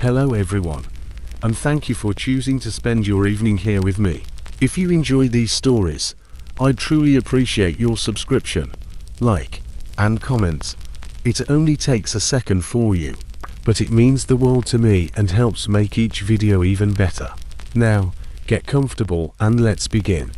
Hello everyone, and thank you for choosing to spend your evening here with me. If you enjoy these stories, I'd truly appreciate your subscription, like, and comments. It only takes a second for you, but it means the world to me and helps make each video even better. Now, get comfortable and let's begin.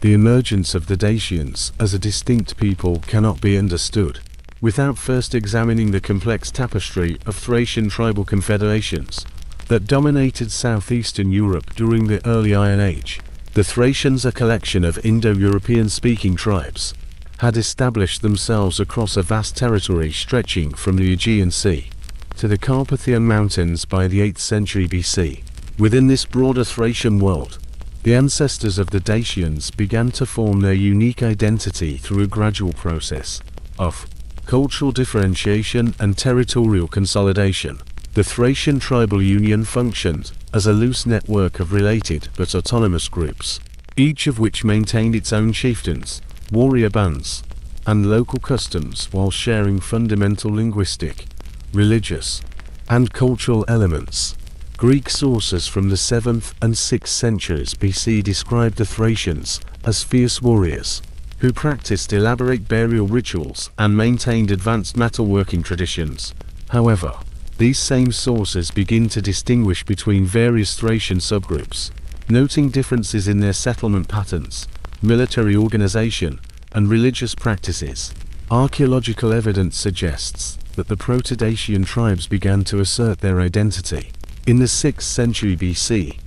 The emergence of the Dacians as a distinct people cannot be understood without first examining the complex tapestry of Thracian tribal confederations that dominated southeastern Europe during the early Iron Age. The Thracians, a collection of Indo-European speaking tribes, had established themselves across a vast territory stretching from the Aegean Sea to the Carpathian Mountains by the 8th century BC. Within this broader Thracian world, the ancestors of the Dacians began to form their unique identity through a gradual process of cultural differentiation and territorial consolidation. The Thracian tribal union functioned as a loose network of related but autonomous groups, each of which maintained its own chieftains, warrior bands, and local customs while sharing fundamental linguistic, religious, and cultural elements. Greek sources from the 7th and 6th centuries BC described the Thracians as fierce warriors who practiced elaborate burial rituals and maintained advanced metalworking traditions. However, these same sources begin to distinguish between various Thracian subgroups, noting differences in their settlement patterns, military organization, and religious practices. Archaeological evidence suggests that the Proto-Dacian tribes began to assert their identity in the 6th century BC,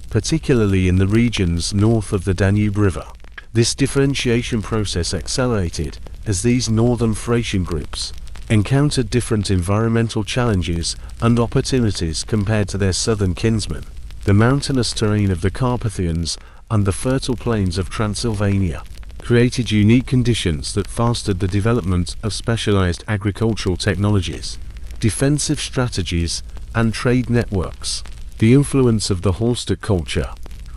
particularly in the regions north of the Danube River. This differentiation process accelerated as these northern Thracian groups encountered different environmental challenges and opportunities compared to their southern kinsmen. The mountainous terrain of the Carpathians and the fertile plains of Transylvania created unique conditions that fostered the development of specialized agricultural technologies, defensive strategies, and trade networks. The influence of the Hallstatt culture,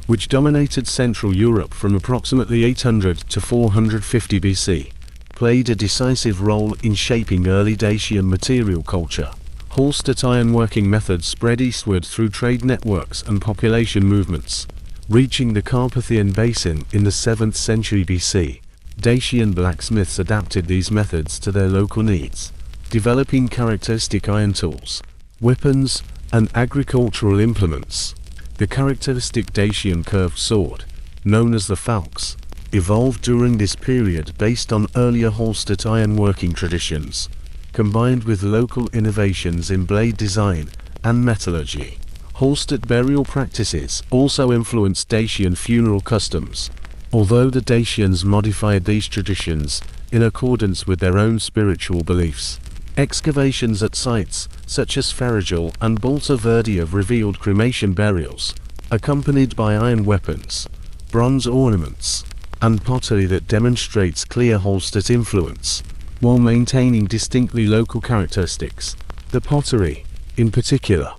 which dominated Central Europe from approximately 800 to 450 BC, played a decisive role in shaping early Dacian material culture. Hallstatt ironworking methods spread eastward through trade networks and population movements, reaching the Carpathian Basin in the 7th century BC. Dacian blacksmiths adapted these methods to their local needs, developing characteristic iron tools, weapons, and agricultural implements. The characteristic Dacian curved sword, known as the falx, evolved during this period based on earlier Hallstatt ironworking traditions, combined with local innovations in blade design and metallurgy. Hallstatt burial practices also influenced Dacian funeral customs, although the Dacians modified these traditions in accordance with their own spiritual beliefs. Excavations at sites such as Ferrigel and Balta Verde have revealed cremation burials, accompanied by iron weapons, bronze ornaments, and pottery that demonstrates clear Hallstatt influence, while maintaining distinctly local characteristics. The pottery, in particular,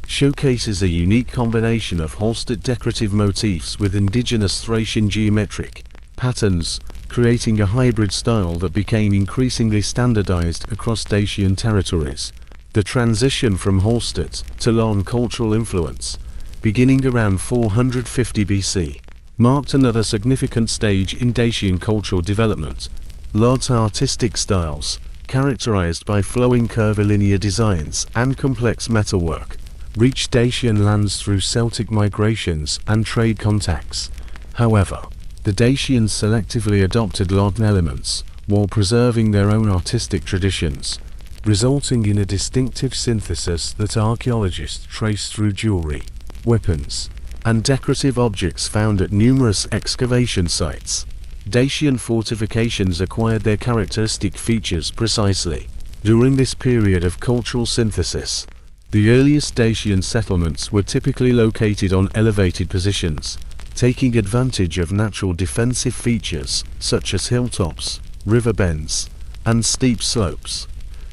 showcases a unique combination of Hallstatt decorative motifs with indigenous Thracian geometric patterns, creating a hybrid style that became increasingly standardized across Dacian territories. The transition from Hallstatt to Lon cultural influence, beginning around 450 BC, marked another significant stage in Dacian cultural development. Lod's artistic styles, characterized by flowing curvilinear designs and complex metalwork, reached Dacian lands through Celtic migrations and trade contacts. However, the Dacians selectively adopted Lod elements while preserving their own artistic traditions, resulting in a distinctive synthesis that archaeologists trace through jewelry, weapons, and decorative objects found at numerous excavation sites. Dacian fortifications acquired their characteristic features precisely during this period of cultural synthesis. The earliest Dacian settlements were typically located on elevated positions, taking advantage of natural defensive features such as hilltops, river bends, and steep slopes.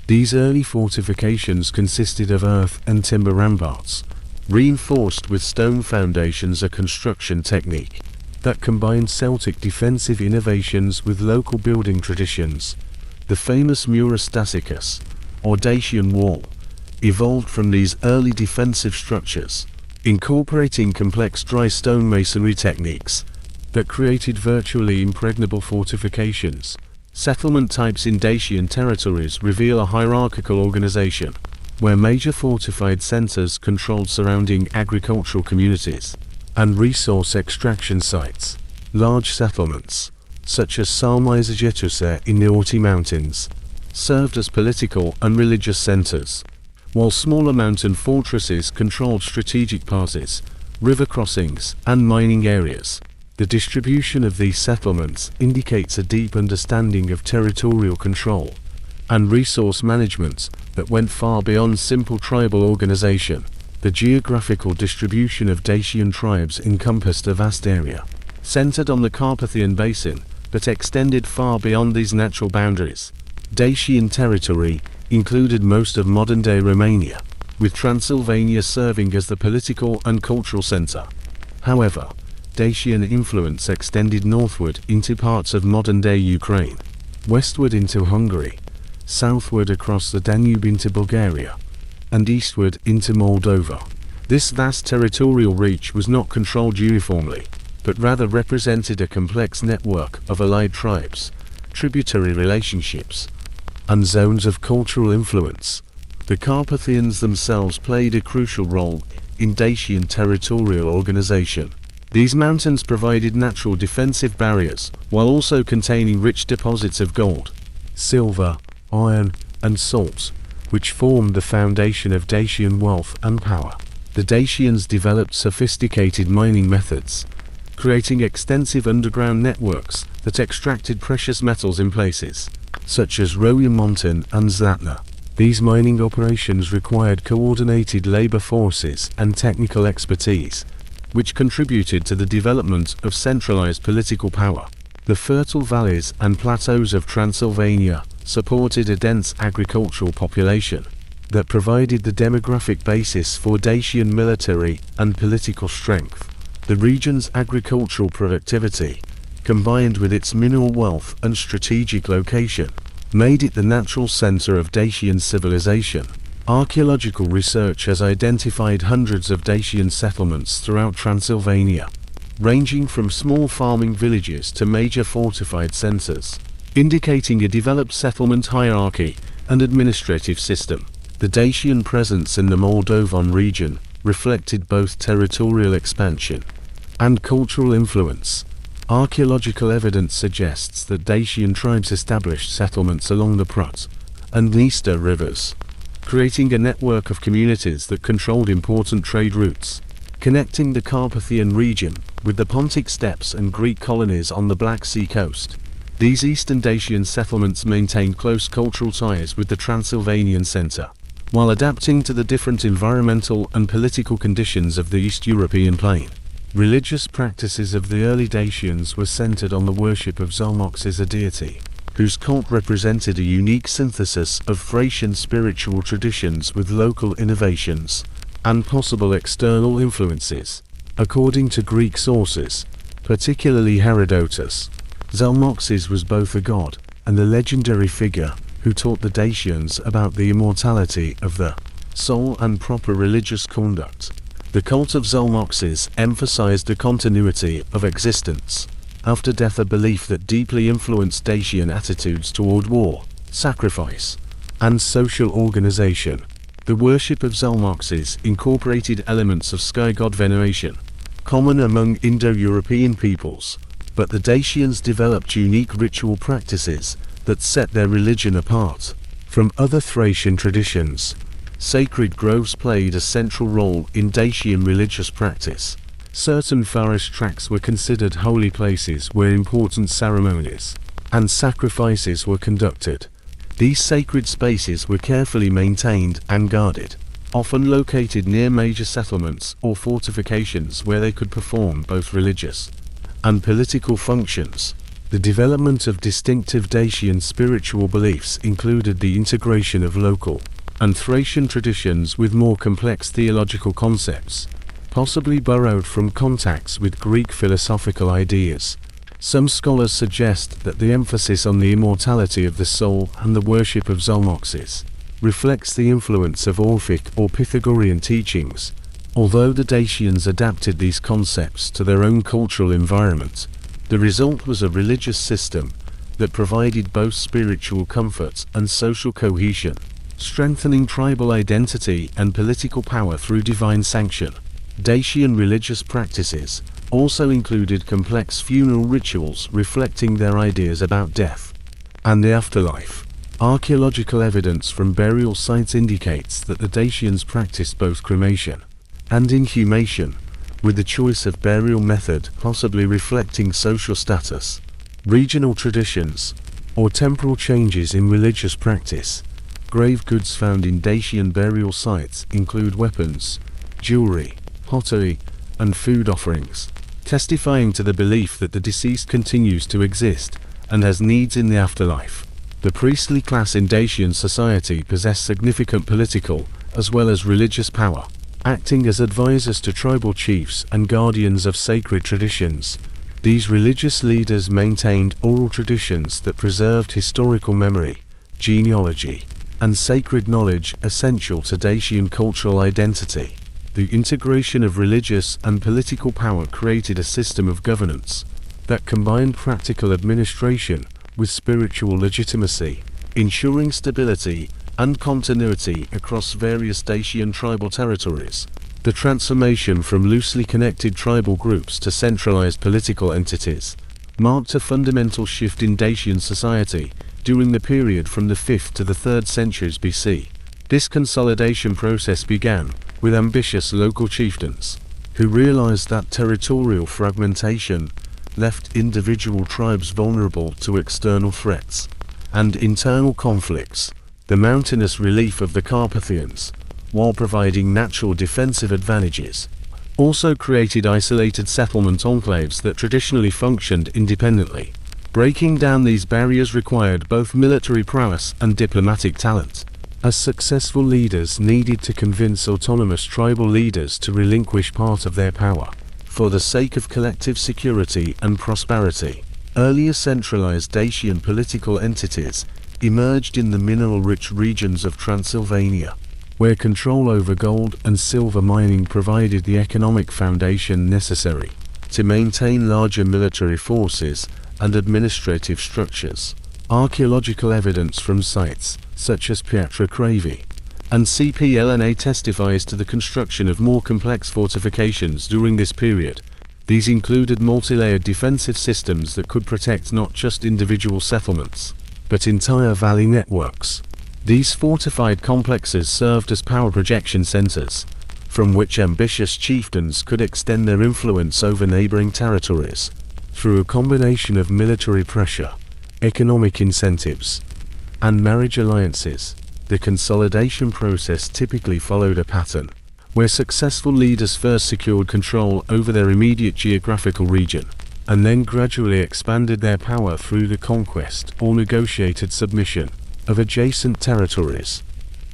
These early fortifications consisted of earth and timber ramparts, reinforced with stone foundations, a construction technique that combined Celtic defensive innovations with local building traditions. The famous Murus Dacius, or Dacian Wall, evolved from these early defensive structures, incorporating complex dry stone masonry techniques that created virtually impregnable fortifications. Settlement types in Dacian territories reveal a hierarchical organization, where major fortified centers controlled surrounding agricultural communities and resource extraction sites. Large settlements, such as Sarmizegetusa in the Toponymy Mountains, served as political and religious centers, while smaller mountain fortresses controlled strategic passes, river crossings, and mining areas. The distribution of these settlements indicates a deep understanding of territorial control and resource management that went far beyond simple tribal organization. The geographical distribution of Dacian tribes encompassed a vast area, centered on the Carpathian Basin, but extended far beyond these natural boundaries. Dacian territory included most of modern-day Romania, with Transylvania serving as the political and cultural center. However, Dacian influence extended northward into parts of modern-day Ukraine, westward into Hungary, southward across the Danube into Bulgaria, and eastward into Moldova. This vast territorial reach was not controlled uniformly, but rather represented a complex network of allied tribes, tributary relationships, and zones of cultural influence. The Carpathians themselves played a crucial role in Dacian territorial organization. These mountains provided natural defensive barriers, while also containing rich deposits of gold, silver, iron, and salt, which formed the foundation of Dacian wealth and power. The Dacians developed sophisticated mining methods, creating extensive underground networks that extracted precious metals in places such as Romanian and Zlatna. These mining operations required coordinated labor forces and technical expertise, which contributed to the development of centralized political power. The fertile valleys and plateaus of Transylvania supported a dense agricultural population that provided the demographic basis for Dacian military and political strength. The region's agricultural productivity, combined with its mineral wealth and strategic location, made it the natural center of Dacian civilization. Archaeological research has identified hundreds of Dacian settlements throughout Transylvania, ranging from small farming villages to major fortified centers, indicating a developed settlement hierarchy and administrative system. The Dacian presence in the Moldovan region reflected both territorial expansion and cultural influence. Archaeological evidence suggests that Dacian tribes established settlements along the Prut and Dniester rivers, creating a network of communities that controlled important trade routes, connecting the Carpathian region with the Pontic steppes and Greek colonies on the Black Sea coast. These Eastern Dacian settlements maintained close cultural ties with the Transylvanian center, while adapting to the different environmental and political conditions of the East European plain. Religious practices of the early Dacians were centered on the worship of Zalmoxis, a deity, whose cult represented a unique synthesis of Thracian spiritual traditions with local innovations and possible external influences. According to Greek sources, particularly Herodotus, Zalmoxis was both a god and a legendary figure who taught the Dacians about the immortality of the soul and proper religious conduct. The cult of Zalmoxis emphasized the continuity of existence after death, a belief that deeply influenced Dacian attitudes toward war, sacrifice, and social organization. The worship of Zalmoxis incorporated elements of sky god veneration, common among Indo-European peoples, but the Dacians developed unique ritual practices that set their religion apart from other Thracian traditions. Sacred groves played a central role in Dacian religious practice. Certain forest tracts were considered holy places where important ceremonies and sacrifices were conducted. These sacred spaces were carefully maintained and guarded, often located near major settlements or fortifications where they could perform both religious and political functions. The development of distinctive Dacian spiritual beliefs included the integration of local and Thracian traditions with more complex theological concepts, possibly borrowed from contacts with Greek philosophical ideas. Some scholars suggest that the emphasis on the immortality of the soul and the worship of Zalmoxis reflects the influence of Orphic or Pythagorean teachings. Although the Dacians adapted these concepts to their own cultural environment, the result was a religious system that provided both spiritual comfort and social cohesion, strengthening tribal identity and political power through divine sanction. Dacian religious practices also included complex funeral rituals reflecting their ideas about death and the afterlife. Archaeological evidence from burial sites indicates that the Dacians practiced both cremation and inhumation, with the choice of burial method possibly reflecting social status, regional traditions, or temporal changes in religious practice. Grave goods found in Dacian burial sites include weapons, jewelry, pottery, and food offerings, testifying to the belief that the deceased continues to exist and has needs in the afterlife. The priestly class in Dacian society possessed significant political as well as religious power, acting as advisors to tribal chiefs and guardians of sacred traditions. These religious leaders maintained oral traditions that preserved historical memory, genealogy, and sacred knowledge essential to Dacian cultural identity. The integration of religious and political power created a system of governance that combined practical administration with spiritual legitimacy, ensuring stability and continuity across various Dacian tribal territories. The transformation from loosely connected tribal groups to centralized political entities marked a fundamental shift in Dacian society during the period from the 5th to the 3rd centuries BC. This consolidation process began with ambitious local chieftains who realized that territorial fragmentation left individual tribes vulnerable to external threats and internal conflicts. The mountainous relief of the Carpathians, while providing natural defensive advantages, also created isolated settlement enclaves that traditionally functioned independently. Breaking down these barriers required both military prowess and diplomatic talent, as successful leaders needed to convince autonomous tribal leaders to relinquish part of their power for the sake of collective security and prosperity. Earlier centralized Dacian political entities emerged in the mineral-rich regions of Transylvania, where control over gold and silver mining provided the economic foundation necessary to maintain larger military forces and administrative structures. Archaeological evidence from sites such as Pietra Cravi and CPLNA testifies to the construction of more complex fortifications during this period. These included multi-layered defensive systems that could protect not just individual settlements, but entire valley networks. These fortified complexes served as power projection centers, from which ambitious chieftains could extend their influence over neighboring territories. Through a combination of military pressure, economic incentives, and marriage alliances, the consolidation process typically followed a pattern where successful leaders first secured control over their immediate geographical region, and then gradually expanded their power through the conquest or negotiated submission of adjacent territories.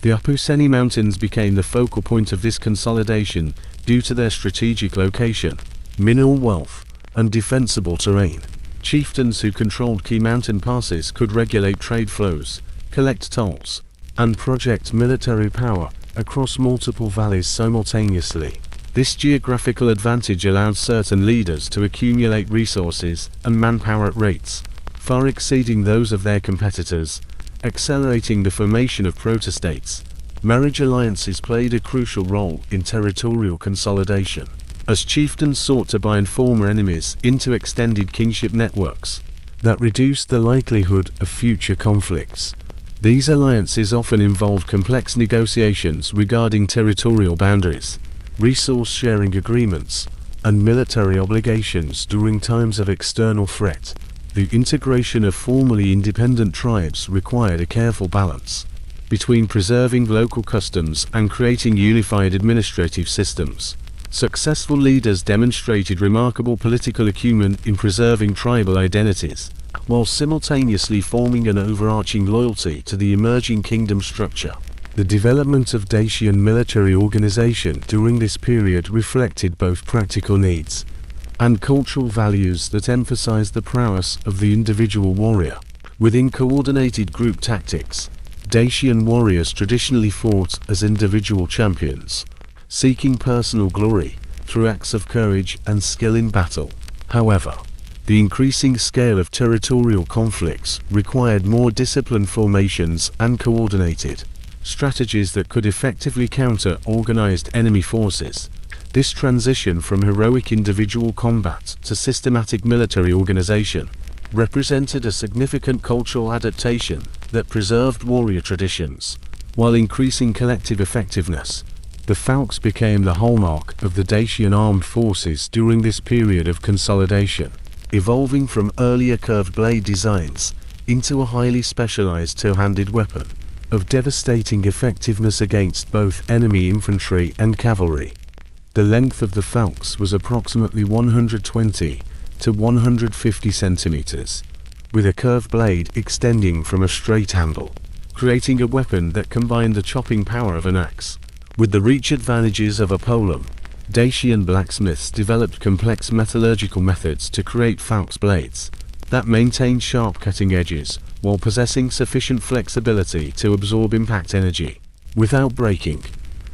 The Apuseni Mountains became the focal point of this consolidation due to their strategic location, mineral wealth, and defensible terrain. Chieftains who controlled key mountain passes could regulate trade flows, collect tolls, and project military power across multiple valleys simultaneously. This geographical advantage allowed certain leaders to accumulate resources and manpower at rates far exceeding those of their competitors, accelerating the formation of protostates. Marriage alliances played a crucial role in territorial consolidation, as chieftains sought to bind former enemies into extended kingship networks that reduced the likelihood of future conflicts. These alliances often involved complex negotiations regarding territorial boundaries, resource-sharing agreements, and military obligations during times of external threat. The integration of formerly independent tribes required a careful balance between preserving local customs and creating unified administrative systems. Successful leaders demonstrated remarkable political acumen in preserving tribal identities, while simultaneously forming an overarching loyalty to the emerging kingdom structure. The development of Dacian military organization during this period reflected both practical needs and cultural values that emphasized the prowess of the individual warrior. Within coordinated group tactics, Dacian warriors traditionally fought as individual champions, seeking personal glory through acts of courage and skill in battle. However, the increasing scale of territorial conflicts required more disciplined formations and coordinated strategies that could effectively counter organized enemy forces. This transition from heroic individual combat to systematic military organization represented a significant cultural adaptation that preserved warrior traditions, while increasing collective effectiveness. The falx became the hallmark of the Dacian armed forces during this period of consolidation, evolving from earlier curved blade designs into a highly specialized two-handed weapon of devastating effectiveness against both enemy infantry and cavalry. The length of the falx was approximately 120 to 150 centimeters, with a curved blade extending from a straight handle, creating a weapon that combined the chopping power of an axe with the reach advantages of a polearm. Dacian blacksmiths developed complex metallurgical methods to create falx blades that maintained sharp cutting edges while possessing sufficient flexibility to absorb impact energy without breaking.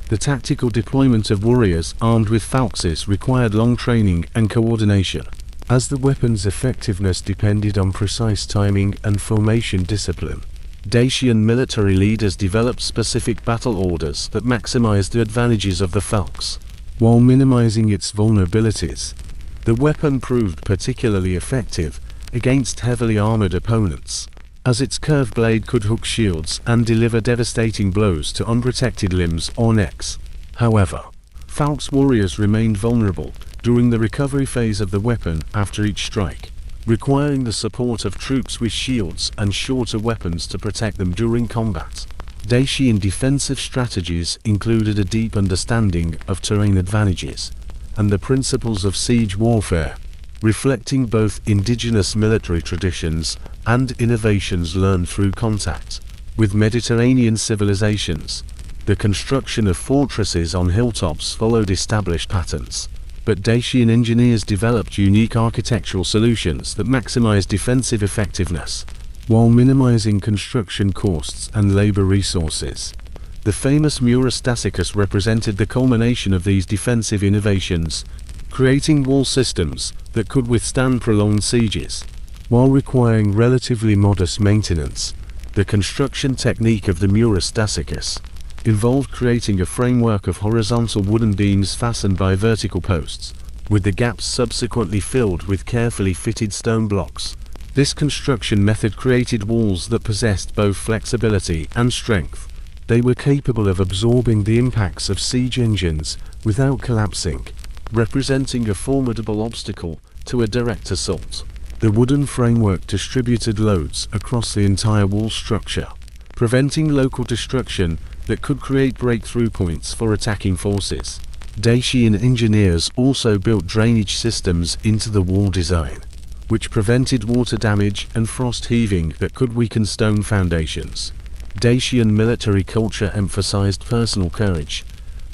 The tactical deployment of warriors armed with falxes required long training and coordination, as the weapon's effectiveness depended on precise timing and formation discipline. Dacian military leaders developed specific battle orders that maximized the advantages of the falx, while minimizing its vulnerabilities. The weapon proved particularly effective against heavily armored opponents, as its curved blade could hook shields and deliver devastating blows to unprotected limbs or necks. However, falx warriors remained vulnerable during the recovery phase of the weapon after each strike, requiring the support of troops with shields and shorter weapons to protect them during combat. Dacian defensive strategies included a deep understanding of terrain advantages and the principles of siege warfare, reflecting both indigenous military traditions and innovations learned through contact with Mediterranean civilizations. The construction of fortresses on hilltops followed established patterns, but Dacian engineers developed unique architectural solutions that maximized defensive effectiveness while minimizing construction costs and labor resources. The famous Murus Daciacus represented the culmination of these defensive innovations, creating wall systems that could withstand prolonged sieges while requiring relatively modest maintenance. The construction technique of the Murus Daciacus involved creating a framework of horizontal wooden beams fastened by vertical posts, with the gaps subsequently filled with carefully fitted stone blocks. This construction method created walls that possessed both flexibility and strength. They were capable of absorbing the impacts of siege engines without collapsing, representing a formidable obstacle to a direct assault. The wooden framework distributed loads across the entire wall structure, preventing local destruction that could create breakthrough points for attacking forces. Dacian engineers also built drainage systems into the wall design, which prevented water damage and frost heaving that could weaken stone foundations. Dacian military culture emphasized personal courage,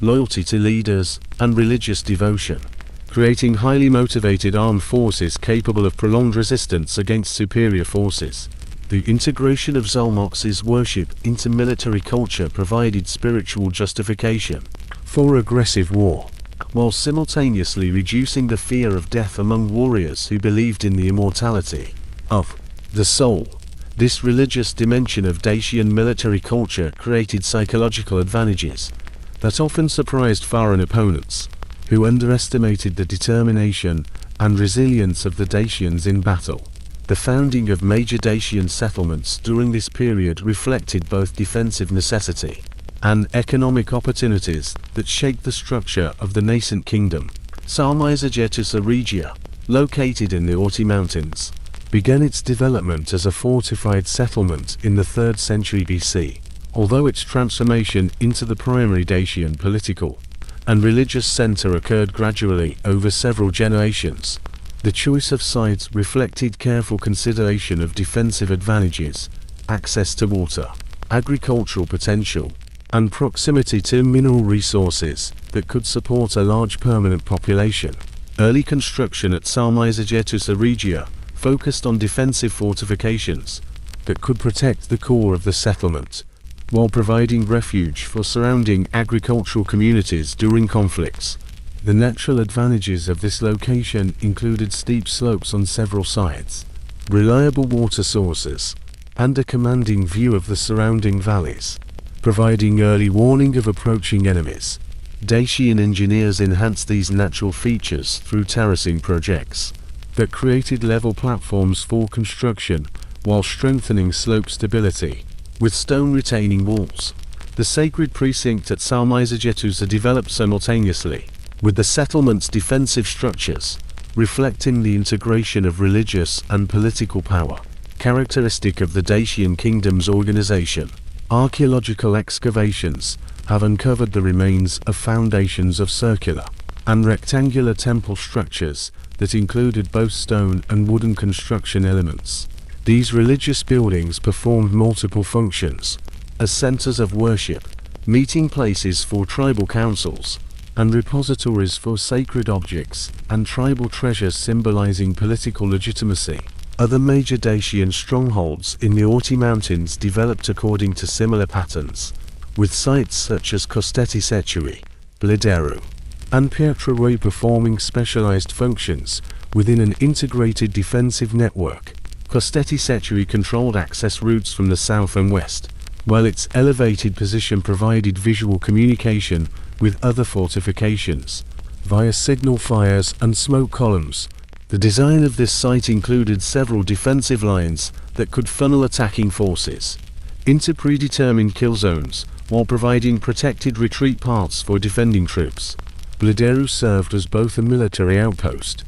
loyalty to leaders, and religious devotion, creating highly motivated armed forces capable of prolonged resistance against superior forces. The integration of Zalmoxis worship into military culture provided spiritual justification for aggressive war, while simultaneously reducing the fear of death among warriors who believed in the immortality of the soul. This religious dimension of Dacian military culture created psychological advantages that often surprised foreign opponents, who underestimated the determination and resilience of the Dacians in battle. The founding of major Dacian settlements during this period reflected both defensive necessity and economic opportunities that shaped the structure of the nascent kingdom. Sarmizegetusa Regia, located in the Toponymy Mountains, began its development as a fortified settlement in the 3rd century BC, although its transformation into the primary Dacian political and religious center occurred gradually over several generations. The choice of sites reflected careful consideration of defensive advantages, access to water, agricultural potential, and proximity to mineral resources that could support a large permanent population. Early construction at Sarmizegetusa Regia focused on defensive fortifications that could protect the core of the settlement, while providing refuge for surrounding agricultural communities during conflicts. The natural advantages of this location included steep slopes on several sides, reliable water sources, and a commanding view of the surrounding valleys, providing early warning of approaching enemies. Dacian engineers enhanced these natural features through terracing projects that created level platforms for construction while strengthening slope stability with stone retaining walls. The sacred precinct at Sarmizegetusa developed simultaneously with the settlement's defensive structures, reflecting the integration of religious and political power, characteristic of the Dacian Kingdom's organization. Archaeological excavations have uncovered the remains of foundations of circular and rectangular temple structures that included both stone and wooden construction elements. These religious buildings performed multiple functions as centers of worship, meeting places for tribal councils, and repositories for sacred objects and tribal treasures symbolizing political legitimacy. Other major Dacian strongholds in the Orti Mountains developed according to similar patterns, with sites such as Costeti Blideru, and Pietraroi performing specialized functions within an integrated defensive network. Costeti controlled access routes from the south and west, while its elevated position provided visual communication with other fortifications via signal fires and smoke columns. The design of this site included several defensive lines that could funnel attacking forces into predetermined kill zones while providing protected retreat paths for defending troops. Blideru served as both a military outpost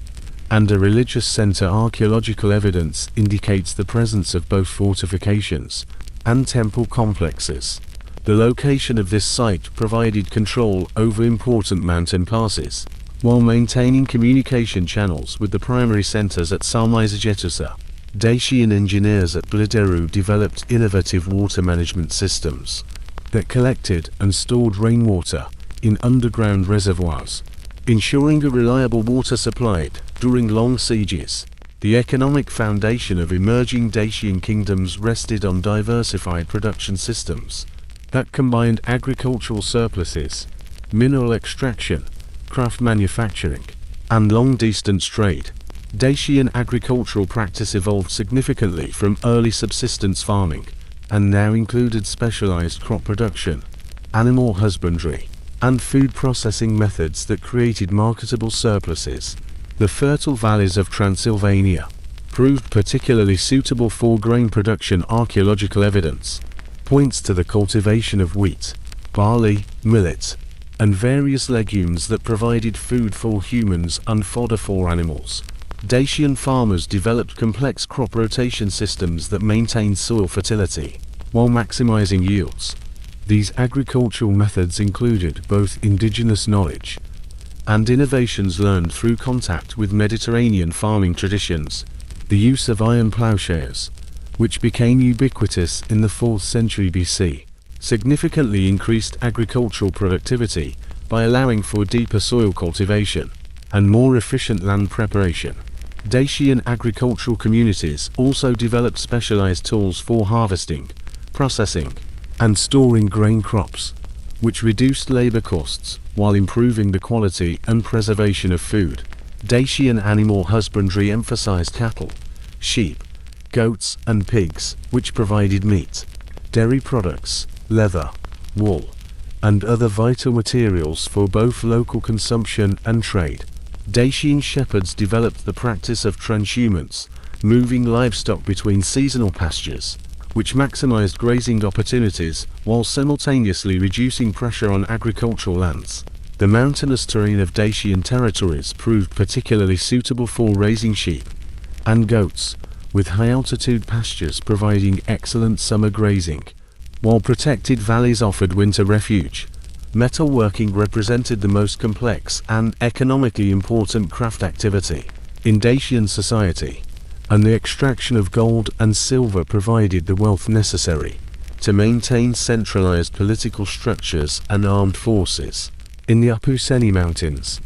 and a religious center. Archaeological evidence indicates the presence of both fortifications and temple complexes. The location of this site provided control over important mountain passes, while maintaining communication channels with the primary centers at Sarmizegetusa. Dacian engineers at Blideru developed innovative water management systems that collected and stored rainwater in underground reservoirs, ensuring a reliable water supply during long sieges. The economic foundation of emerging Dacian kingdoms rested on diversified production systems that combined agricultural surpluses, mineral extraction, craft manufacturing, and long-distance trade. Dacian agricultural practice evolved significantly from early subsistence farming, and now included specialized crop production, animal husbandry, and food processing methods that created marketable surpluses. The fertile valleys of Transylvania proved particularly suitable for grain production. Archaeological evidence points to the cultivation of wheat, barley, millet, and various legumes that provided food for humans and fodder for animals. Dacian farmers developed complex crop rotation systems that maintained soil fertility while maximizing yields. These agricultural methods included both indigenous knowledge and innovations learned through contact with Mediterranean farming traditions. The use of iron plowshares, which became ubiquitous in the 4th century BC, significantly increased agricultural productivity by allowing for deeper soil cultivation and more efficient land preparation. Dacian agricultural communities also developed specialized tools for harvesting, processing, and storing grain crops, which reduced labor costs while improving the quality and preservation of food. Dacian animal husbandry emphasized cattle, sheep, goats, and pigs, which provided meat, dairy products, leather, wool, and other vital materials for both local consumption and trade. Dacian shepherds developed the practice of transhumance, moving livestock between seasonal pastures, which maximized grazing opportunities while simultaneously reducing pressure on agricultural lands. The mountainous terrain of Dacian territories proved particularly suitable for raising sheep and goats, with high-altitude pastures providing excellent summer grazing, while protected valleys offered winter refuge. Metalworking represented the most complex and economically important craft activity in Dacian society, and the extraction of gold and silver provided the wealth necessary to maintain centralized political structures and armed forces. In the Apuseni Mountains,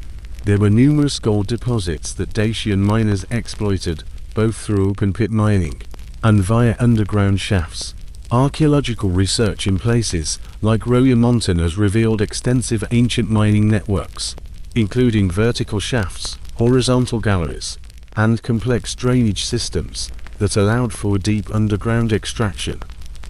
there were numerous gold deposits that Dacian miners exploited, both through open-pit mining and via underground shafts. Archaeological research in places like Roya Mountain has revealed extensive ancient mining networks, including vertical shafts, horizontal galleries, and complex drainage systems that allowed for deep underground extraction.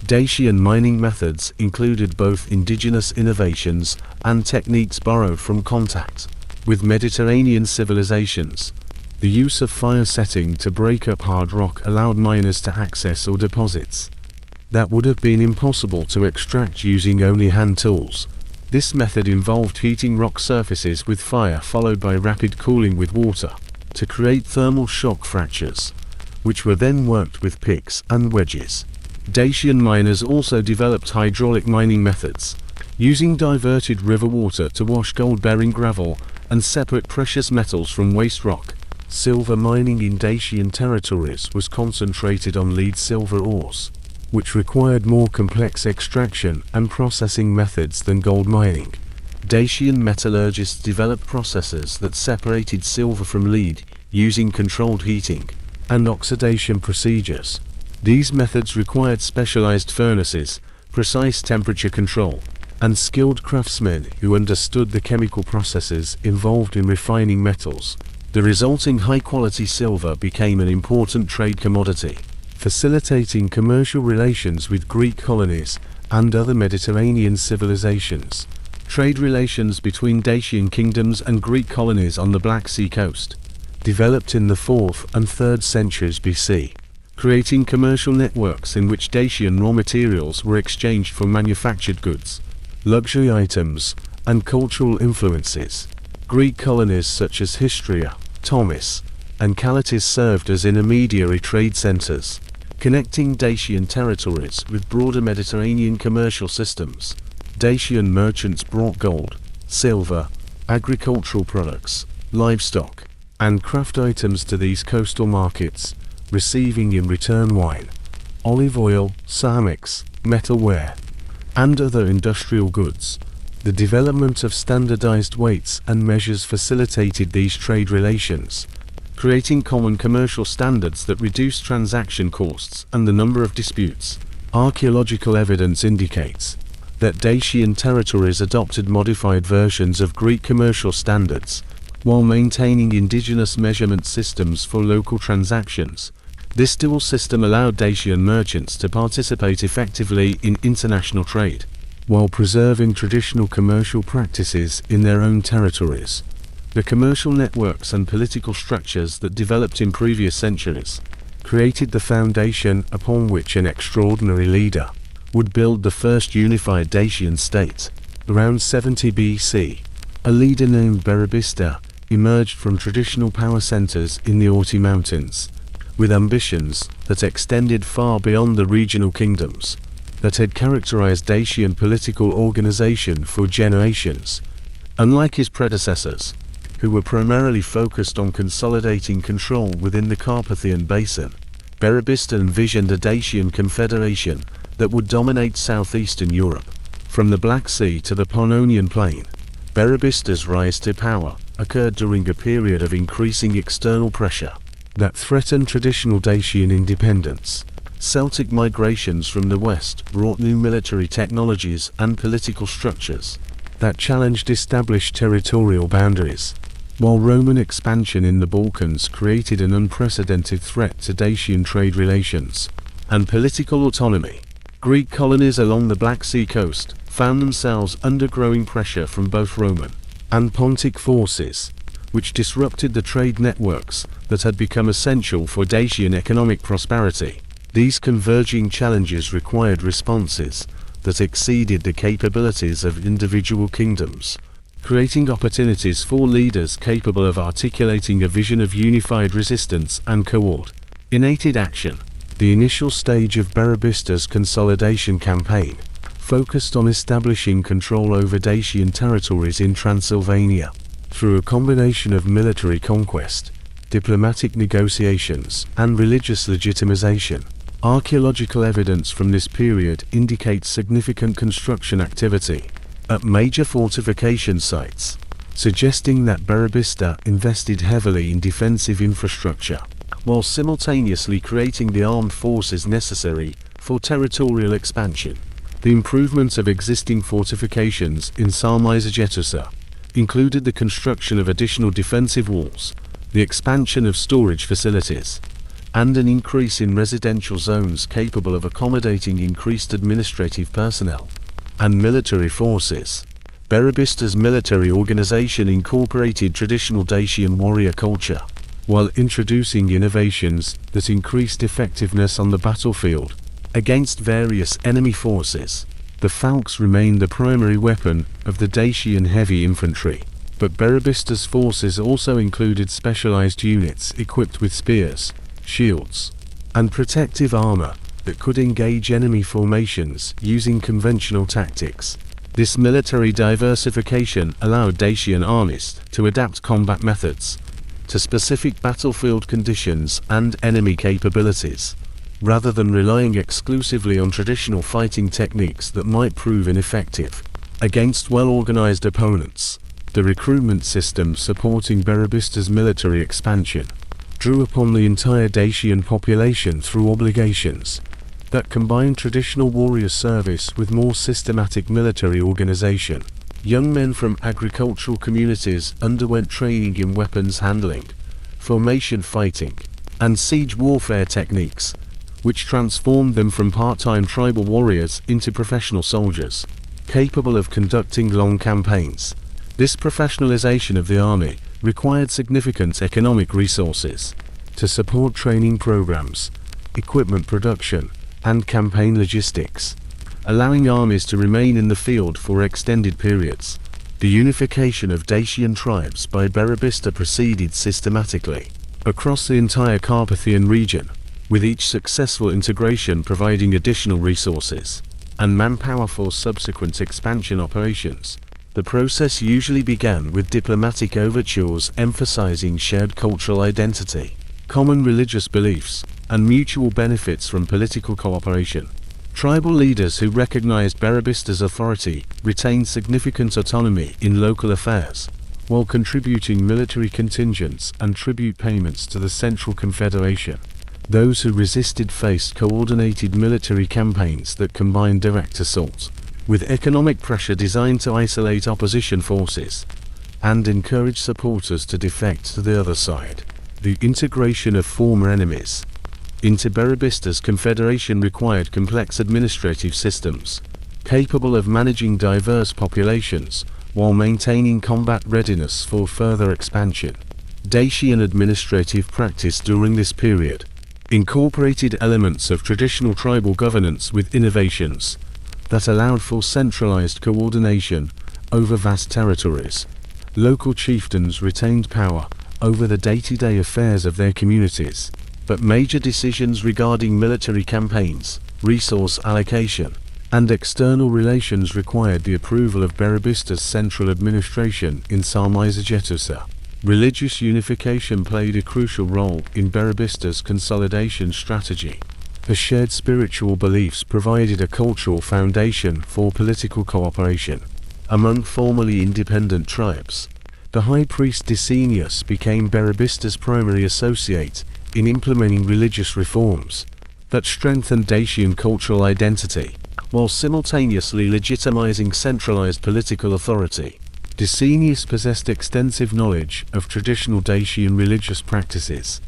Dacian mining methods included both indigenous innovations and techniques borrowed from contact with Mediterranean civilizations. The use of fire setting to break up hard rock allowed miners to access ore deposits that would have been impossible to extract using only hand tools. This method involved heating rock surfaces with fire followed by rapid cooling with water to create thermal shock fractures, which were then worked with picks and wedges. Dacian miners also developed hydraulic mining methods, using diverted river water to wash gold-bearing gravel and separate precious metals from waste rock. Silver mining in Dacian territories was concentrated on lead-silver ores, which required more complex extraction and processing methods than gold mining. Dacian metallurgists developed processes that separated silver from lead using controlled heating and oxidation procedures. These methods required specialized furnaces, precise temperature control, and skilled craftsmen who understood the chemical processes involved in refining metals. The resulting high-quality silver became an important trade commodity, facilitating commercial relations with Greek colonies and other Mediterranean civilizations. Trade relations between Dacian kingdoms and Greek colonies on the Black Sea coast developed in the 4th and 3rd centuries BC, creating commercial networks in which Dacian raw materials were exchanged for manufactured goods, luxury items, and cultural influences. Greek colonies such as Histria, Tomis, and Calatis served as intermediary trade centers, connecting Dacian territories with broader Mediterranean commercial systems. Dacian merchants brought gold, silver, agricultural products, livestock, and craft items to these coastal markets, receiving in return wine, olive oil, ceramics, metalware, and other industrial goods. The development of standardized weights and measures facilitated these trade relations, creating common commercial standards that reduced transaction costs and the number of disputes. Archaeological evidence indicates that Dacian territories adopted modified versions of Greek commercial standards, while maintaining indigenous measurement systems for local transactions. This dual system allowed Dacian merchants to participate effectively in international trade, while preserving traditional commercial practices in their own territories. The commercial networks and political structures that developed in previous centuries created the foundation upon which an extraordinary leader would build the first unified Dacian state. Around 70 BC, a leader named Burebista emerged from traditional power centers in the Toponymy Mountains, with ambitions that extended far beyond the regional kingdoms that had characterized Dacian political organization for generations. Unlike his predecessors, who were primarily focused on consolidating control within the Carpathian Basin, Burebista envisioned a Dacian confederation that would dominate southeastern Europe, from the Black Sea to the Pannonian Plain. Burebista's rise to power occurred during a period of increasing external pressure that threatened traditional Dacian independence. Celtic migrations from the west brought new military technologies and political structures that challenged established territorial boundaries, while Roman expansion in the Balkans created an unprecedented threat to Dacian trade relations and political autonomy. Greek colonies along the Black Sea coast found themselves under growing pressure from both Roman and Pontic forces, which disrupted the trade networks that had become essential for Dacian economic prosperity. These converging challenges required responses that exceeded the capabilities of individual kingdoms, creating opportunities for leaders capable of articulating a vision of unified resistance and coordinated action. The initial stage of Burebista's consolidation campaign focused on establishing control over Dacian territories in Transylvania through a combination of military conquest, diplomatic negotiations, and religious legitimization. Archaeological evidence from this period indicates significant construction activity at major fortification sites, suggesting that Burebista invested heavily in defensive infrastructure, while simultaneously creating the armed forces necessary for territorial expansion. The improvements of existing fortifications in Sarmizegetusa included the construction of additional defensive walls, the expansion of storage facilities, and an increase in residential zones capable of accommodating increased administrative personnel and military forces. Burebista's military organization incorporated traditional Dacian warrior culture, while introducing innovations that increased effectiveness on the battlefield against various enemy forces. The falx remained the primary weapon of the Dacian heavy infantry, but Burebista's forces also included specialized units equipped with spears, shields, and protective armor that could engage enemy formations using conventional tactics. This military diversification allowed Dacian armies to adapt combat methods to specific battlefield conditions and enemy capabilities, rather than relying exclusively on traditional fighting techniques that might prove ineffective against well-organized opponents. The recruitment system supporting Burebista's military expansion drew upon the entire Dacian population through obligations that combined traditional warrior service with more systematic military organization. Young men from agricultural communities underwent training in weapons handling, formation fighting, and siege warfare techniques, which transformed them from part-time tribal warriors into professional soldiers, capable of conducting long campaigns. This professionalization of the army required significant economic resources to support training programs, equipment production, and campaign logistics, allowing armies to remain in the field for extended periods. The unification of Dacian tribes by Burebista proceeded systematically across the entire Carpathian region, with each successful integration providing additional resources and manpower for subsequent expansion operations. The process usually began with diplomatic overtures emphasizing shared cultural identity, common religious beliefs, and mutual benefits from political cooperation. Tribal leaders who recognized Burebista's authority retained significant autonomy in local affairs, while contributing military contingents and tribute payments to the Central Confederation. Those who resisted faced coordinated military campaigns that combined direct assault with economic pressure designed to isolate opposition forces and encourage supporters to defect to the other side. The integration of former enemies into Burebista's confederation required complex administrative systems capable of managing diverse populations while maintaining combat readiness for further expansion. Dacian administrative practice during this period incorporated elements of traditional tribal governance with innovations that allowed for centralized coordination over vast territories. Local chieftains retained power over the day-to-day affairs of their communities, but major decisions regarding military campaigns, resource allocation, and external relations required the approval of Burebista's central administration in Sarmizegetusa. Religious unification played a crucial role in Burebista's consolidation strategy. The shared spiritual beliefs provided a cultural foundation for political cooperation among formerly independent tribes. The high priest Dacian became Burebista's primary associate in implementing religious reforms that strengthened Dacian cultural identity, while simultaneously legitimizing centralized political authority. Dacian possessed extensive knowledge of traditional Dacian religious practices,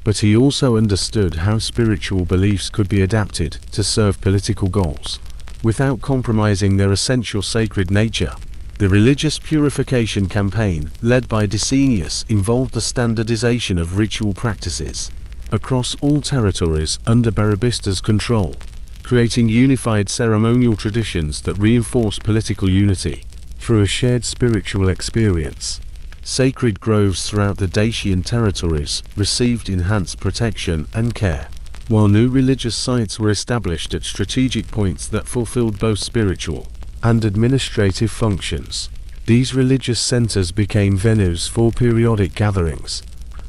but he also understood how spiritual beliefs could be adapted to serve political goals, without compromising their essential sacred nature. The religious purification campaign, led by Dacian, involved the standardization of ritual practices across all territories under Burebista's control, creating unified ceremonial traditions that reinforce political unity through a shared spiritual experience. Sacred groves throughout the Dacian territories received enhanced protection and care, while new religious sites were established at strategic points that fulfilled both spiritual and administrative functions. These religious centers became venues for periodic gatherings,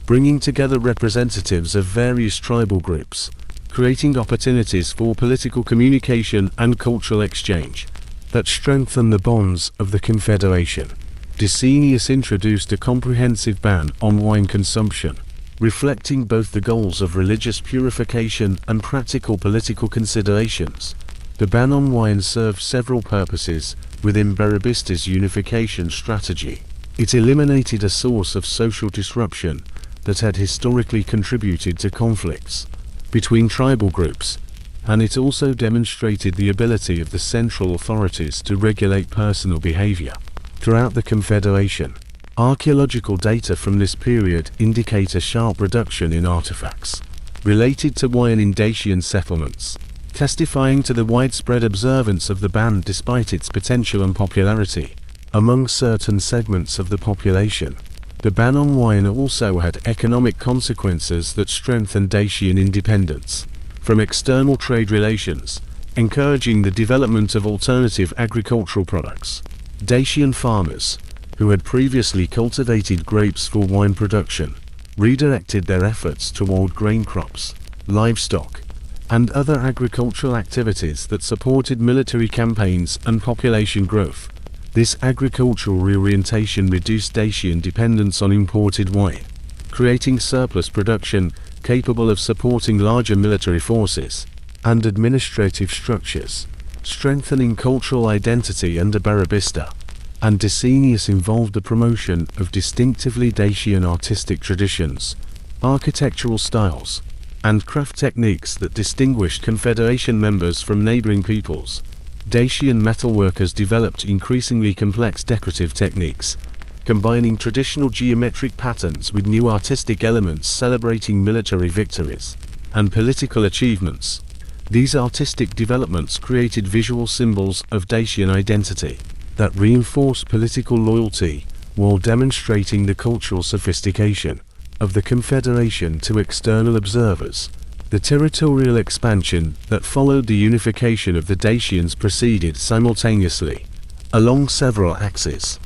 bringing together representatives of various tribal groups, creating opportunities for political communication and cultural exchange that strengthen the bonds of the Confederation. Dacian introduced a comprehensive ban on wine consumption, reflecting both the goals of religious purification and practical political considerations. The ban on wine served several purposes within Burebista's unification strategy. It eliminated a source of social disruption that had historically contributed to conflicts between tribal groups, and it also demonstrated the ability of the central authorities to regulate personal behavior. Throughout the Confederation, archaeological data from this period indicate a sharp reduction in artifacts related to wine in Dacian settlements, testifying to the widespread observance of the ban despite its potential unpopularity among certain segments of the population. The ban on wine also had economic consequences that strengthened Dacian independence from external trade relations, encouraging the development of alternative agricultural products. Dacian farmers, who had previously cultivated grapes for wine production, redirected their efforts toward grain crops, livestock, and other agricultural activities that supported military campaigns and population growth. This agricultural reorientation reduced Dacian dependence on imported wine, creating surplus production capable of supporting larger military forces and administrative structures, strengthening cultural identity under Burebista. And Decianus involved the promotion of distinctively Dacian artistic traditions, architectural styles, and craft techniques that distinguished Confederation members from neighboring peoples. Dacian metalworkers developed increasingly complex decorative techniques, combining traditional geometric patterns with new artistic elements celebrating military victories and political achievements. These artistic developments created visual symbols of Dacian identity that reinforced political loyalty while demonstrating the cultural sophistication of the Confederation to external observers. The territorial expansion that followed the unification of the Dacians proceeded simultaneously along several axes.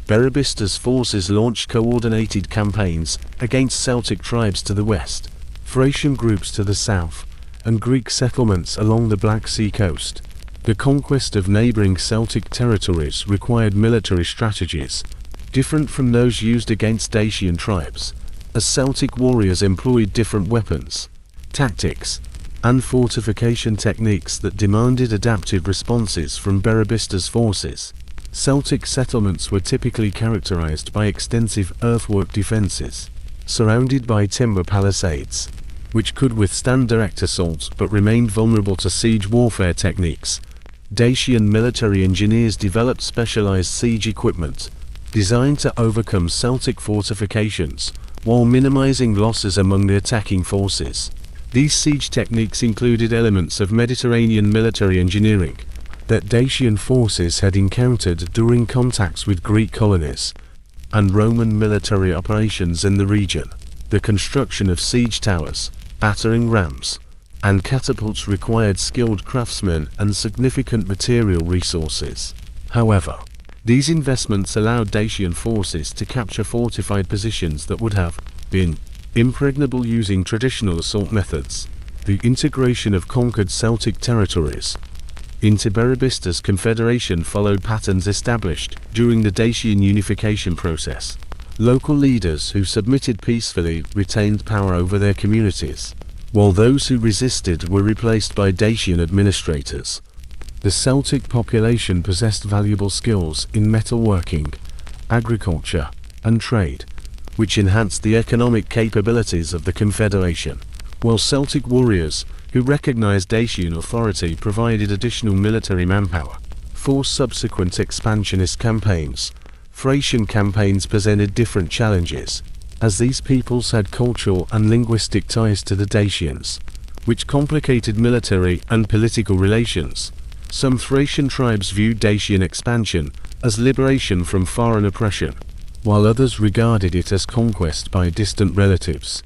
Burebista's forces launched coordinated campaigns against Celtic tribes to the west, Thracian groups to the south, and Greek settlements along the Black Sea coast. The conquest of neighboring Celtic territories required military strategies different from those used against Dacian tribes, as Celtic warriors employed different weapons, tactics, and fortification techniques that demanded adaptive responses from Burebista's forces. Celtic settlements were typically characterized by extensive earthwork defenses, surrounded by timber palisades, which could withstand direct assault but remained vulnerable to siege warfare techniques. Dacian military engineers developed specialized siege equipment, designed to overcome Celtic fortifications, while minimizing losses among the attacking forces. These siege techniques included elements of Mediterranean military engineering that Dacian forces had encountered during contacts with Greek colonies and Roman military operations in the region. The construction of siege towers, battering rams, and catapults required skilled craftsmen and significant material resources. However, these investments allowed Dacian forces to capture fortified positions that would have been impregnable using traditional assault methods. The integration of conquered Celtic territories into Burebista's confederation followed patterns established during the Dacian unification process. Local leaders who submitted peacefully retained power over their communities, while those who resisted were replaced by Dacian administrators. The Celtic population possessed valuable skills in metalworking, agriculture, and trade, which enhanced the economic capabilities of the Confederation, while Celtic warriors, who recognized Dacian authority, provided additional military manpower. For subsequent expansionist campaigns, Thracian campaigns presented different challenges, as these peoples had cultural and linguistic ties to the Dacians, which complicated military and political relations. Some Thracian tribes viewed Dacian expansion as liberation from foreign oppression, while others regarded it as conquest by distant relatives,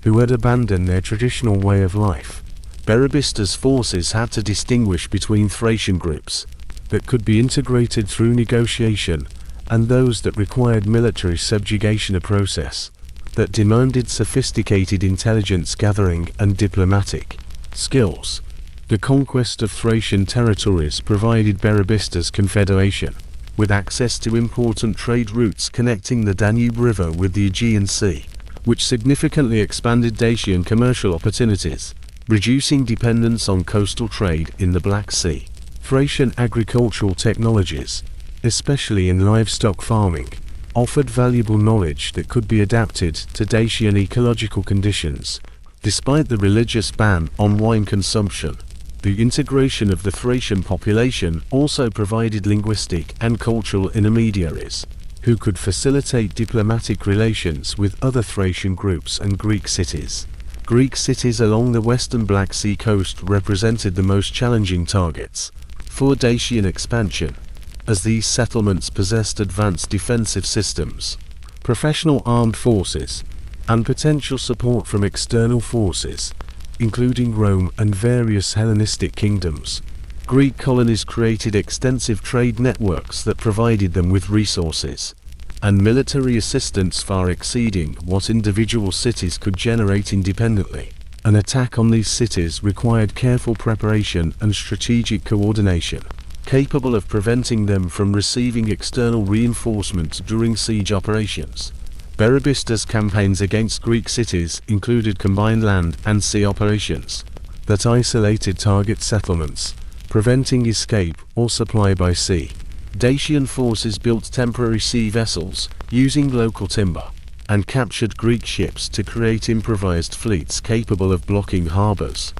who had abandoned their traditional way of life. Burebista's forces had to distinguish between Thracian groups that could be integrated through negotiation and those that required military subjugation, a process that demanded sophisticated intelligence gathering and diplomatic skills. The conquest of Thracian territories provided Burebista's confederation with access to important trade routes connecting the Danube River with the Aegean Sea, which significantly expanded Dacian commercial opportunities, reducing dependence on coastal trade in the Black Sea. Thracian agricultural technologies, especially in livestock farming, offered valuable knowledge that could be adapted to Dacian ecological conditions. Despite the religious ban on wine consumption, the integration of the Thracian population also provided linguistic and cultural intermediaries, who could facilitate diplomatic relations with other Thracian groups and Greek cities. Greek cities along the western Black Sea coast represented the most challenging targets for Dacian expansion, as these settlements possessed advanced defensive systems, professional armed forces, and potential support from external forces, including Rome and various Hellenistic kingdoms. Greek colonies created extensive trade networks that provided them with resources and military assistance far exceeding what individual cities could generate independently. An attack on these cities required careful preparation and strategic coordination, capable of preventing them from receiving external reinforcements during siege operations. Burebista's campaigns against Greek cities included combined land and sea operations that isolated target settlements, preventing escape or supply by sea. Dacian forces built temporary sea vessels using local timber, and captured Greek ships to create improvised fleets capable of blocking harbors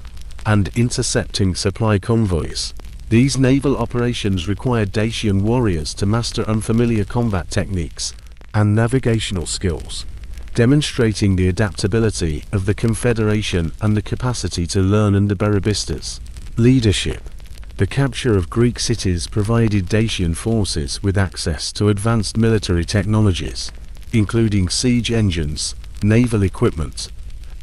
and intercepting supply convoys. These naval operations required Dacian warriors to master unfamiliar combat techniques and navigational skills, demonstrating the adaptability of the Confederation and the capacity to learn under Burebista's leadership. The capture of Greek cities provided Dacian forces with access to advanced military technologies, including siege engines, naval equipment,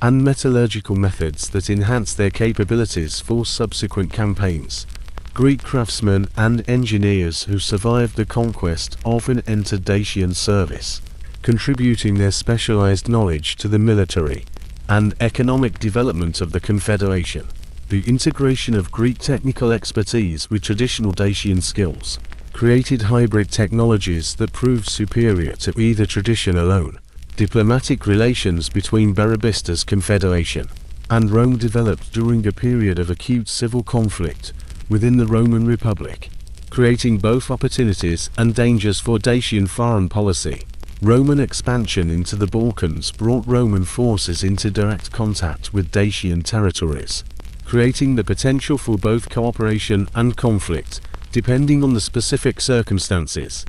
and metallurgical methods that enhanced their capabilities for subsequent campaigns. Greek craftsmen and engineers who survived the conquest often entered Dacian service, contributing their specialized knowledge to the military and economic development of the Confederation. The integration of Greek technical expertise with traditional Dacian skills created hybrid technologies that proved superior to either tradition alone. Diplomatic relations between Burebista's Confederation and Rome developed during a period of acute civil conflict within the Roman Republic, creating both opportunities and dangers for Dacian foreign policy. Roman expansion into the Balkans brought Roman forces into direct contact with Dacian territories, creating the potential for both cooperation and conflict, depending on the specific circumstances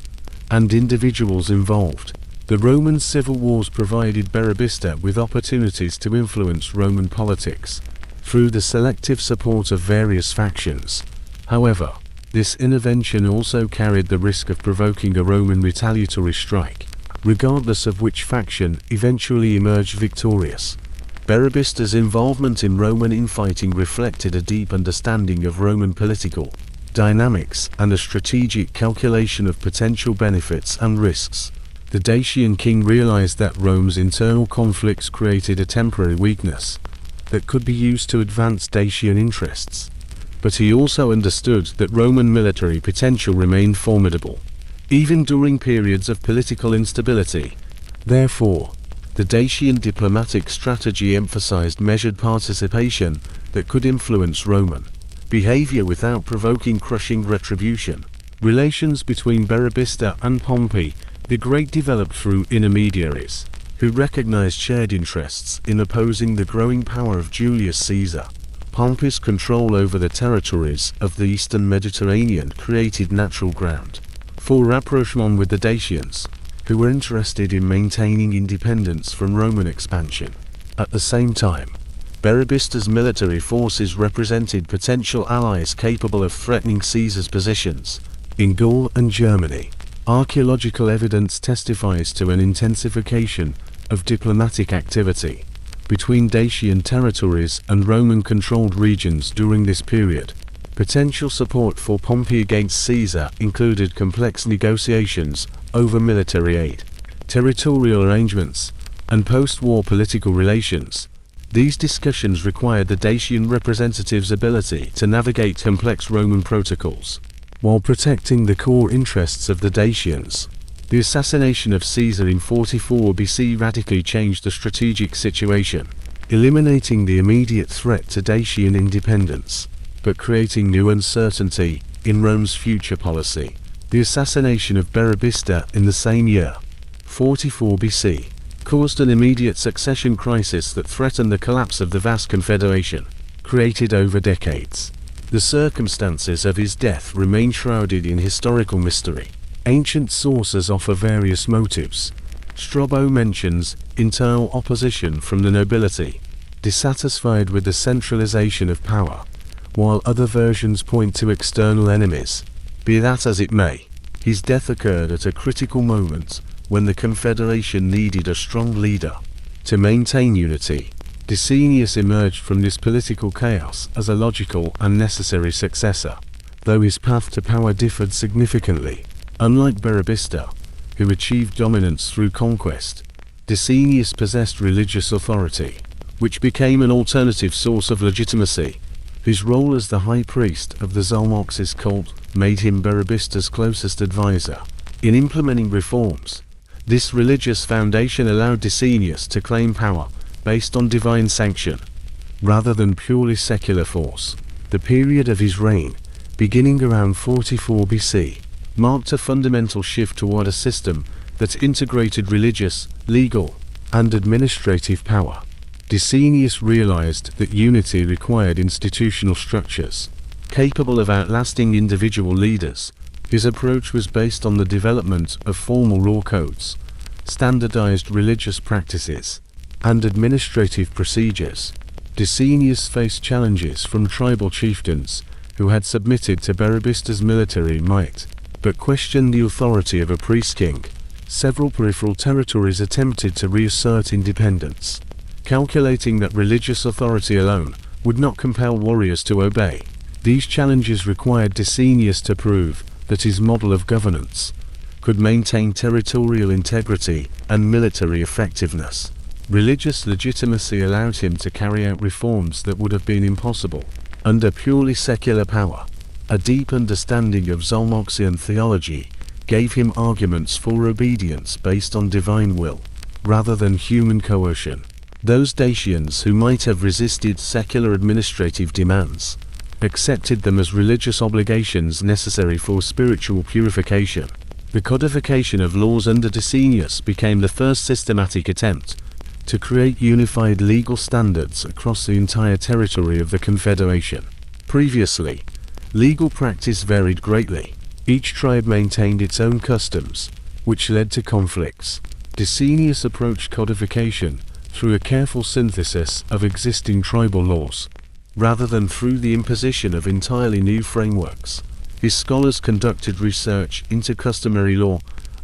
and individuals involved. The Roman civil wars provided Burebista with opportunities to influence Roman politics through the selective support of various factions. However, this intervention also carried the risk of provoking a Roman retaliatory strike, regardless of which faction eventually emerged victorious. Burebista's involvement in Roman infighting reflected a deep understanding of Roman political dynamics and a strategic calculation of potential benefits and risks. The Dacian king realized that Rome's internal conflicts created a temporary weakness that could be used to advance Dacian interests, but he also understood that Roman military potential remained formidable, even during periods of political instability. Therefore, the Dacian diplomatic strategy emphasized measured participation that could influence Roman behavior without provoking crushing retribution. Relations between Burebista and Pompey the Great developed through intermediaries, who recognized shared interests in opposing the growing power of Julius Caesar. Pompey's control over the territories of the eastern Mediterranean created natural ground for rapprochement with the Dacians, who were interested in maintaining independence from Roman expansion. At the same time, Burebista's military forces represented potential allies capable of threatening Caesar's positions in Gaul and Germany. Archaeological evidence testifies to an intensification of diplomatic activity between Dacian territories and Roman-controlled regions during this period. Potential support for Pompey against Caesar included complex negotiations over military aid, territorial arrangements, and post-war political relations. These discussions required the Dacian representatives' ability to navigate complex Roman protocols, while protecting the core interests of the Dacians. The assassination of Caesar in 44 BC radically changed the strategic situation, eliminating the immediate threat to Dacian independence, but creating new uncertainty in Rome's future policy. The assassination of Burebista in the same year, 44 BC, caused an immediate succession crisis that threatened the collapse of the vast confederation, created over decades. The circumstances of his death remain shrouded in historical mystery. Ancient sources offer various motives. Strabo mentions internal opposition from the nobility, dissatisfied with the centralization of power, while other versions point to external enemies. Be that as it may, his death occurred at a critical moment when the confederation needed a strong leader. To maintain unity, Licinius emerged from this political chaos as a logical and necessary successor, though his path to power differed significantly. Unlike Burebista, who achieved dominance through conquest, Licinius possessed religious authority, which became an alternative source of legitimacy. His role as the high priest of the Zalmoxis cult made him Burebista's closest advisor. In implementing reforms, this religious foundation allowed Licinius to claim power based on divine sanction, rather than purely secular force. The period of his reign, beginning around 44 BC, marked a fundamental shift toward a system that integrated religious, legal, and administrative power. Licinius realized that unity required institutional structures, capable of outlasting individual leaders. His approach was based on the development of formal law codes, standardized religious practices, and administrative procedures. Licinius faced challenges from tribal chieftains who had submitted to Burebista's military might, but questioned the authority of a priest-king. Several peripheral territories attempted to reassert independence, calculating that religious authority alone would not compel warriors to obey. These challenges required Licinius to prove that his model of governance could maintain territorial integrity and military effectiveness. Religious legitimacy allowed him to carry out reforms that would have been impossible under purely secular power. A deep understanding of Zalmoxian theology gave him arguments for obedience based on divine will, rather than human coercion. Those Dacians who might have resisted secular administrative demands accepted them as religious obligations necessary for spiritual purification. The codification of laws under Licinius became the first systematic attempt to create unified legal standards across the entire territory of the Confederation. Previously, legal practice varied greatly. Each tribe maintained its own customs, which led to conflicts. Licinius approached codification through a careful synthesis of existing tribal laws, rather than through the imposition of entirely new frameworks. His scholars conducted research into customary law,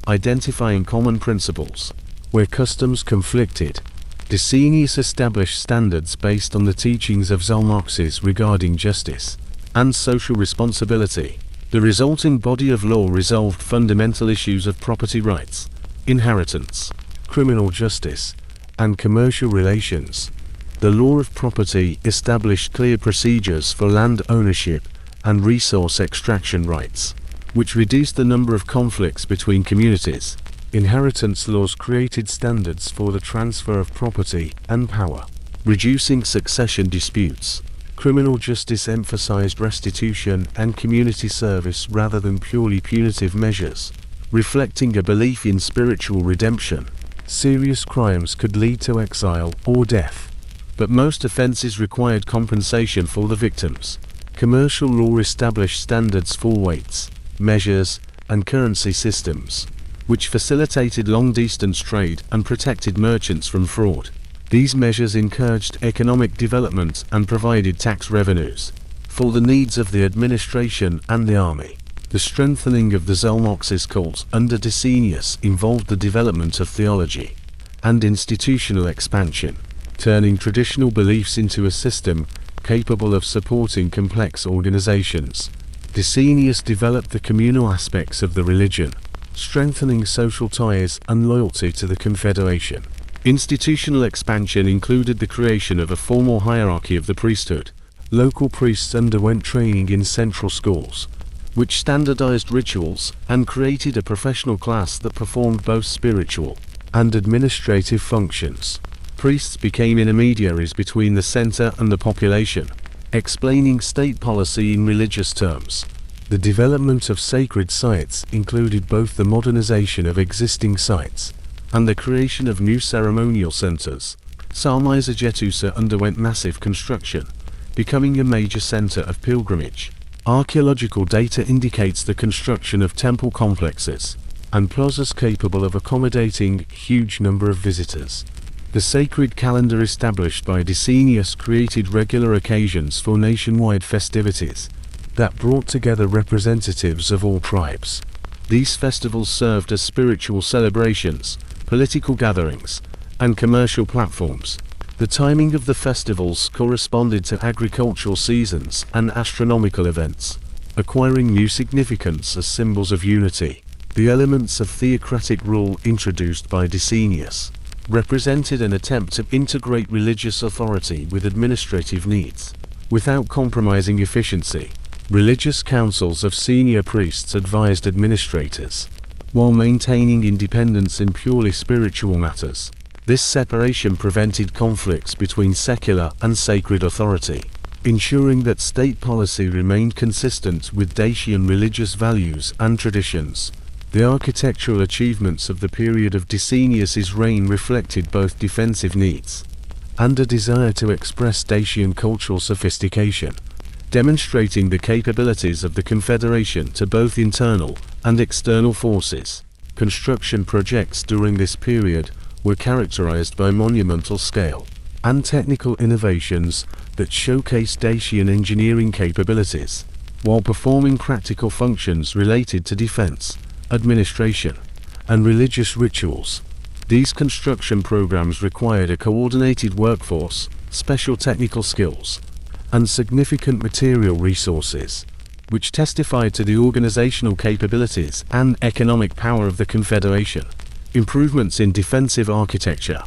identifying common principles. Where customs conflicted, Licinius established standards based on the teachings of Zalmoxis regarding justice and social responsibility. The resulting body of law resolved fundamental issues of property rights, inheritance, criminal justice, and commercial relations. The law of property established clear procedures for land ownership and resource extraction rights, which reduced the number of conflicts between communities. Inheritance laws created standards for the transfer of property and power, reducing succession disputes. Criminal justice emphasized restitution and community service rather than purely punitive measures, reflecting a belief in spiritual redemption. Serious crimes could lead to exile or death, but most offenses required compensation for the victims. Commercial law established standards for weights, measures, and currency systems, which facilitated long-distance trade and protected merchants from fraud. These measures encouraged economic development and provided tax revenues for the needs of the administration and the army. The strengthening of the Zalmoxis cult under Licinius involved the development of theology and institutional expansion, turning traditional beliefs into a system capable of supporting complex organizations. Licinius developed the communal aspects of the religion, strengthening social ties and loyalty to the Confederation. Institutional expansion included the creation of a formal hierarchy of the priesthood. Local priests underwent training in central schools, which standardized rituals and created a professional class that performed both spiritual and administrative functions. Priests became intermediaries between the center and the population, explaining state policy in religious terms. The development of sacred sites included both the modernization of existing sites and the creation of new ceremonial centers. Sarmizegetusa underwent massive construction, becoming a major center of pilgrimage. Archaeological data indicates the construction of temple complexes and plazas capable of accommodating a huge number of visitors. The sacred calendar established by Dacian created regular occasions for nationwide festivities that brought together representatives of all tribes. These festivals served as spiritual celebrations, political gatherings, and commercial platforms. The timing of the festivals corresponded to agricultural seasons and astronomical events, acquiring new significance as symbols of unity. The elements of theocratic rule introduced by Dacian represented an attempt to integrate religious authority with administrative needs, without compromising efficiency. Religious councils of senior priests advised administrators, while maintaining independence in purely spiritual matters. This separation prevented conflicts between secular and sacred authority, ensuring that state policy remained consistent with Dacian religious values and traditions. The architectural achievements of the period of Dacian's reign reflected both defensive needs and a desire to express Dacian cultural sophistication, demonstrating the capabilities of the Confederation to both internal and external forces. Construction projects during this period were characterized by monumental scale and technical innovations that showcased Dacian engineering capabilities, while performing practical functions related to defense, administration, and religious rituals. These construction programs required a coordinated workforce, special technical skills, and significant material resources, which testified to the organizational capabilities and economic power of the Confederation. Improvements in defensive architecture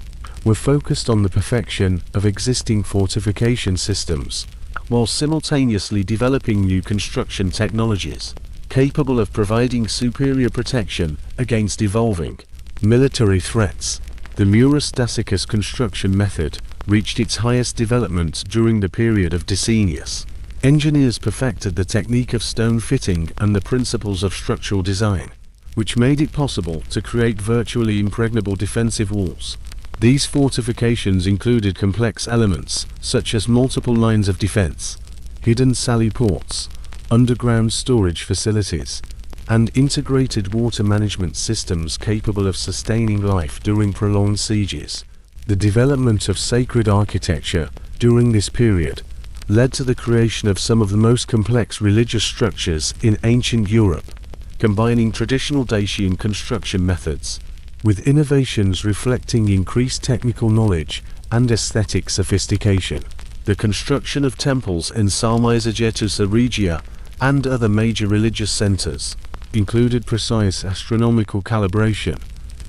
were focused on the perfection of existing fortification systems, while simultaneously developing new construction technologies capable of providing superior protection against evolving military threats. The Murus Dacianus construction method reached its highest development during the period of Dacian. Engineers perfected the technique of stone fitting and the principles of structural design, which made it possible to create virtually impregnable defensive walls. These fortifications included complex elements such as multiple lines of defense, hidden sally ports, underground storage facilities, and integrated water management systems capable of sustaining life during prolonged sieges. The development of sacred architecture during this period led to the creation of some of the most complex religious structures in ancient Europe, combining traditional Dacian construction methods with innovations reflecting increased technical knowledge and aesthetic sophistication. The construction of temples in Sarmizegetusa Regia and other major religious centers included precise astronomical calibration,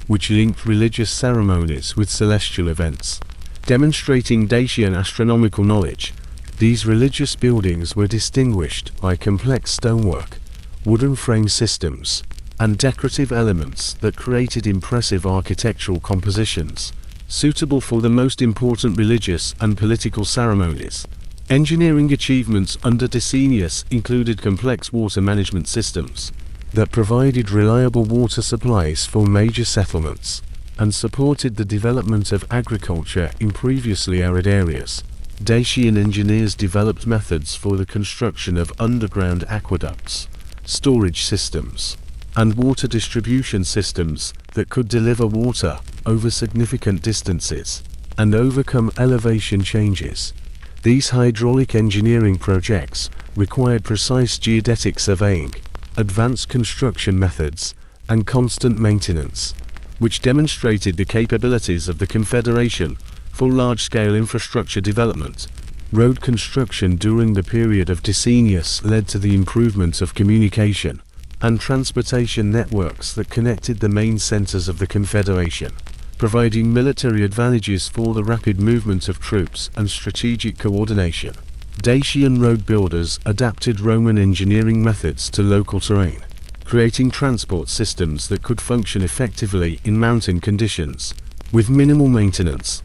which linked religious ceremonies with celestial events, demonstrating Dacian astronomical knowledge. These religious buildings were distinguished by complex stonework, wooden frame systems, and decorative elements that created impressive architectural compositions, suitable for the most important religious and political ceremonies. Engineering achievements under Dacian included complex water management systems that provided reliable water supplies for major settlements, and supported the development of agriculture in previously arid areas. Dacian engineers developed methods for the construction of underground aqueducts, storage systems, and water distribution systems that could deliver water over significant distances and overcome elevation changes. These hydraulic engineering projects required precise geodetic surveying, advanced construction methods, and constant maintenance, which demonstrated the capabilities of the Confederation for large-scale infrastructure development. Road construction during the period of Dacian led to the improvement of communication and transportation networks that connected the main centers of the Confederation, providing military advantages for the rapid movement of troops and strategic coordination. Dacian road builders adapted Roman engineering methods to local terrain, creating transport systems that could function effectively in mountain conditions, with minimal maintenance.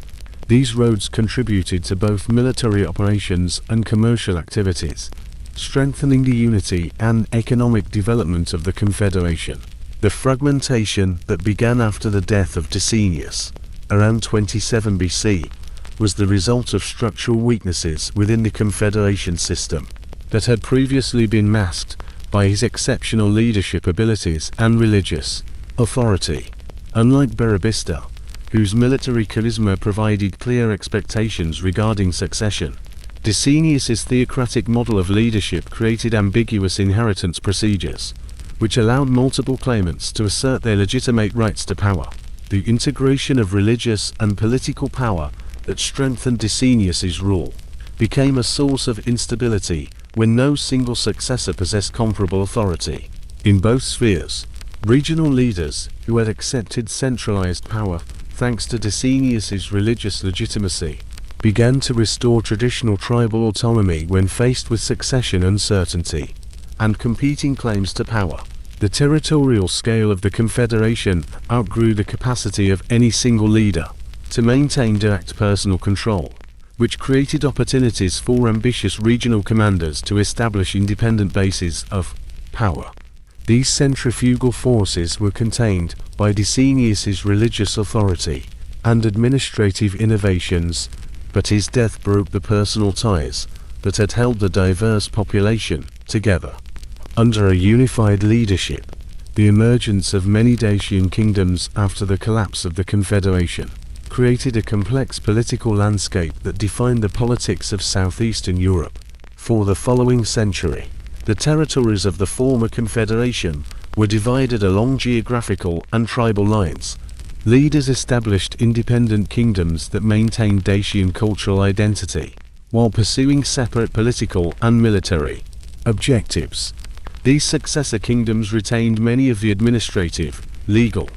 These roads contributed to both military operations and commercial activities, strengthening the unity and economic development of the Confederation. The fragmentation that began after the death of Dacianus, around 27 BC, was the result of structural weaknesses within the Confederation system that had previously been masked by his exceptional leadership abilities and religious authority. Unlike Burebista, whose military charisma provided clear expectations regarding succession, Dacianus's theocratic model of leadership created ambiguous inheritance procedures, which allowed multiple claimants to assert their legitimate rights to power. The integration of religious and political power that strengthened Dacianus's rule became a source of instability when no single successor possessed comparable authority. In both spheres, regional leaders who had accepted centralized power thanks to Dacianus's religious legitimacy began to restore traditional tribal autonomy when faced with succession uncertainty and competing claims to power. The territorial scale of the Confederation outgrew the capacity of any single leader to maintain direct personal control, which created opportunities for ambitious regional commanders to establish independent bases of power. These centrifugal forces were contained by Dacianus's religious authority and administrative innovations, but his death broke the personal ties that had held the diverse population together. Under a unified leadership, the emergence of many Dacian kingdoms after the collapse of the Confederation created a complex political landscape that defined the politics of southeastern Europe. For the following century, the territories of the former Confederation were divided along geographical and tribal lines. Leaders established independent kingdoms that maintained Dacian cultural identity, while pursuing separate political and military objectives. These successor kingdoms retained many of the administrative, legal,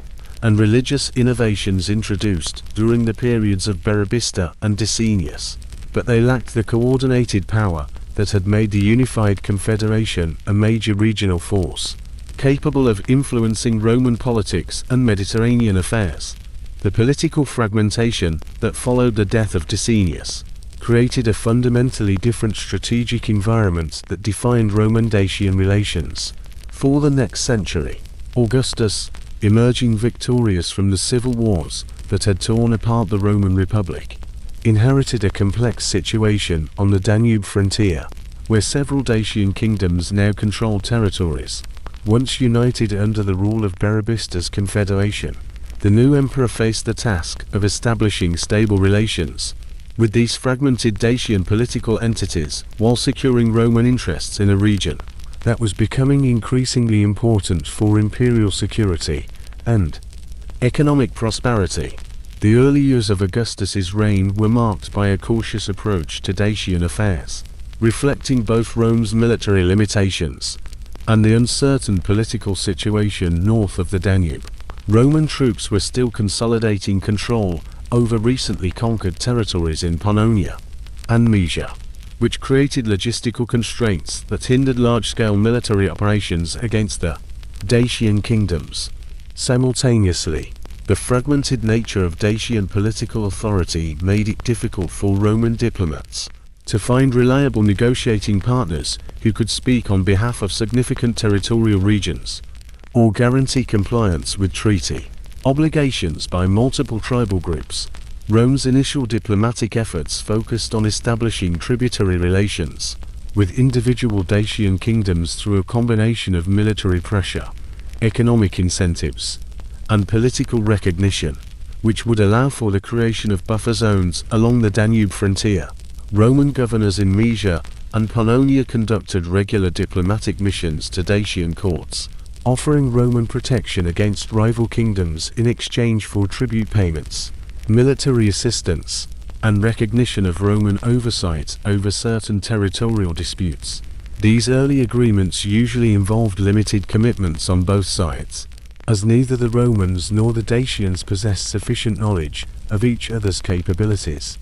and religious innovations introduced during the periods of Burebista and Dacianus, but they lacked the coordinated power that had made the unified Confederation a major regional force, capable of influencing Roman politics and Mediterranean affairs. The political fragmentation that followed the death of Dacianus created a fundamentally different strategic environment that defined Roman-Dacian relations. For the next century, Augustus, emerging victorious from the civil wars that had torn apart the Roman Republic, inherited a complex situation on the Danube frontier, where several Dacian kingdoms now controlled territories once united under the rule of Burebista's confederation. The new emperor faced the task of establishing stable relations with these fragmented Dacian political entities while securing Roman interests in a region that was becoming increasingly important for imperial security and economic prosperity. The early years of Augustus's reign were marked by a cautious approach to Dacian affairs, reflecting both Rome's military limitations and the uncertain political situation north of the Danube. Roman troops were still consolidating control over recently conquered territories in Pannonia and Moesia, which created logistical constraints that hindered large-scale military operations against the Dacian kingdoms. Simultaneously, the fragmented nature of Dacian political authority made it difficult for Roman diplomats to find reliable negotiating partners who could speak on behalf of significant territorial regions or guarantee compliance with treaty obligations by multiple tribal groups. Rome's initial diplomatic efforts focused on establishing tributary relations with individual Dacian kingdoms through a combination of military pressure, economic incentives, and political recognition, which would allow for the creation of buffer zones along the Danube frontier. Roman governors in Moesia and Pannonia conducted regular diplomatic missions to Dacian courts, offering Roman protection against rival kingdoms in exchange for tribute payments, military assistance, and recognition of Roman oversight over certain territorial disputes. These early agreements usually involved limited commitments on both sides, as neither the Romans nor the Dacians possessed sufficient knowledge of each other's capabilities.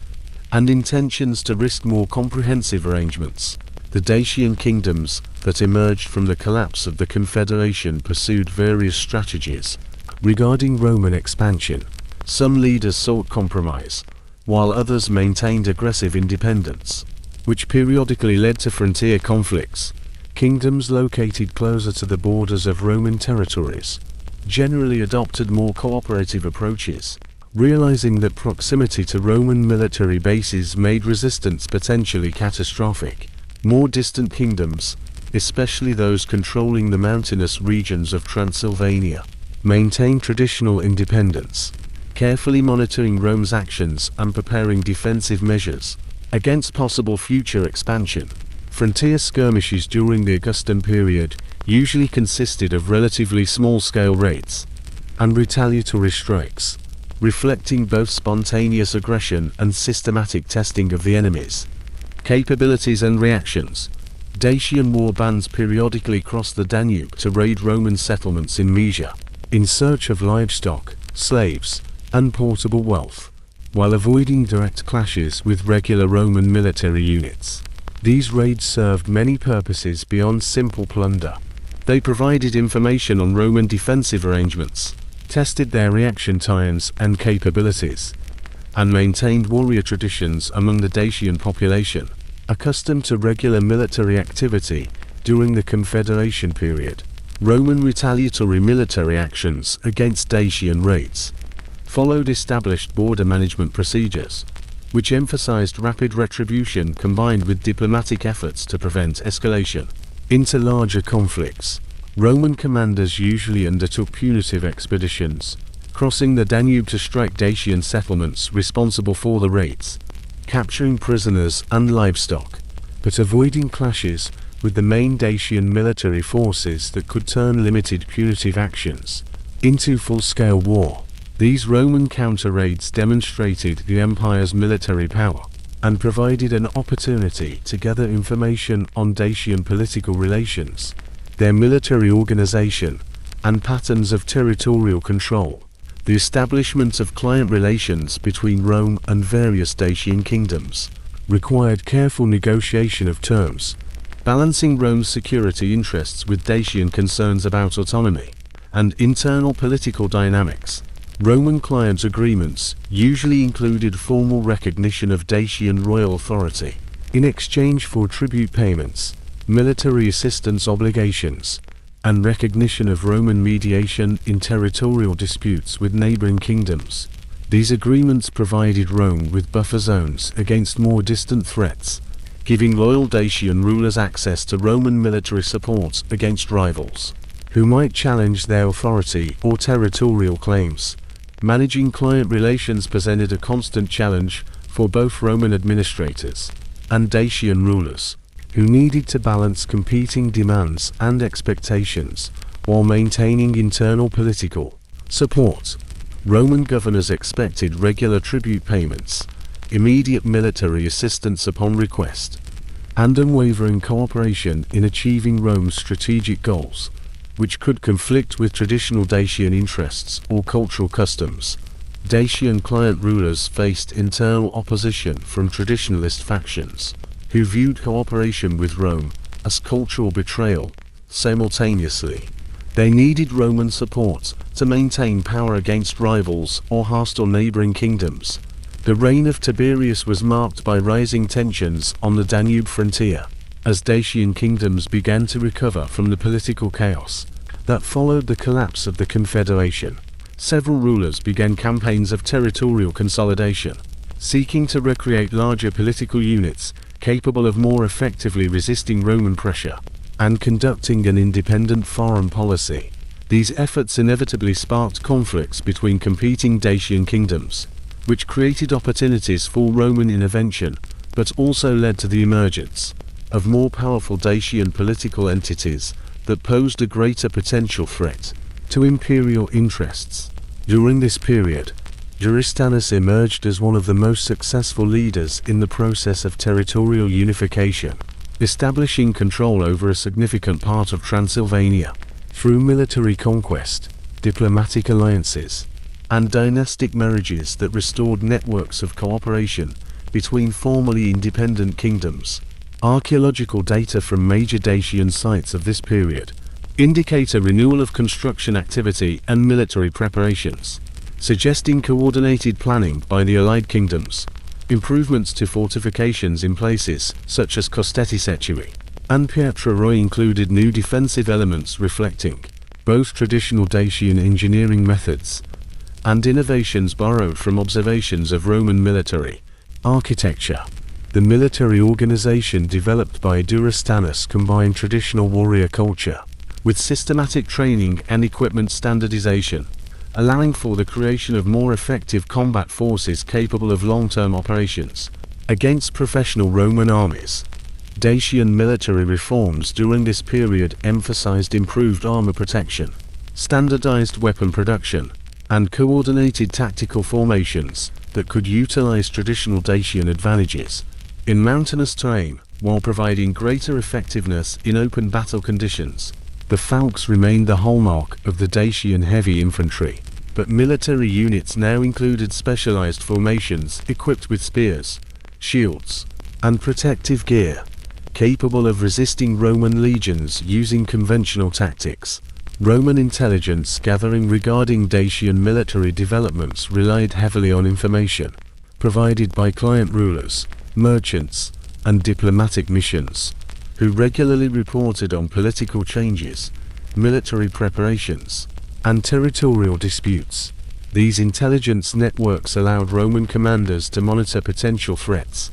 and intentions to risk more comprehensive arrangements. The Dacian kingdoms that emerged from the collapse of the Confederation pursued various strategies regarding Roman expansion. Some leaders sought compromise, while others maintained aggressive independence, which periodically led to frontier conflicts. Kingdoms located closer to the borders of Roman territories generally adopted more cooperative approaches, realizing that proximity to Roman military bases made resistance potentially catastrophic. More distant kingdoms, especially those controlling the mountainous regions of Transylvania, maintained traditional independence, carefully monitoring Rome's actions and preparing defensive measures against possible future expansion. Frontier skirmishes during the Augustan period usually consisted of relatively small-scale raids and retaliatory strikes, reflecting both spontaneous aggression and systematic testing of the enemy's capabilities and reactions. Dacian war bands periodically crossed the Danube to raid Roman settlements in Moesia, in search of livestock, slaves, and portable wealth, while avoiding direct clashes with regular Roman military units. These raids served many purposes beyond simple plunder. They provided information on Roman defensive arrangements, tested their reaction times and capabilities, and maintained warrior traditions among the Dacian population, accustomed to regular military activity during the Confederation period. Roman retaliatory military actions against Dacian raids followed established border management procedures, which emphasized rapid retribution combined with diplomatic efforts to prevent escalation into larger conflicts. Roman commanders usually undertook punitive expeditions, crossing the Danube to strike Dacian settlements responsible for the raids, capturing prisoners and livestock, but avoiding clashes with the main Dacian military forces that could turn limited punitive actions into full-scale war. These Roman counter-raids demonstrated the empire's military power and provided an opportunity to gather information on Dacian political relations, their military organization, and patterns of territorial control. The establishment of client relations between Rome and various Dacian kingdoms required careful negotiation of terms, balancing Rome's security interests with Dacian concerns about autonomy and internal political dynamics. Roman client agreements usually included formal recognition of Dacian royal authority in exchange for tribute payments, military assistance obligations, and recognition of Roman mediation in territorial disputes with neighboring kingdoms. These agreements provided Rome with buffer zones against more distant threats, giving loyal Dacian rulers access to Roman military support against rivals who might challenge their authority or territorial claims. Managing client relations presented a constant challenge for both Roman administrators and Dacian rulers, who needed to balance competing demands and expectations while maintaining internal political support. Roman governors expected regular tribute payments, immediate military assistance upon request, and unwavering cooperation in achieving Rome's strategic goals, which could conflict with traditional Dacian interests or cultural customs. Dacian client rulers faced internal opposition from traditionalist factions, who viewed cooperation with Rome as cultural betrayal. Simultaneously, they needed Roman support to maintain power against rivals or hostile neighboring kingdoms. The reign of Tiberius was marked by rising tensions on the Danube frontier, as Dacian kingdoms began to recover from the political chaos that followed the collapse of the Confederation. Several rulers began campaigns of territorial consolidation, seeking to recreate larger political units capable of more effectively resisting Roman pressure and conducting an independent foreign policy. These efforts inevitably sparked conflicts between competing Dacian kingdoms, which created opportunities for Roman intervention, but also led to the emergence of more powerful Dacian political entities that posed a greater potential threat to imperial interests. During this period, Duristanus emerged as one of the most successful leaders in the process of territorial unification, establishing control over a significant part of Transylvania through military conquest, diplomatic alliances, and dynastic marriages that restored networks of cooperation between formerly independent kingdoms. Archaeological data from major Dacian sites of this period indicate a renewal of construction activity and military preparations, suggesting coordinated planning by the allied kingdoms. Improvements to fortifications in places such as Costeticetuae and Pietraroi included new defensive elements reflecting both traditional Dacian engineering methods and innovations borrowed from observations of Roman military architecture. The military organization developed by Duristanus combined traditional warrior culture with systematic training and equipment standardization, allowing for the creation of more effective combat forces capable of long-term operations against professional Roman armies. Dacian military reforms during this period emphasized improved armor protection, standardized weapon production, and coordinated tactical formations that could utilize traditional Dacian advantages in mountainous terrain while providing greater effectiveness in open battle conditions. The falx remained the hallmark of the Dacian heavy infantry, but military units now included specialized formations equipped with spears, shields, and protective gear, capable of resisting Roman legions using conventional tactics. Roman intelligence gathering regarding Dacian military developments relied heavily on information provided by client rulers, merchants, and diplomatic missions, who regularly reported on political changes, military preparations, and territorial disputes. These intelligence networks allowed Roman commanders to monitor potential threats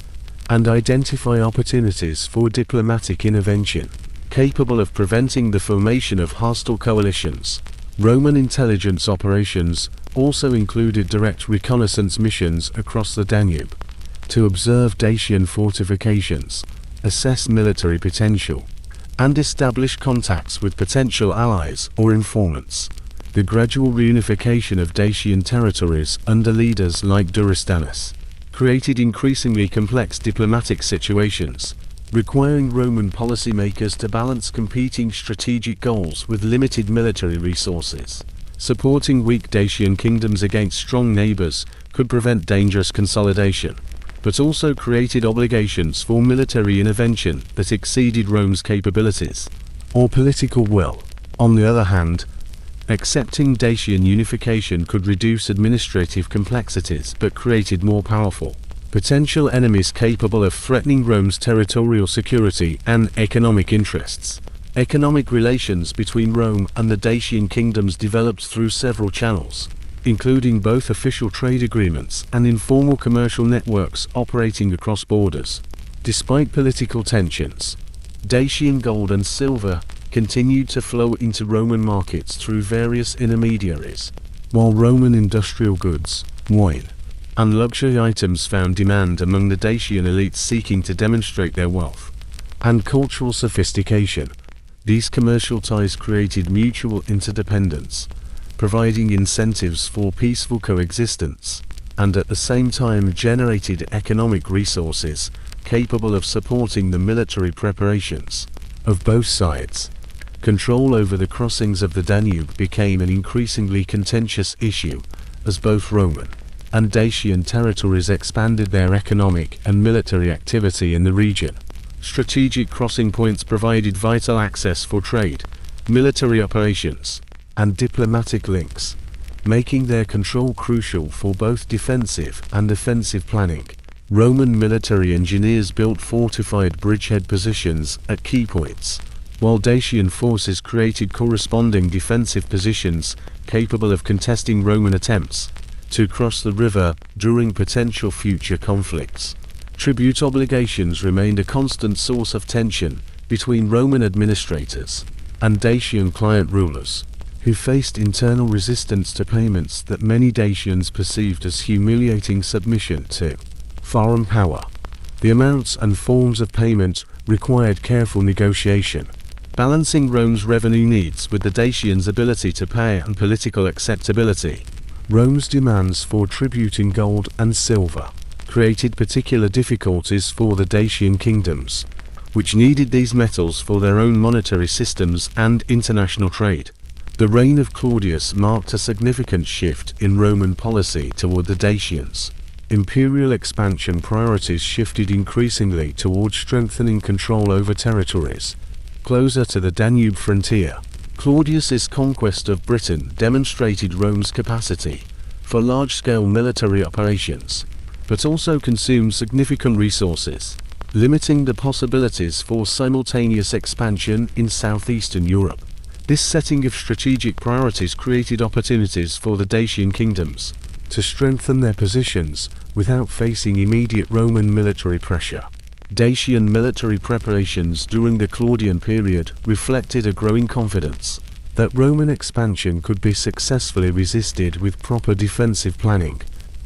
and identify opportunities for diplomatic intervention, capable of preventing the formation of hostile coalitions. Roman intelligence operations also included direct reconnaissance missions across the Danube to observe Dacian fortifications, assess military potential, and establish contacts with potential allies or informants. The gradual reunification of Dacian territories under leaders like Duristanus created increasingly complex diplomatic situations, requiring Roman policymakers to balance competing strategic goals with limited military resources. Supporting weak Dacian kingdoms against strong neighbors could prevent dangerous consolidation, but also created obligations for military intervention that exceeded Rome's capabilities or political will. On the other hand, accepting Dacian unification could reduce administrative complexities but created more powerful potential enemies capable of threatening Rome's territorial security and economic interests. Economic relations between Rome and the Dacian kingdoms developed through several channels, including both official trade agreements and informal commercial networks operating across borders. Despite political tensions, Dacian gold and silver continued to flow into Roman markets through various intermediaries, while Roman industrial goods, wine, and luxury items found demand among the Dacian elites seeking to demonstrate their wealth and cultural sophistication. These commercial ties created mutual interdependence, providing incentives for peaceful coexistence, and at the same time generated economic resources capable of supporting the military preparations of both sides. Control over the crossings of the Danube became an increasingly contentious issue as both Roman and Dacian territories expanded their economic and military activity in the region. Strategic crossing points provided vital access for trade, military operations, and diplomatic links, making their control crucial for both defensive and offensive planning. Roman military engineers built fortified bridgehead positions at key points, while Dacian forces created corresponding defensive positions capable of contesting Roman attempts to cross the river during potential future conflicts. Tribute obligations remained a constant source of tension between Roman administrators and Dacian client rulers, who faced internal resistance to payments that many Dacians perceived as humiliating submission to foreign power. The amounts and forms of payment required careful negotiation, balancing Rome's revenue needs with the Dacians' ability to pay and political acceptability. Rome's demands for tribute in gold and silver created particular difficulties for the Dacian kingdoms, which needed these metals for their own monetary systems and international trade. The reign of Claudius marked a significant shift in Roman policy toward the Dacians, imperial expansion priorities shifted increasingly towards strengthening control over territories closer to the Danube frontier. Claudius's conquest of Britain demonstrated Rome's capacity for large-scale military operations, but also consumed significant resources, limiting the possibilities for simultaneous expansion in southeastern Europe. This setting of strategic priorities created opportunities for the Dacian kingdoms to strengthen their positions without facing immediate Roman military pressure. Dacian military preparations during the Claudian period reflected a growing confidence that Roman expansion could be successfully resisted with proper defensive planning.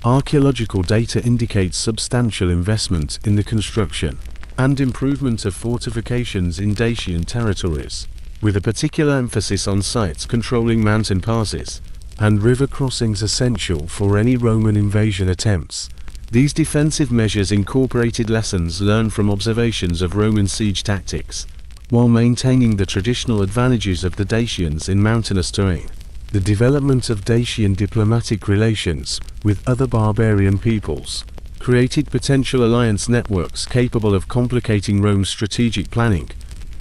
Archaeological data indicates substantial investment in the construction and improvement of fortifications in Dacian territories, with a particular emphasis on sites controlling mountain passes and river crossings essential for any Roman invasion attempts. These defensive measures incorporated lessons learned from observations of Roman siege tactics, while maintaining the traditional advantages of the Dacians in mountainous terrain. The development of Dacian diplomatic relations with other barbarian peoples created potential alliance networks capable of complicating Rome's strategic planning.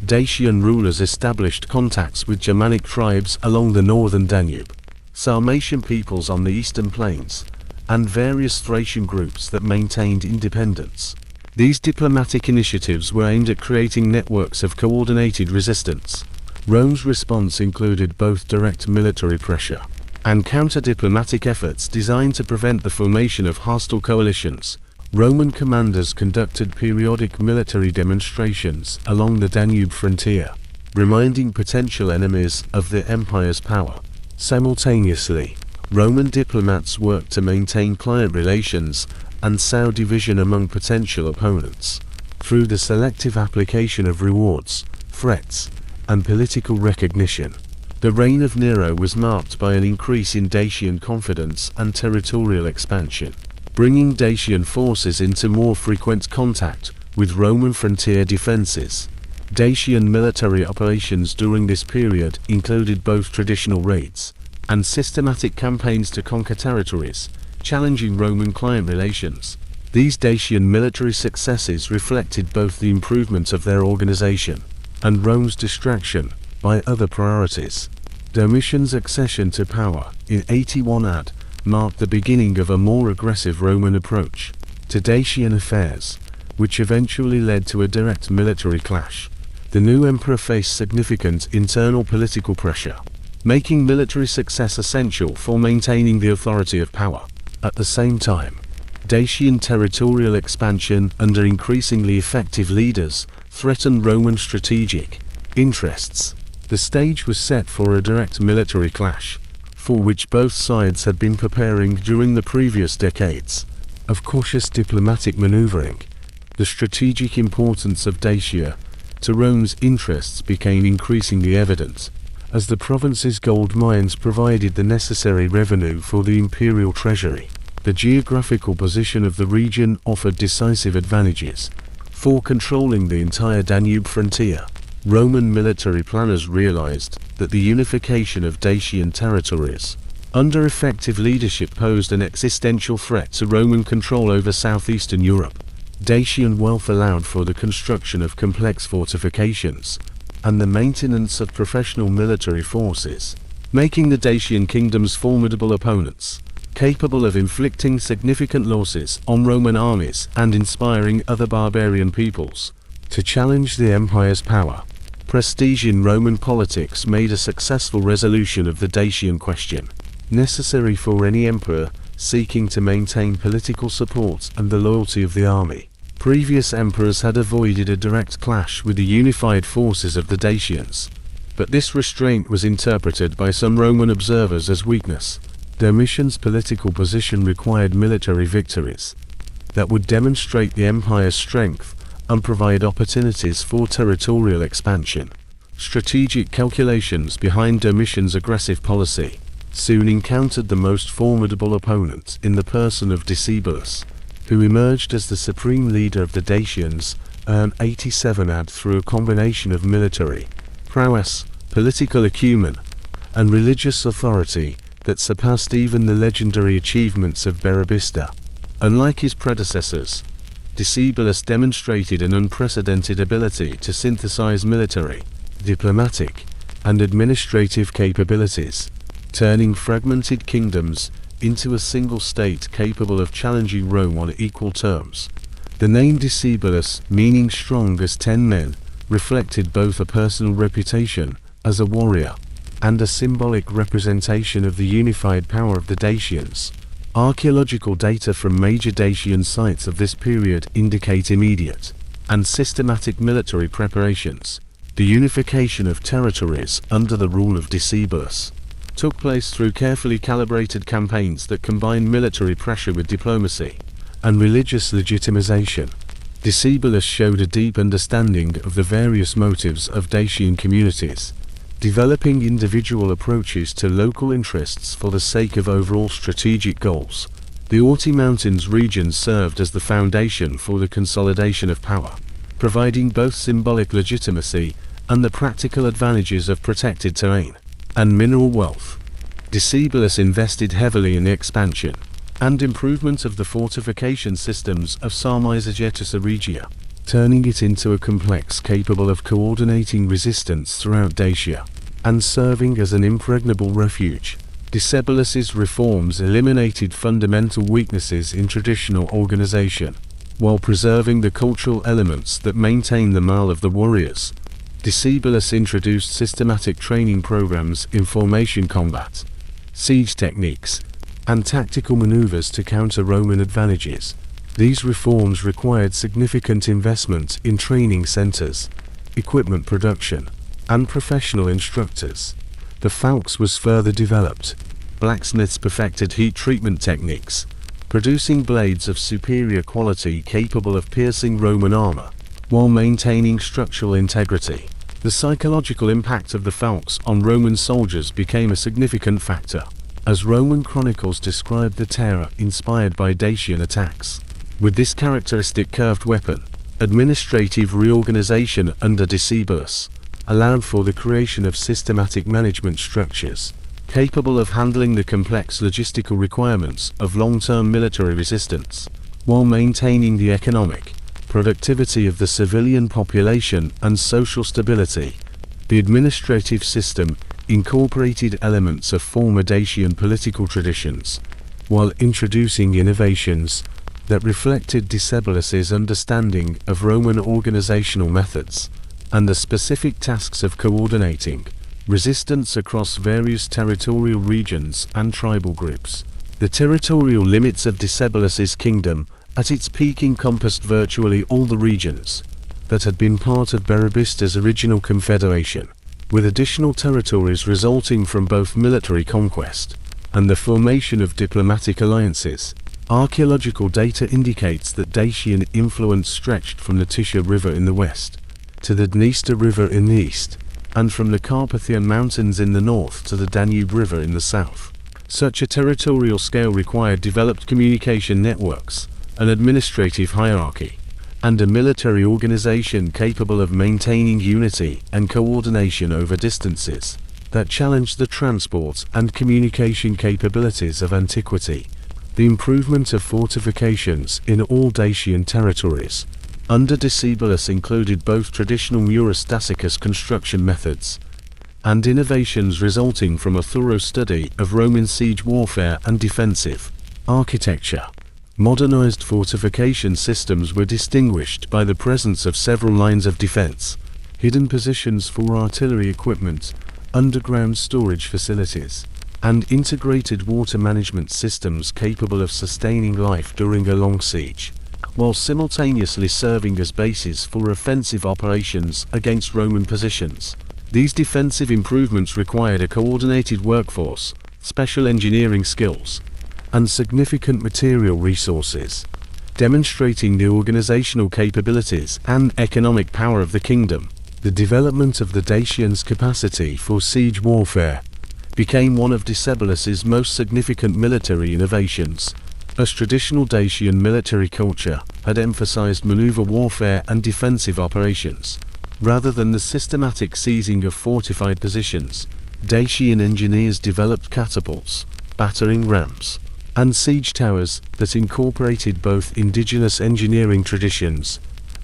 Dacian rulers established contacts with Germanic tribes along the northern Danube, Sarmatian peoples on the eastern plains, and various Thracian groups that maintained independence. These diplomatic initiatives were aimed at creating networks of coordinated resistance. Rome's response included both direct military pressure and counter-diplomatic efforts designed to prevent the formation of hostile coalitions. Roman commanders conducted periodic military demonstrations along the Danube frontier, reminding potential enemies of the empire's power. Simultaneously, Roman diplomats worked to maintain client relations and sow division among potential opponents through the selective application of rewards, threats, and political recognition. The reign of Nero was marked by an increase in Dacian confidence and territorial expansion, bringing Dacian forces into more frequent contact with Roman frontier defenses. Dacian military operations during this period included both traditional raids and systematic campaigns to conquer territories, challenging Roman client relations. These Dacian military successes reflected both the improvement of their organization and Rome's distraction by other priorities. Domitian's accession to power in 81 AD marked the beginning of a more aggressive Roman approach to Dacian affairs, which eventually led to a direct military clash. The new emperor faced significant internal political pressure, making military success essential for maintaining the authority of power. At the same time, Dacian territorial expansion under increasingly effective leaders threatened Roman strategic interests. The stage was set for a direct military clash, for which both sides had been preparing during the previous decades of cautious diplomatic maneuvering. The strategic importance of Dacia to Rome's interests became increasingly evident, as the province's gold mines provided the necessary revenue for the imperial treasury. The geographical position of the region offered decisive advantages for controlling the entire Danube frontier. Roman military planners realized that the unification of Dacian territories under effective leadership posed an existential threat to Roman control over southeastern Europe. Dacian wealth allowed for the construction of complex fortifications and the maintenance of professional military forces, making the Dacian kingdoms formidable opponents, capable of inflicting significant losses on Roman armies and inspiring other barbarian peoples to challenge the empire's power. Prestige in Roman politics made a successful resolution of the Dacian question, necessary for any emperor seeking to maintain political support and the loyalty of the army. Previous emperors had avoided a direct clash with the unified forces of the Dacians, but this restraint was interpreted by some Roman observers as weakness. Domitian's political position required military victories that would demonstrate the empire's strength and provide opportunities for territorial expansion. Strategic calculations behind Domitian's aggressive policy soon encountered the most formidable opponent in the person of Decebalus, who emerged as the supreme leader of the Dacians in 87 AD through a combination of military prowess, political acumen, and religious authority that surpassed even the legendary achievements of Burebista. Unlike his predecessors, Decebalus demonstrated an unprecedented ability to synthesize military, diplomatic, and administrative capabilities, turning fragmented kingdoms into a single state capable of challenging Rome on equal terms. The name Decebalus, meaning strong as 10 men, reflected both a personal reputation as a warrior and a symbolic representation of the unified power of the Dacians. Archaeological data from major Dacian sites of this period indicate immediate and systematic military preparations. The unification of territories under the rule of Decebalus took place through carefully calibrated campaigns that combined military pressure with diplomacy and religious legitimization. Decebalus showed a deep understanding of the various motives of Dacian communities, developing individual approaches to local interests for the sake of overall strategic goals. The Orti Mountains region served as the foundation for the consolidation of power, providing both symbolic legitimacy and the practical advantages of protected terrain and mineral wealth. Decebalus invested heavily in the expansion and improvement of the fortification systems of Sarmizegetusa Regia, turning it into a complex capable of coordinating resistance throughout Dacia and serving as an impregnable refuge. Decebalus's reforms eliminated fundamental weaknesses in traditional organization, while preserving the cultural elements that maintain the morale of the warriors. Decebalus introduced systematic training programs in formation combat, siege techniques, and tactical maneuvers to counter Roman advantages. These reforms required significant investment in training centers, equipment production, and professional instructors. The falx was further developed. Blacksmiths perfected heat treatment techniques, producing blades of superior quality capable of piercing Roman armor, while maintaining structural integrity. The psychological impact of the falx on Roman soldiers became a significant factor, as Roman chronicles described the terror inspired by Dacian attacks. With this characteristic curved weapon, administrative reorganization under Decebalus allowed for the creation of systematic management structures capable of handling the complex logistical requirements of long-term military resistance, while maintaining the economic productivity of the civilian population and social stability. The administrative system incorporated elements of former Dacian political traditions, while introducing innovations that reflected Decebalus's understanding of Roman organizational methods and the specific tasks of coordinating resistance across various territorial regions and tribal groups. The territorial limits of Decebalus's kingdom at its peak encompassed virtually all the regions that had been part of Burebista's original confederation, with additional territories resulting from both military conquest and the formation of diplomatic alliances. Archaeological data indicates that Dacian influence stretched from the Tisza River in the west to the Dniester River in the east, and from the Carpathian Mountains in the north to the Danube River in the south. Such a territorial scale required developed communication networks, an administrative hierarchy, and a military organization capable of maintaining unity and coordination over distances that challenged the transport and communication capabilities of antiquity. The improvement of fortifications in all Dacian territories under Decebalus included both traditional Murus Dacius construction methods and innovations resulting from a thorough study of Roman siege warfare and defensive architecture. Modernized fortification systems were distinguished by the presence of several lines of defense, hidden positions for artillery equipment, underground storage facilities, and integrated water management systems capable of sustaining life during a long siege, while simultaneously serving as bases for offensive operations against Roman positions. These defensive improvements required a coordinated workforce, special engineering skills, and significant material resources, demonstrating the organizational capabilities and economic power of the kingdom. The development of the Dacians' capacity for siege warfare became one of Decebalus's most significant military innovations, as traditional Dacian military culture had emphasized maneuver warfare and defensive operations, rather than the systematic seizing of fortified positions. Dacian engineers developed catapults, battering rams, and siege towers that incorporated both indigenous engineering traditions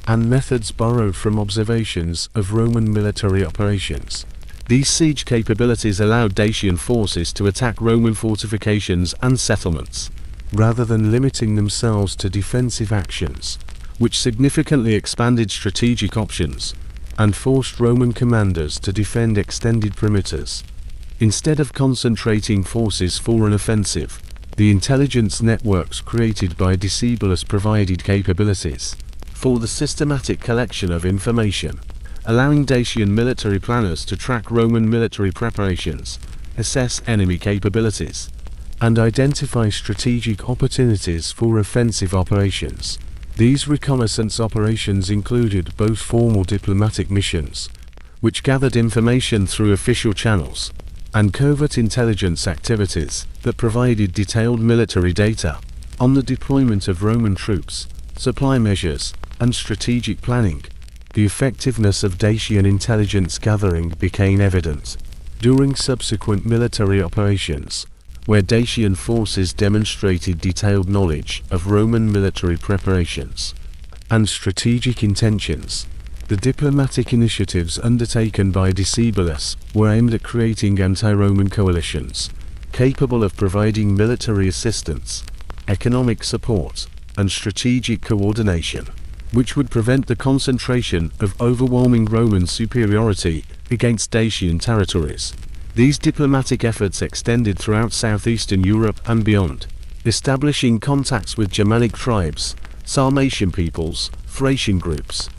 and methods borrowed from observations of Roman military operations. These siege capabilities allowed Dacian forces to attack Roman fortifications and settlements, rather than limiting themselves to defensive actions, which significantly expanded strategic options and forced Roman commanders to defend extended perimeters. Instead of concentrating forces for an offensive, the intelligence networks created by Decebalus provided capabilities for the systematic collection of information, allowing Dacian military planners to track Roman military preparations, assess enemy capabilities, and identify strategic opportunities for offensive operations. These reconnaissance operations included both formal diplomatic missions, which gathered information through official channels, and covert intelligence activities that provided detailed military data on the deployment of Roman troops, supply measures, and strategic planning. The effectiveness of Dacian intelligence gathering became evident during subsequent military operations, where Dacian forces demonstrated detailed knowledge of Roman military preparations and strategic intentions. The diplomatic initiatives undertaken by Decebalus were aimed at creating anti-Roman coalitions, capable of providing military assistance, economic support, and strategic coordination, which would prevent the concentration of overwhelming Roman superiority against Dacian territories. These diplomatic efforts extended throughout southeastern Europe and beyond, establishing contacts with Germanic tribes, Sarmatian peoples, Thracian groups,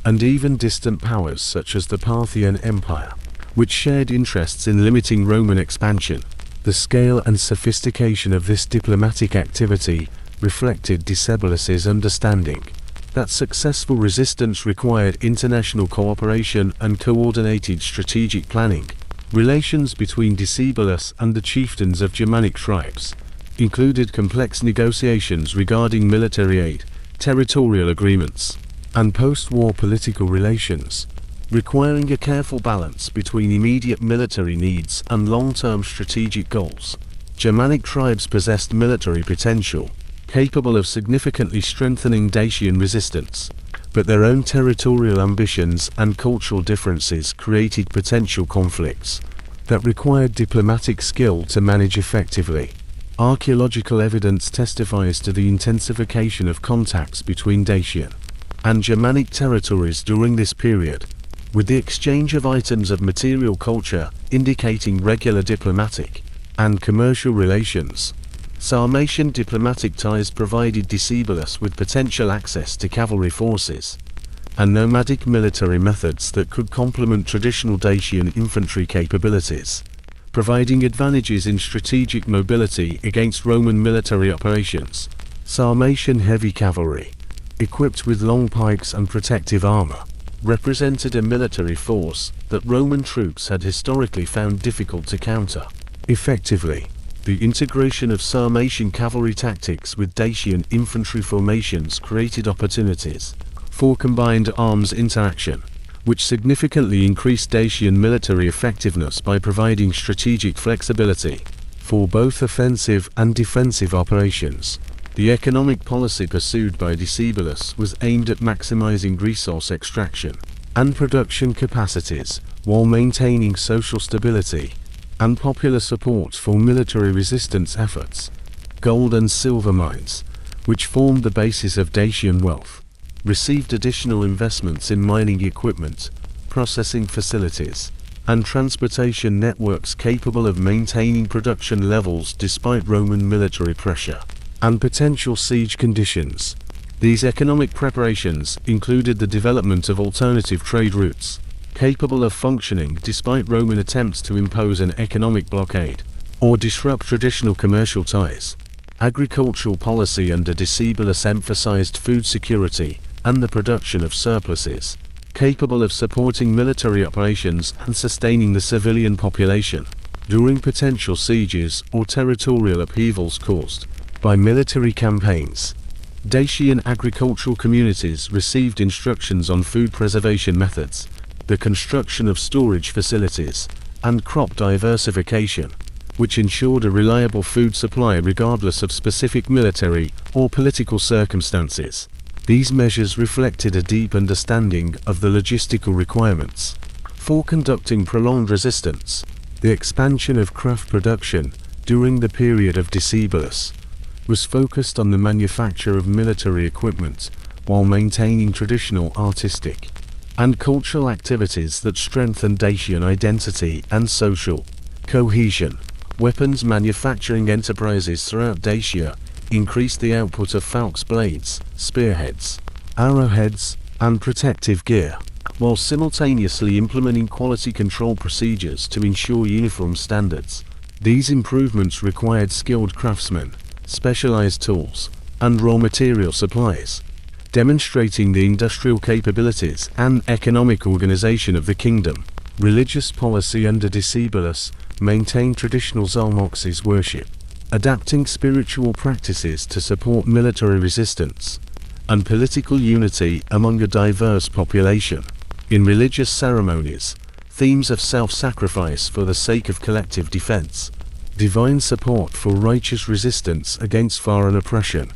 and even distant powers such as the Parthian Empire, which shared interests in limiting Roman expansion. The scale and sophistication of this diplomatic activity reflected Decebalus's understanding that successful resistance required international cooperation and coordinated strategic planning. Relations between Decebalus and the chieftains of Germanic tribes included complex negotiations regarding military aid, territorial agreements, and post-war political relations, requiring a careful balance between immediate military needs and long-term strategic goals. Germanic tribes possessed military potential, capable of significantly strengthening Dacian resistance, but their own territorial ambitions and cultural differences created potential conflicts that required diplomatic skill to manage effectively. Archaeological evidence testifies to the intensification of contacts between Dacian and Germanic territories during this period, with the exchange of items of material culture indicating regular diplomatic and commercial relations. Sarmatian diplomatic ties provided Decebalus with potential access to cavalry forces and nomadic military methods that could complement traditional Dacian infantry capabilities, providing advantages in strategic mobility against Roman military operations. Sarmatian heavy cavalry, equipped with long pikes and protective armor, represented a military force that Roman troops had historically found difficult to counter effectively. The integration of Sarmatian cavalry tactics with Dacian infantry formations created opportunities for combined arms interaction, which significantly increased Dacian military effectiveness by providing strategic flexibility for both offensive and defensive operations. The economic policy pursued by Decebalus was aimed at maximizing resource extraction and production capacities while maintaining social stability and popular support for military resistance efforts. Gold and silver mines, which formed the basis of Dacian wealth, received additional investments in mining equipment, processing facilities, and transportation networks capable of maintaining production levels despite Roman military pressure and potential siege conditions. These economic preparations included the development of alternative trade routes, capable of functioning despite Roman attempts to impose an economic blockade or disrupt traditional commercial ties. Agricultural policy under Decebalus emphasized food security and the production of surpluses, capable of supporting military operations and sustaining the civilian population during potential sieges or territorial upheavals caused by military campaigns. Dacian agricultural communities received instructions on food preservation methods, the construction of storage facilities, and crop diversification. which ensured a reliable food supply regardless of specific military or political circumstances. These measures reflected a deep understanding of the logistical requirements for conducting prolonged resistance. The expansion of craft production during the period of Decebalus was focused on the manufacture of military equipment while maintaining traditional artistic and cultural activities that strengthened Dacian identity and social cohesion. Weapons manufacturing enterprises throughout Dacia increased the output of falx blades, spearheads, arrowheads, and protective gear, while simultaneously implementing quality control procedures to ensure uniform standards. These improvements required skilled craftsmen, specialized tools, and raw material supplies, demonstrating the industrial capabilities and economic organization of the kingdom. Religious policy under Decebalus maintained traditional Zalmoxis worship, adapting spiritual practices to support military resistance and political unity among a diverse population. In religious ceremonies, themes of self-sacrifice for the sake of collective defense, divine support for righteous resistance against foreign oppression,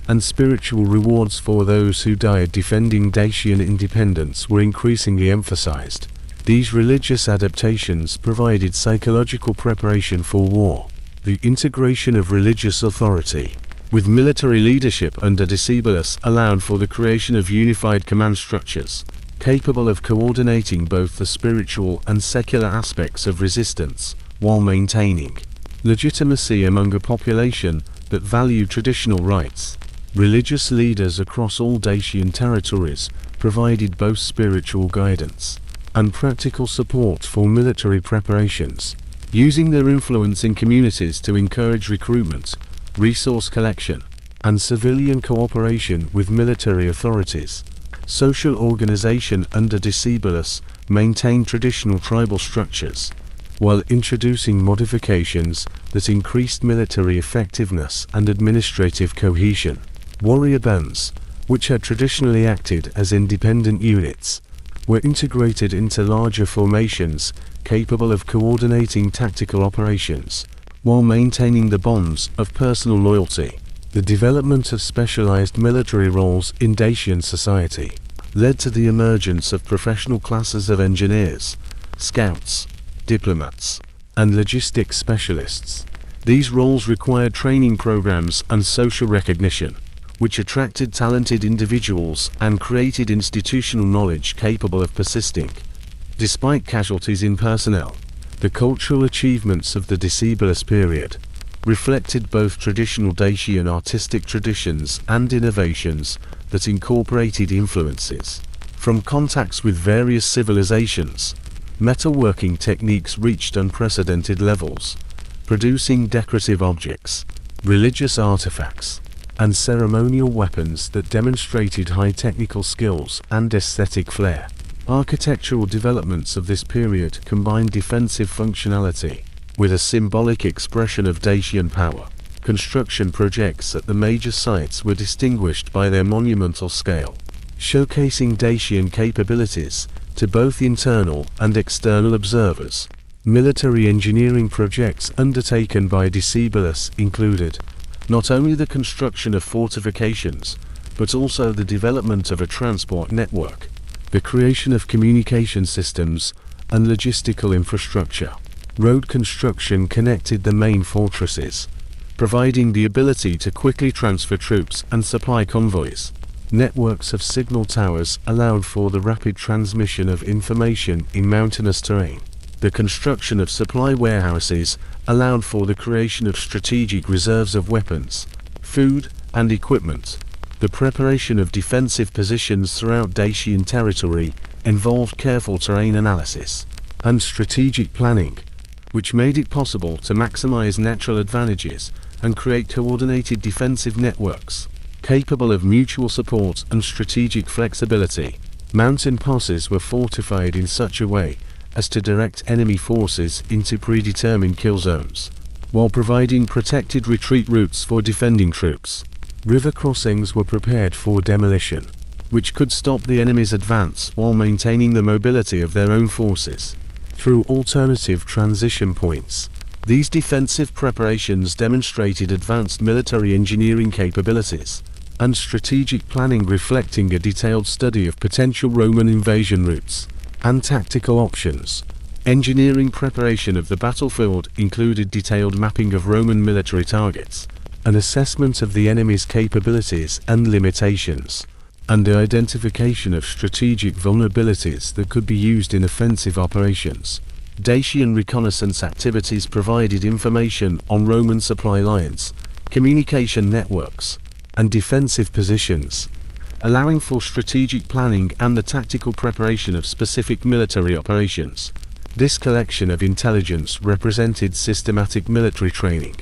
and spiritual rewards for those who died defending Dacian independence were increasingly emphasized. These religious adaptations provided psychological preparation for war. The integration of religious authority with military leadership under Decebalus allowed for the creation of unified command structures, capable of coordinating both the spiritual and secular aspects of resistance, while maintaining legitimacy among a population that valued traditional rites. Religious leaders across all Dacian territories provided both spiritual guidance and practical support for military preparations, using their influence in communities to encourage recruitment, resource collection, and civilian cooperation with military authorities. Social organization under Decebalus maintained traditional tribal structures, while introducing modifications that increased military effectiveness and administrative cohesion. Warrior bands, which had traditionally acted as independent units, were integrated into larger formations capable of coordinating tactical operations, while maintaining the bonds of personal loyalty. The development of specialized military roles in Dacian society led to the emergence of professional classes of engineers, scouts, diplomats, and logistics specialists. These roles required training programs and social recognition, which attracted talented individuals and created institutional knowledge capable of persisting. Despite casualties in personnel, the cultural achievements of the Decebalus period reflected both traditional Dacian artistic traditions and innovations that incorporated influences from contacts with various civilizations. Metalworking techniques reached unprecedented levels, producing decorative objects, religious artifacts, and ceremonial weapons that demonstrated high technical skills and aesthetic flair. Architectural developments of this period combined defensive functionality with a symbolic expression of Dacian power. Construction projects at the major sites were distinguished by their monumental scale, showcasing Dacian capabilities to both internal and external observers. Military engineering projects undertaken by Decebalus included not only the construction of fortifications, but also the development of a transport network, the creation of communication systems, and logistical infrastructure. Road construction connected the main fortresses, providing the ability to quickly transfer troops and supply convoys. Networks of signal towers allowed for the rapid transmission of information in mountainous terrain. The construction of supply warehouses allowed for the creation of strategic reserves of weapons, food, and equipment. The preparation of defensive positions throughout Dacian territory involved careful terrain analysis and strategic planning, which made it possible to maximize natural advantages and create coordinated defensive networks capable of mutual support and strategic flexibility. Mountain passes were fortified in such a way as to direct enemy forces into predetermined kill zones, while providing protected retreat routes for defending troops. River crossings were prepared for demolition, which could stop the enemy's advance while maintaining the mobility of their own forces. Through alternative transition points, These defensive preparations demonstrated advanced military engineering capabilities and strategic planning, reflecting a detailed study of potential Roman invasion routes and tactical options. Engineering preparation of the battlefield included detailed mapping of Roman military targets, an assessment of the enemy's capabilities and limitations, and the identification of strategic vulnerabilities that could be used in offensive operations. Dacian reconnaissance activities provided information on Roman supply lines, communication networks, and defensive positions, allowing for strategic planning and the tactical preparation of specific military operations. This collection of intelligence represented systematic military training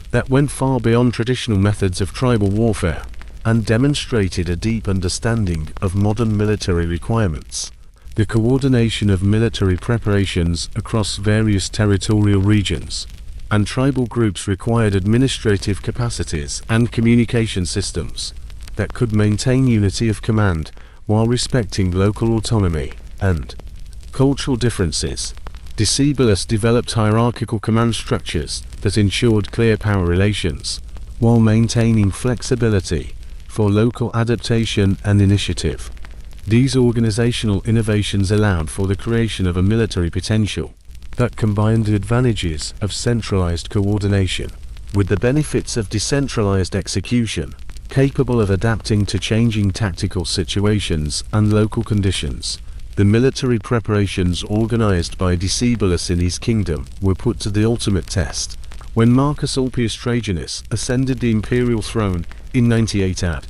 that went far beyond traditional methods of tribal warfare and demonstrated a deep understanding of modern military requirements. The coordination of military preparations across various territorial regions and tribal groups required administrative capacities and communication systems that could maintain unity of command while respecting local autonomy and cultural differences. Decebalus developed hierarchical command structures that ensured clear power relations while maintaining flexibility for local adaptation and initiative. These organizational innovations allowed for the creation of a military potential that combined the advantages of centralized coordination with the benefits of decentralized execution, capable of adapting to changing tactical situations and local conditions. The military preparations organized by Decebalus in his kingdom were put to the ultimate test when Marcus Ulpius Trajanus ascended the imperial throne in 98 AD.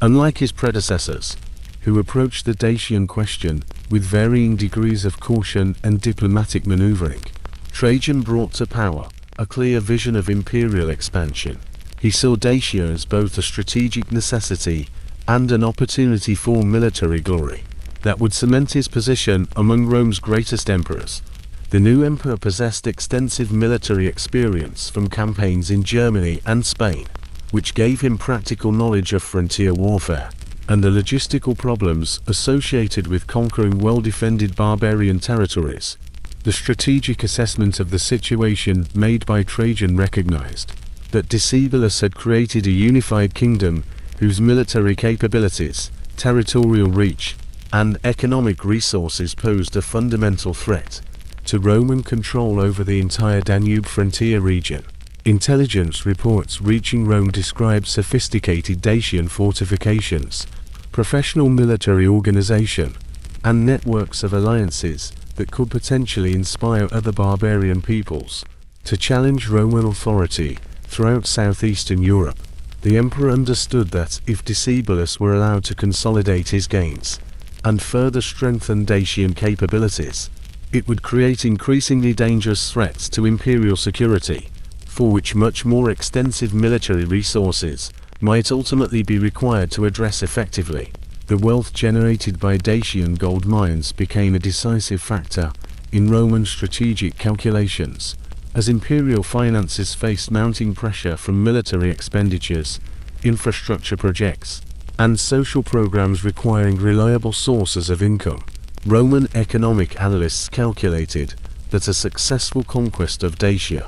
Unlike his predecessors, who approached the Dacian question with varying degrees of caution and diplomatic maneuvering, Trajan brought to power a clear vision of imperial expansion. He saw Dacia as both a strategic necessity and an opportunity for military glory that would cement his position among Rome's greatest emperors. The new emperor possessed extensive military experience from campaigns in Germany and Spain, which gave him practical knowledge of frontier warfare and the logistical problems associated with conquering well-defended barbarian territories. The strategic assessment of the situation made by Trajan recognized that Decebalus had created a unified kingdom whose military capabilities, territorial reach, and economic resources posed a fundamental threat to Roman control over the entire Danube frontier region. Intelligence reports reaching Rome described sophisticated Dacian fortifications, professional military organization, and networks of alliances that could potentially inspire other barbarian peoples to challenge Roman authority throughout southeastern Europe. The emperor understood that if Decebalus were allowed to consolidate his gains and further strengthen Dacian capabilities, it would create increasingly dangerous threats to imperial security, for which much more extensive military resources might ultimately be required to address effectively. The wealth generated by Dacian gold mines became a decisive factor in Roman strategic calculations, as imperial finances faced mounting pressure from military expenditures, infrastructure projects, and social programs requiring reliable sources of income. Roman economic analysts calculated that a successful conquest of Dacia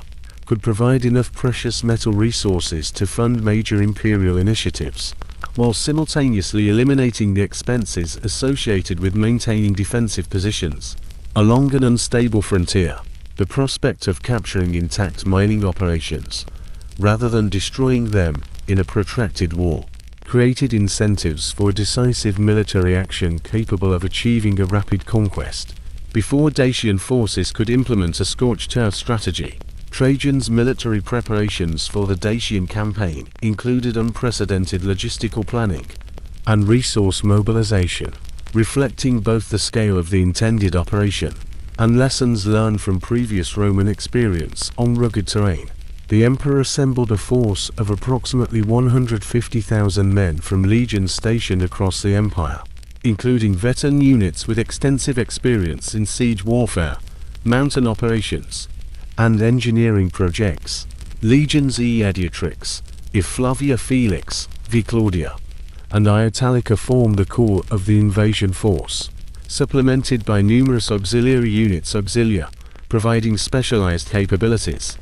could provide enough precious metal resources to fund major imperial initiatives, while simultaneously eliminating the expenses associated with maintaining defensive positions along an unstable frontier. The prospect of capturing intact mining operations, rather than destroying them in a protracted war, created incentives for decisive military action capable of achieving a rapid conquest. Before Dacian forces could implement a scorched earth strategy, Trajan's military preparations for the Dacian campaign included unprecedented logistical planning and resource mobilization, reflecting both the scale of the intended operation and lessons learned from previous Roman experience on rugged terrain. The emperor assembled a force of approximately 150,000 men from legions stationed across the empire, including veteran units with extensive experience in siege warfare, mountain operations, and engineering projects. Legions E. Ediatrix, I. Flavia Felix, V. Claudia, and Italica formed the core of the invasion force, supplemented by numerous auxiliary units auxilia, providing specialized capabilities.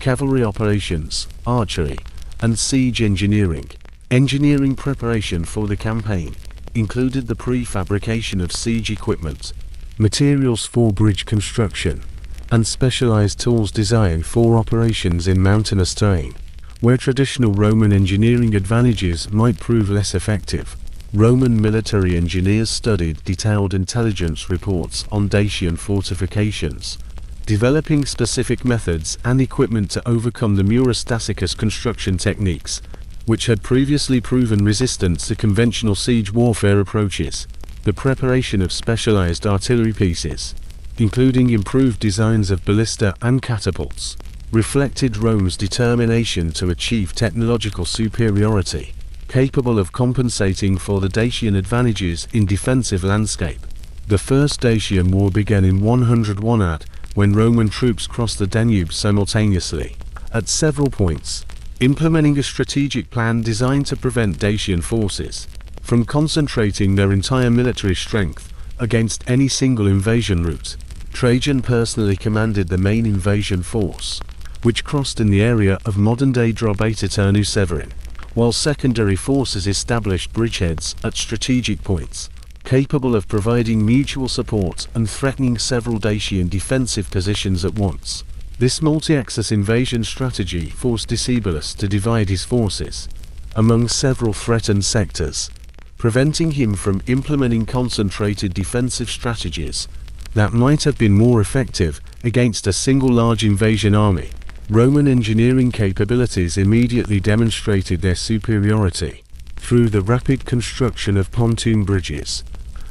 cavalry operations, archery, and siege engineering. Engineering preparation for the campaign included the prefabrication of siege equipment, materials for bridge construction, and specialized tools designed for operations in mountainous terrain, where traditional Roman engineering advantages might prove less effective. Roman military engineers studied detailed intelligence reports on Dacian fortifications, developing specific methods and equipment to overcome the Murus Dacius construction techniques, which had previously proven resistant to conventional siege warfare approaches. The preparation of specialized artillery pieces, including improved designs of ballista and catapults, reflected Rome's determination to achieve technological superiority, capable of compensating for the Dacian advantages in defensive landscape. The First Dacian War began in 101 AD, when Roman troops crossed the Danube simultaneously, at several points, implementing a strategic plan designed to prevent Dacian forces from concentrating their entire military strength against any single invasion route. Trajan personally commanded the main invasion force, which crossed in the area of modern-day Drobeta Turnu Severin, while secondary forces established bridgeheads at strategic points, capable of providing mutual support and threatening several Dacian defensive positions at once. This multi-axis invasion strategy forced Decebalus to divide his forces among several threatened sectors, preventing him from implementing concentrated defensive strategies that might have been more effective against a single large invasion army. Roman engineering capabilities immediately demonstrated their superiority through the rapid construction of pontoon bridges,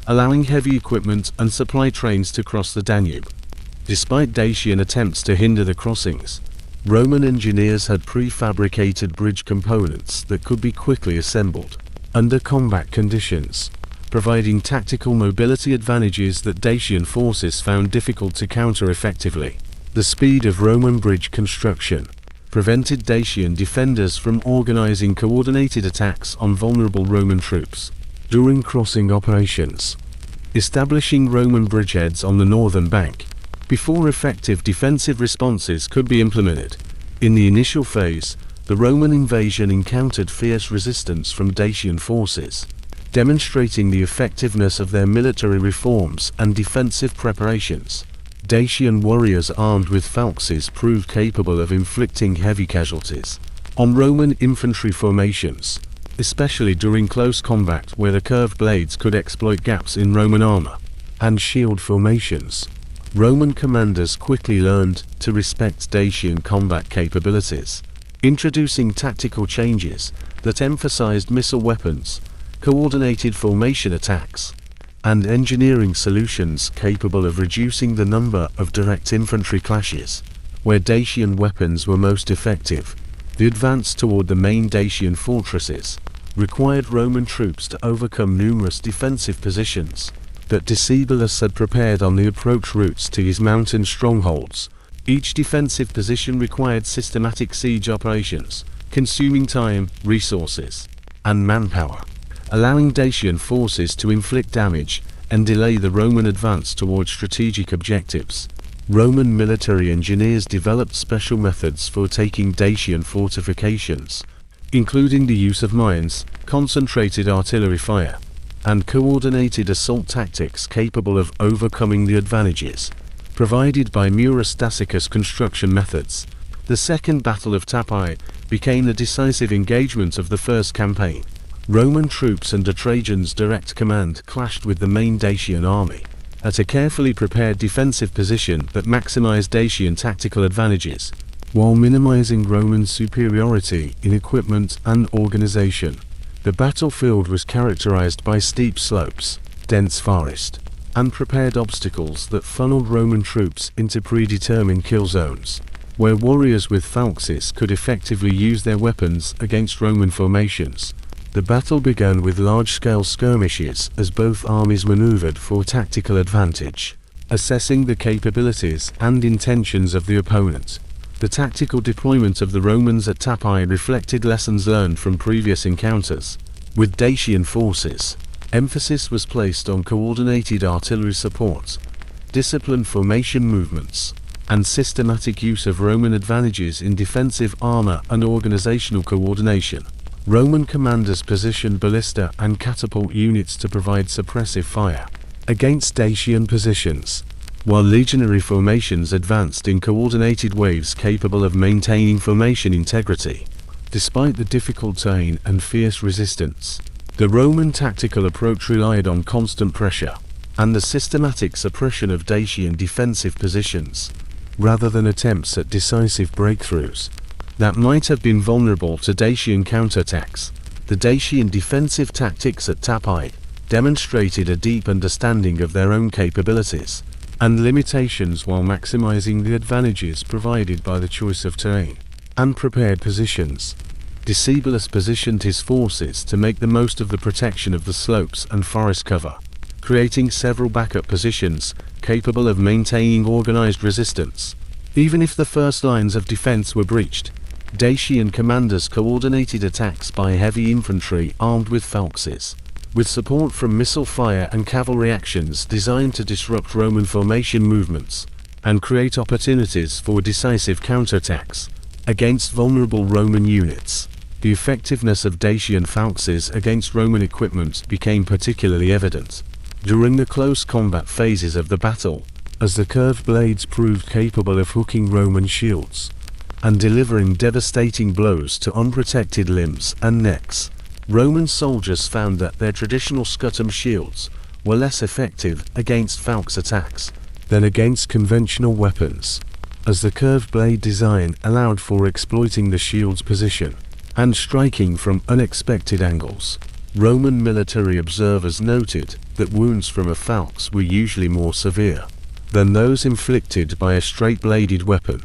allowing heavy equipment and supply trains to cross the Danube. Despite Dacian attempts to hinder the crossings, Roman engineers had prefabricated bridge components that could be quickly assembled under combat conditions, providing tactical mobility advantages that Dacian forces found difficult to counter effectively. The speed of Roman bridge construction prevented Dacian defenders from organizing coordinated attacks on vulnerable Roman troops during crossing operations, establishing Roman bridgeheads on the northern bank before effective defensive responses could be implemented. In the initial phase, the Roman invasion encountered fierce resistance from Dacian forces, demonstrating the effectiveness of their military reforms and defensive preparations. Dacian warriors armed with falxes proved capable of inflicting heavy casualties on Roman infantry formations, especially during close combat where the curved blades could exploit gaps in Roman armor and shield formations. Roman commanders quickly learned to respect Dacian combat capabilities, introducing tactical changes that emphasized missile weapons, coordinated formation attacks, and engineering solutions capable of reducing the number of direct infantry clashes. Where Dacian weapons were most effective, the advance toward the main Dacian fortresses required Roman troops to overcome numerous defensive positions that Decebalus had prepared on the approach routes to his mountain strongholds. Each defensive position required systematic siege operations, consuming time, resources, and manpower, allowing Dacian forces to inflict damage and delay the Roman advance toward strategic objectives. Roman military engineers developed special methods for taking Dacian fortifications, including the use of mines, concentrated artillery fire, and coordinated assault tactics capable of overcoming the advantages provided by Murus Dacius construction methods. The Second Battle of Tapai became the decisive engagement of the first campaign. Roman troops under Trajan's direct command clashed with the main Dacian army at a carefully prepared defensive position that maximized Dacian tactical advantages, while minimizing Roman superiority in equipment and organization. The battlefield was characterized by steep slopes, dense forest, and prepared obstacles that funneled Roman troops into predetermined kill zones, where warriors with falxes could effectively use their weapons against Roman formations. The battle began with large-scale skirmishes as both armies maneuvered for tactical advantage, assessing the capabilities and intentions of the opponent. The tactical deployment of the Romans at Tapai reflected lessons learned from previous encounters with Dacian forces. Emphasis was placed on coordinated artillery support, disciplined formation movements, and systematic use of Roman advantages in defensive armor and organizational coordination. Roman commanders positioned ballista and catapult units to provide suppressive fire against Dacian positions, while legionary formations advanced in coordinated waves capable of maintaining formation integrity. Despite the difficult terrain and fierce resistance, the Roman tactical approach relied on constant pressure and the systematic suppression of Dacian defensive positions, rather than attempts at decisive breakthroughs that might have been vulnerable to Dacian counterattacks. The Dacian defensive tactics at Tapai demonstrated a deep understanding of their own capabilities and limitations while maximizing the advantages provided by the choice of terrain and prepared positions. Decebalus positioned his forces to make the most of the protection of the slopes and forest cover, creating several backup positions capable of maintaining organized resistance. Even if the first lines of defense were breached, Dacian commanders coordinated attacks by heavy infantry armed with falxes, with support from missile fire and cavalry actions designed to disrupt Roman formation movements and create opportunities for decisive counterattacks against vulnerable Roman units. The effectiveness of Dacian falxes against Roman equipment became particularly evident during the close combat phases of the battle, as the curved blades proved capable of hooking Roman shields and delivering devastating blows to unprotected limbs and necks. Roman soldiers found that their traditional scutum shields were less effective against falx attacks than against conventional weapons, as the curved blade design allowed for exploiting the shield's position and striking from unexpected angles. Roman military observers noted that wounds from a falx were usually more severe than those inflicted by a straight-bladed weapon,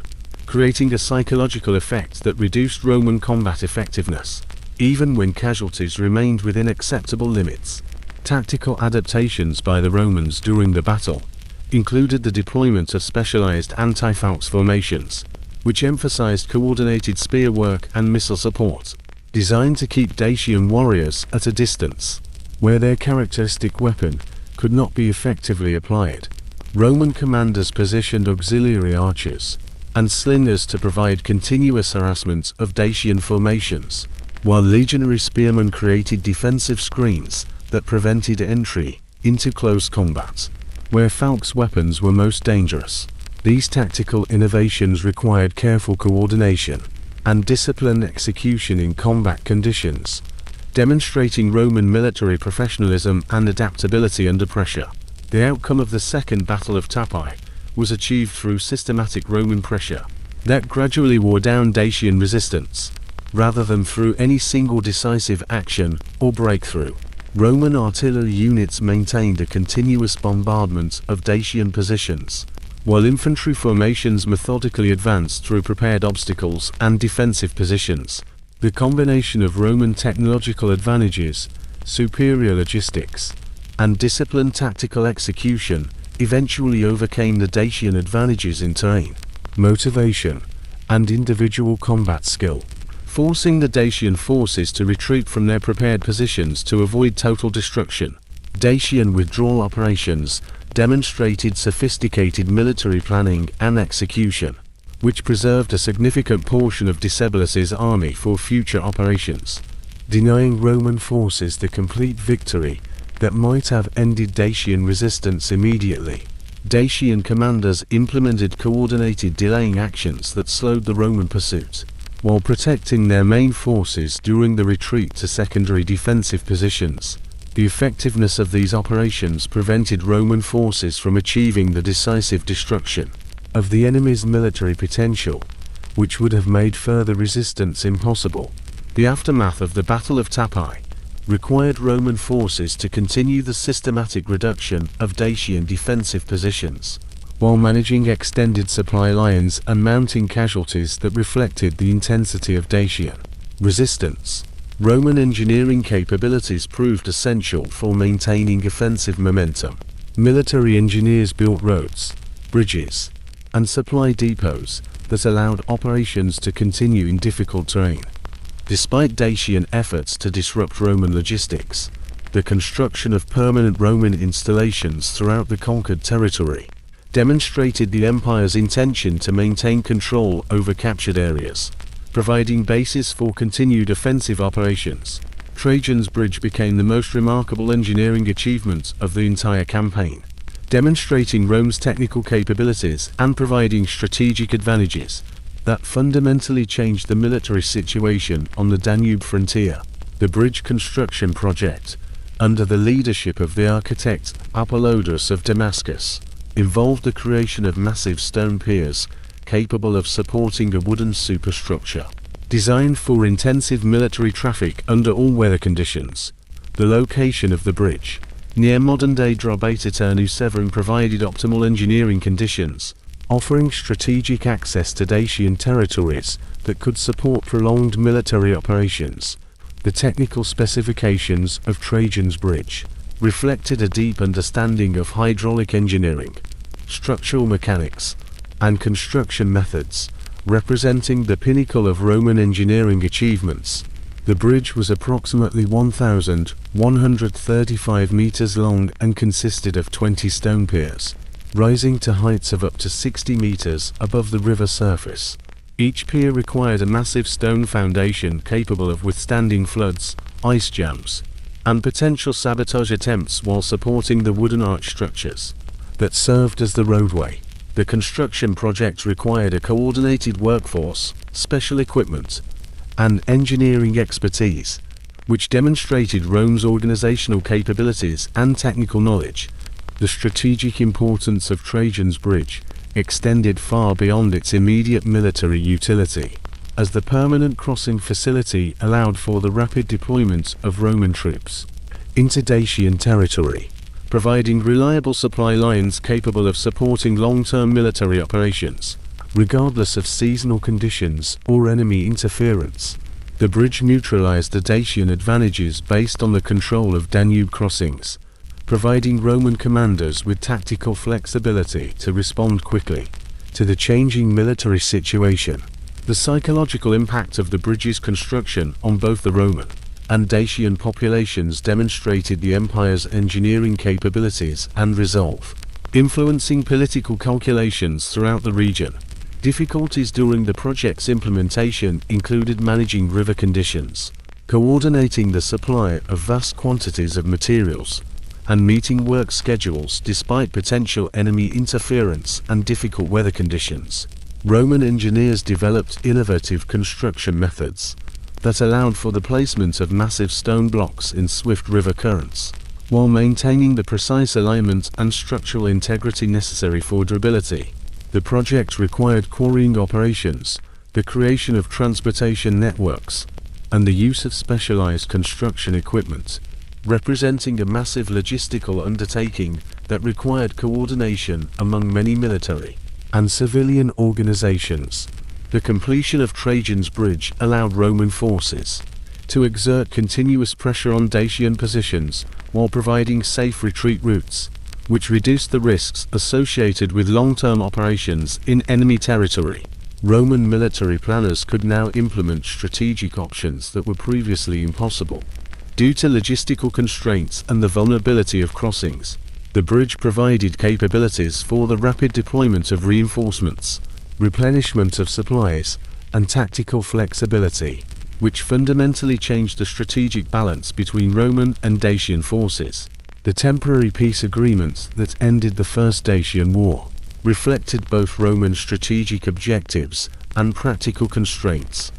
creating a psychological effect that reduced Roman combat effectiveness, even when casualties remained within acceptable limits. Tactical adaptations by the Romans during the battle included the deployment of specialized anti-falx formations, which emphasized coordinated spear work and missile support, designed to keep Dacian warriors at a distance, where their characteristic weapon could not be effectively applied. Roman commanders positioned auxiliary archers and slingers to provide continuous harassment of Dacian formations, while legionary spearmen created defensive screens that prevented entry into close combat, where falx weapons were most dangerous. These tactical innovations required careful coordination and disciplined execution in combat conditions, demonstrating Roman military professionalism and adaptability under pressure. The outcome of the Second Battle of Tapai was achieved through systematic Roman pressure that gradually wore down Dacian resistance, rather than through any single decisive action or breakthrough. Roman artillery units maintained a continuous bombardment of Dacian positions, while infantry formations methodically advanced through prepared obstacles and defensive positions. The combination of Roman technological advantages, superior logistics, and disciplined tactical execution eventually overcame the Dacian advantages in terrain, motivation, and individual combat skill, forcing the Dacian forces to retreat from their prepared positions to avoid total destruction. Dacian withdrawal operations demonstrated sophisticated military planning and execution, which preserved a significant portion of Decebalus's army for future operations, denying Roman forces the complete victory that might have ended Dacian resistance immediately. Dacian commanders implemented coordinated delaying actions that slowed the Roman pursuit, while protecting their main forces during the retreat to secondary defensive positions. The effectiveness of these operations prevented Roman forces from achieving the decisive destruction of the enemy's military potential, which would have made further resistance impossible. The aftermath of the Battle of Tapai required Roman forces to continue the systematic reduction of Dacian defensive positions, while managing extended supply lines and mounting casualties that reflected the intensity of Dacian resistance. Roman engineering capabilities proved essential for maintaining offensive momentum. Military engineers built roads, bridges, and supply depots that allowed operations to continue in difficult terrain. Despite Dacian efforts to disrupt Roman logistics, the construction of permanent Roman installations throughout the conquered territory demonstrated the empire's intention to maintain control over captured areas, providing basis for continued offensive operations. Trajan's bridge became the most remarkable engineering achievement of the entire campaign, demonstrating Rome's technical capabilities and providing strategic advantages that fundamentally changed the military situation on the Danube frontier. The bridge construction project, under the leadership of the architect Apollodorus of Damascus, involved the creation of massive stone piers capable of supporting a wooden superstructure, designed for intensive military traffic under all weather conditions. The location of the bridge, near modern-day Drobeta Târnu provided optimal engineering conditions, offering strategic access to Dacian territories that could support prolonged military operations. The technical specifications of Trajan's bridge reflected a deep understanding of hydraulic engineering, structural mechanics, and construction methods, representing the pinnacle of Roman engineering achievements. The bridge was approximately 1,135 meters long and consisted of 20 stone piers, rising to heights of up to 60 meters above the river surface. Each pier required a massive stone foundation capable of withstanding floods, ice jams, and potential sabotage attempts while supporting the wooden arch structures that served as the roadway. The construction project required a coordinated workforce, special equipment, and engineering expertise, which demonstrated Rome's organizational capabilities and technical knowledge. The strategic importance of Trajan's bridge extended far beyond its immediate military utility, as the permanent crossing facility allowed for the rapid deployment of Roman troops into Dacian territory, providing reliable supply lines capable of supporting long-term military operations, regardless of seasonal conditions or enemy interference. The bridge neutralized the Dacian advantages based on the control of Danube crossings, providing Roman commanders with tactical flexibility to respond quickly to the changing military situation. The psychological impact of the bridge's construction on both the Roman and Dacian populations demonstrated the empire's engineering capabilities and resolve, influencing political calculations throughout the region. Difficulties during the project's implementation included managing river conditions, coordinating the supply of vast quantities of materials, and meeting work schedules despite potential enemy interference and difficult weather conditions. Roman engineers developed innovative construction methods that allowed for the placement of massive stone blocks in swift river currents, while maintaining the precise alignment and structural integrity necessary for durability. The project required quarrying operations, the creation of transportation networks, and the use of specialized construction equipment, representing a massive logistical undertaking that required coordination among many military and civilian organizations. The completion of Trajan's bridge allowed Roman forces to exert continuous pressure on Dacian positions while providing safe retreat routes, which reduced the risks associated with long-term operations in enemy territory. Roman military planners could now implement strategic options that were previously impossible due to logistical constraints and the vulnerability of crossings. The bridge provided capabilities for the rapid deployment of reinforcements, replenishment of supplies, and tactical flexibility, which fundamentally changed the strategic balance between Roman and Dacian forces. The temporary peace agreement that ended the First Dacian War reflected both Roman strategic objectives and practical constraints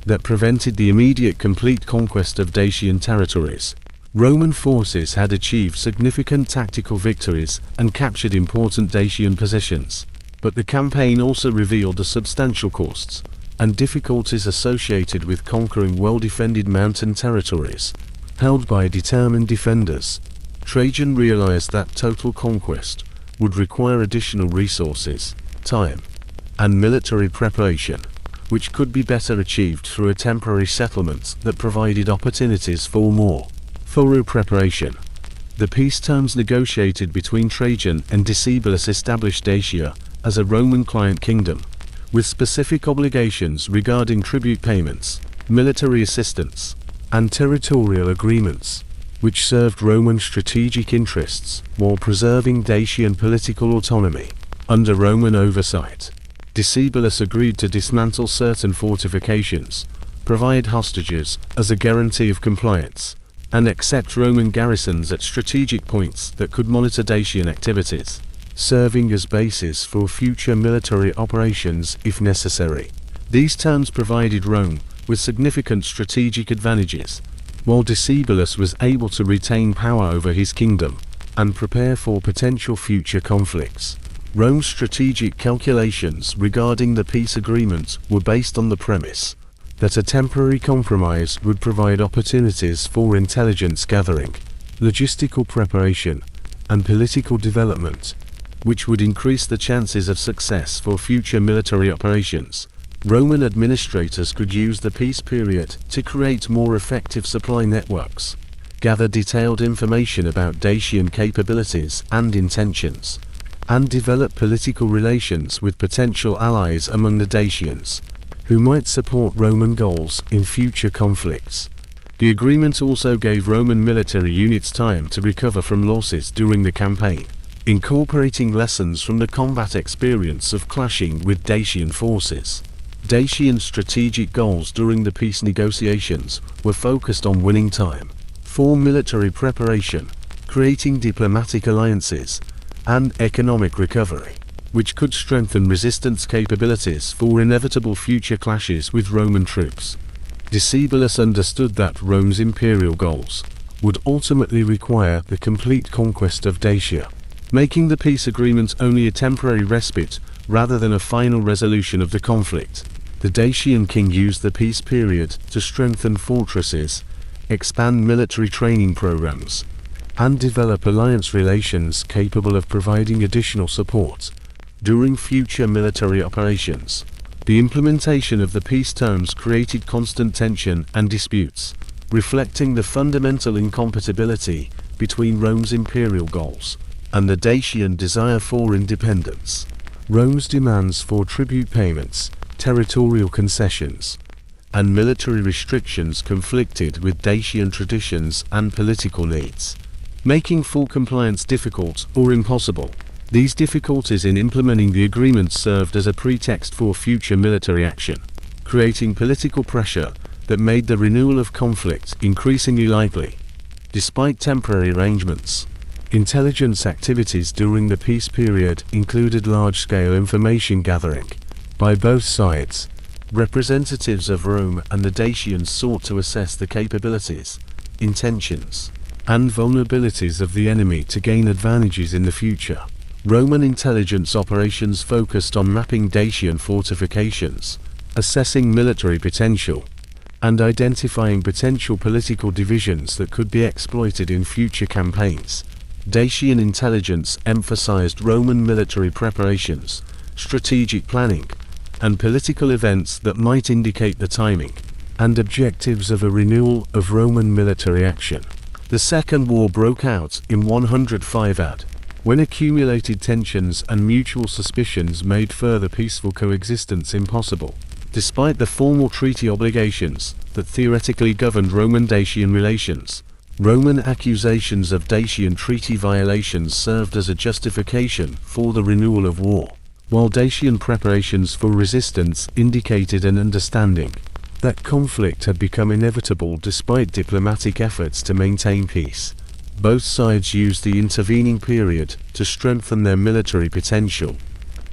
that prevented the immediate complete conquest of Dacian territories. Roman forces had achieved significant tactical victories and captured important Dacian positions, but the campaign also revealed the substantial costs and difficulties associated with conquering well-defended mountain territories held by determined defenders. Trajan realized that total conquest would require additional resources, time, and military preparation, which could be better achieved through a temporary settlement that provided opportunities for more thorough preparation. The peace terms negotiated between Trajan and Decebalus established Dacia as a Roman client kingdom, with specific obligations regarding tribute payments, military assistance, and territorial agreements, which served Roman strategic interests while preserving Dacian political autonomy. Under Roman oversight, Decebalus agreed to dismantle certain fortifications, provide hostages as a guarantee of compliance, and accept Roman garrisons at strategic points that could monitor Dacian activities, serving as bases for future military operations if necessary. These terms provided Rome with significant strategic advantages, while Decebalus was able to retain power over his kingdom and prepare for potential future conflicts. Rome's strategic calculations regarding the peace agreement were based on the premise that a temporary compromise would provide opportunities for intelligence gathering, logistical preparation, and political development, which would increase the chances of success for future military operations. Roman administrators could use the peace period to create more effective supply networks, gather detailed information about Dacian capabilities and intentions, and develop political relations with potential allies among the Dacians, who might support Roman goals in future conflicts. The agreement also gave Roman military units time to recover from losses during the campaign, incorporating lessons from the combat experience of clashing with Dacian forces. Dacian strategic goals during the peace negotiations were focused on winning time for military preparation, creating diplomatic alliances, and economic recovery, which could strengthen resistance capabilities for inevitable future clashes with Roman troops. Decebalus understood that Rome's imperial goals would ultimately require the complete conquest of Dacia, making the peace agreement only a temporary respite rather than a final resolution of the conflict. The Dacian king used the peace period to strengthen fortresses, expand military training programs, and develop alliance relations capable of providing additional support during future military operations. The implementation of the peace terms created constant tension and disputes, reflecting the fundamental incompatibility between Rome's imperial goals and the Dacian desire for independence. Rome's demands for tribute payments, territorial concessions, and military restrictions conflicted with Dacian traditions and political needs, making full compliance difficult or impossible. These difficulties in implementing the agreement served as a pretext for future military action, creating political pressure that made the renewal of conflict increasingly likely. Despite temporary arrangements, intelligence activities during the peace period included large-scale information gathering. By both sides, representatives of Rome and the Dacians sought to assess the capabilities, intentions, and vulnerabilities of the enemy to gain advantages in the future. Roman intelligence operations focused on mapping Dacian fortifications, assessing military potential, and identifying potential political divisions that could be exploited in future campaigns. Dacian intelligence emphasized Roman military preparations, strategic planning, and political events that might indicate the timing and objectives of a renewal of Roman military action. The Second War broke out in 105 AD, when accumulated tensions and mutual suspicions made further peaceful coexistence impossible. Despite the formal treaty obligations that theoretically governed Roman-Dacian relations, Roman accusations of Dacian treaty violations served as a justification for the renewal of war, while Dacian preparations for resistance indicated an understanding that conflict had become inevitable despite diplomatic efforts to maintain peace. Both sides used the intervening period to strengthen their military potential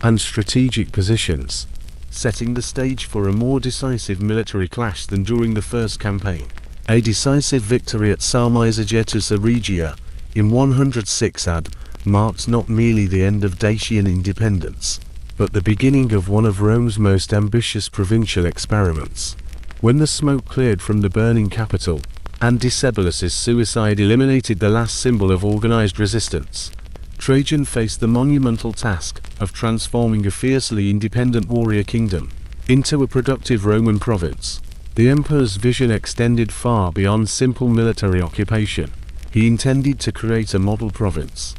and strategic positions, setting the stage for a more decisive military clash than during the first campaign. A decisive victory at Sarmizegetusa Regia in 106 AD marked not merely the end of Dacian independence, but the beginning of one of Rome's most ambitious provincial experiments. When the smoke cleared from the burning capital, and Decebalus's suicide eliminated the last symbol of organized resistance, Trajan faced the monumental task of transforming a fiercely independent warrior kingdom into a productive Roman province. The emperor's vision extended far beyond simple military occupation. He intended to create a model province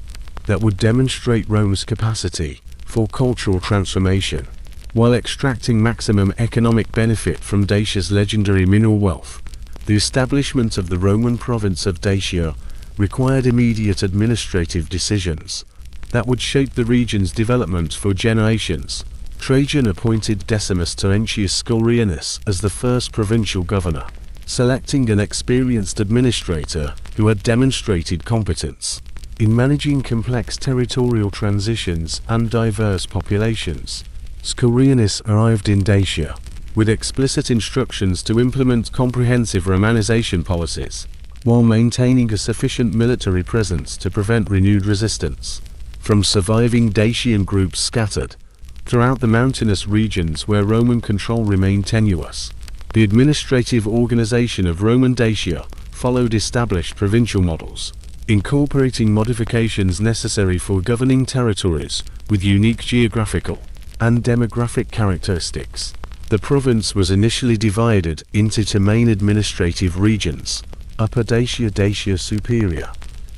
that would demonstrate Rome's capacity for cultural transformation, while extracting maximum economic benefit from Dacia's legendary mineral wealth. The establishment of the Roman province of Dacia required immediate administrative decisions. that would shape the region's development for generations. Trajan appointed Decimus Terentius Sculrianus as the first provincial governor, selecting an experienced administrator who had demonstrated competence in managing complex territorial transitions and diverse populations. Sculrianus arrived in Dacia with explicit instructions to implement comprehensive Romanization policies, while maintaining a sufficient military presence to prevent renewed resistance from surviving Dacian groups scattered throughout the mountainous regions where Roman control remained tenuous. The administrative organization of Roman Dacia followed established provincial models, incorporating modifications necessary for governing territories with unique geographical and demographic characteristics. The province was initially divided into two main administrative regions: Upper Dacia, Dacia Superior,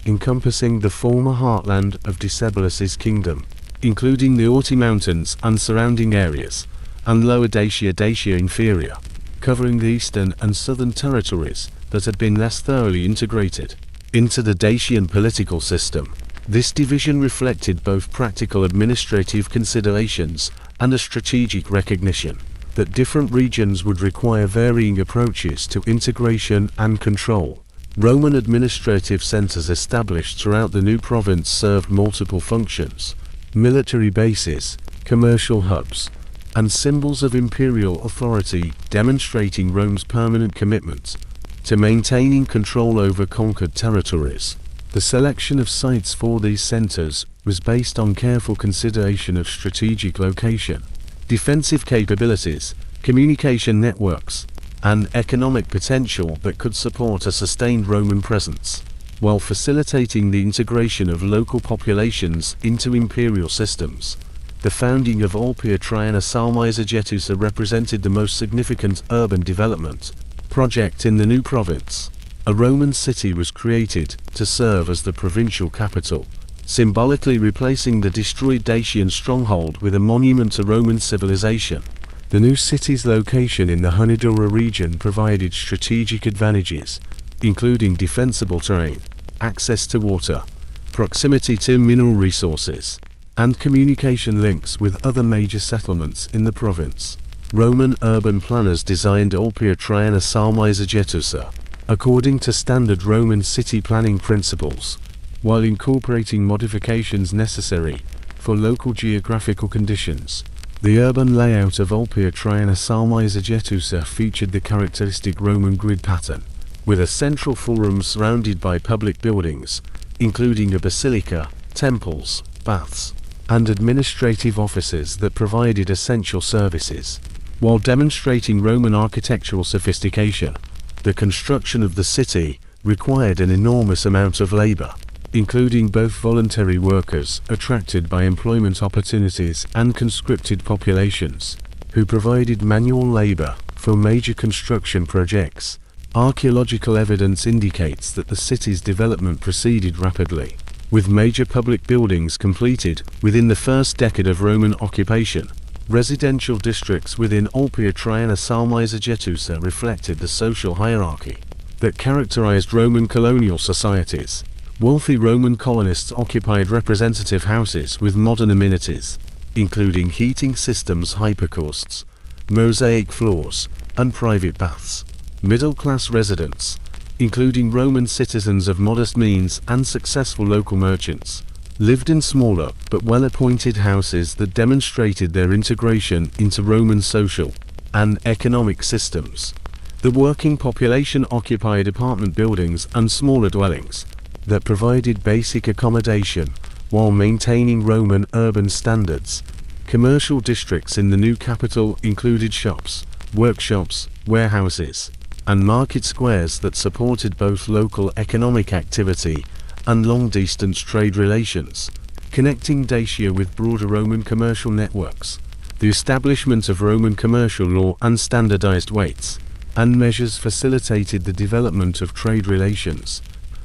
encompassing the former heartland of Decebalus's kingdom, including the Orti Mountains and surrounding areas, and Lower Dacia, Dacia Inferior, covering the eastern and southern territories that had been less thoroughly integrated into the Dacian political system. This division reflected both practical administrative considerations and a strategic recognition that different regions would require varying approaches to integration and control. Roman administrative centers established throughout the new province served multiple functions: military bases, commercial hubs, and symbols of imperial authority, demonstrating Rome's permanent commitment to maintaining control over conquered territories. The selection of sites for these centers was based on careful consideration of strategic location, defensive capabilities, communication networks, and economic potential that could support a sustained Roman presence, while facilitating the integration of local populations into imperial systems. The founding of Ulpia Traiana Sarmizegetusa represented the most significant urban development project in the new province. A Roman city was created to serve as the provincial capital, symbolically replacing the destroyed Dacian stronghold with a monument to Roman civilization. The new city's location in the Hunidura region provided strategic advantages, including defensible terrain, access to water, proximity to mineral resources, and communication links with other major settlements in the province. Roman urban planners designed Ulpia Traiana Sarmizegetusa according to standard Roman city planning principles, while incorporating modifications necessary for local geographical conditions. The urban layout of Ulpia Traiana Sarmizegetusa featured the characteristic Roman grid pattern, with a central forum surrounded by public buildings, including a basilica, temples, baths, and administrative offices that provided essential services. While demonstrating Roman architectural sophistication, the construction of the city required an enormous amount of labor, including both voluntary workers attracted by employment opportunities and conscripted populations, who provided manual labor for major construction projects. Archaeological evidence indicates that the city's development proceeded rapidly, with major public buildings completed within the first decade of Roman occupation. Residential districts within Ulpia Traiana Sarmizegetusa reflected the social hierarchy that characterized Roman colonial societies. Wealthy Roman colonists occupied representative houses with modern amenities, including heating systems, hypocausts, mosaic floors, and private baths. Middle-class residents, including Roman citizens of modest means and successful local merchants, lived in smaller but well-appointed houses that demonstrated their integration into Roman social and economic systems. The working population occupied apartment buildings and smaller dwellings that provided basic accommodation while maintaining Roman urban standards. Commercial districts in the new capital included shops, workshops, warehouses, and market squares that supported both local economic activity and long-distance trade relations, connecting Dacia with broader Roman commercial networks. The establishment of Roman commercial law and standardized weights and measures facilitated the development of trade relations,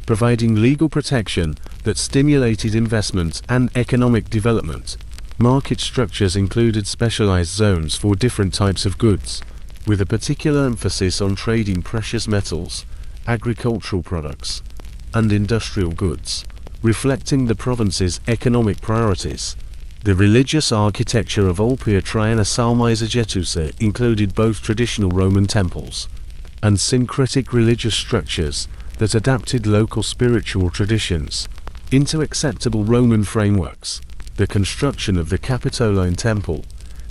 providing legal protection that stimulated investment and economic development. Market structures included specialized zones for different types of goods, with a particular emphasis on trading precious metals, agricultural products, and industrial goods. reflecting the province's economic priorities. The religious architecture of Olpia Traiana Sarmizegetusa included both traditional Roman temples and syncretic religious structures that adapted local spiritual traditions into acceptable Roman frameworks. The construction of the Capitoline Temple,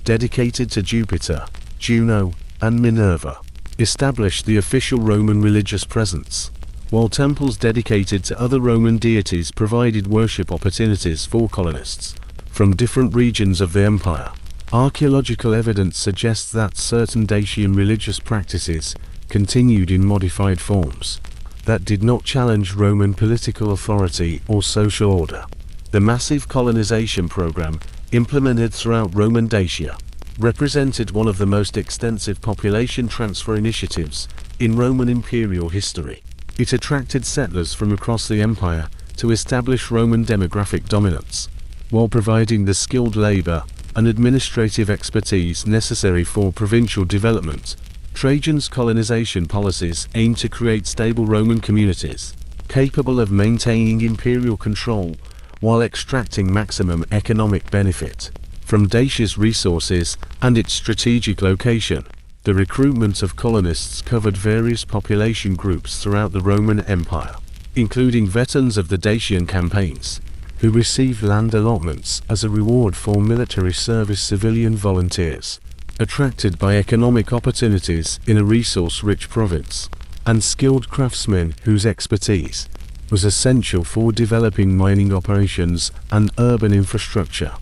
dedicated to Jupiter, Juno, and Minerva, established the official Roman religious presence, while temples dedicated to other Roman deities provided worship opportunities for colonists from different regions of the empire. Archaeological evidence suggests that certain Dacian religious practices continued in modified forms that did not challenge Roman political authority or social order. The massive colonization program implemented throughout Roman Dacia represented one of the most extensive population transfer initiatives in Roman imperial history. It attracted settlers from across the empire to establish Roman demographic dominance, while providing the skilled labor and administrative expertise necessary for provincial development. Trajan's colonization policies aimed to create stable Roman communities, capable of maintaining imperial control while extracting maximum economic benefit from Dacia's resources and its strategic location. The recruitment of colonists covered various population groups throughout the Roman Empire, including veterans of the Dacian campaigns, who received land allotments as a reward for military service. Civilian volunteers, attracted by economic opportunities in a resource-rich province, and skilled craftsmen whose expertise was essential for developing mining operations and urban infrastructure.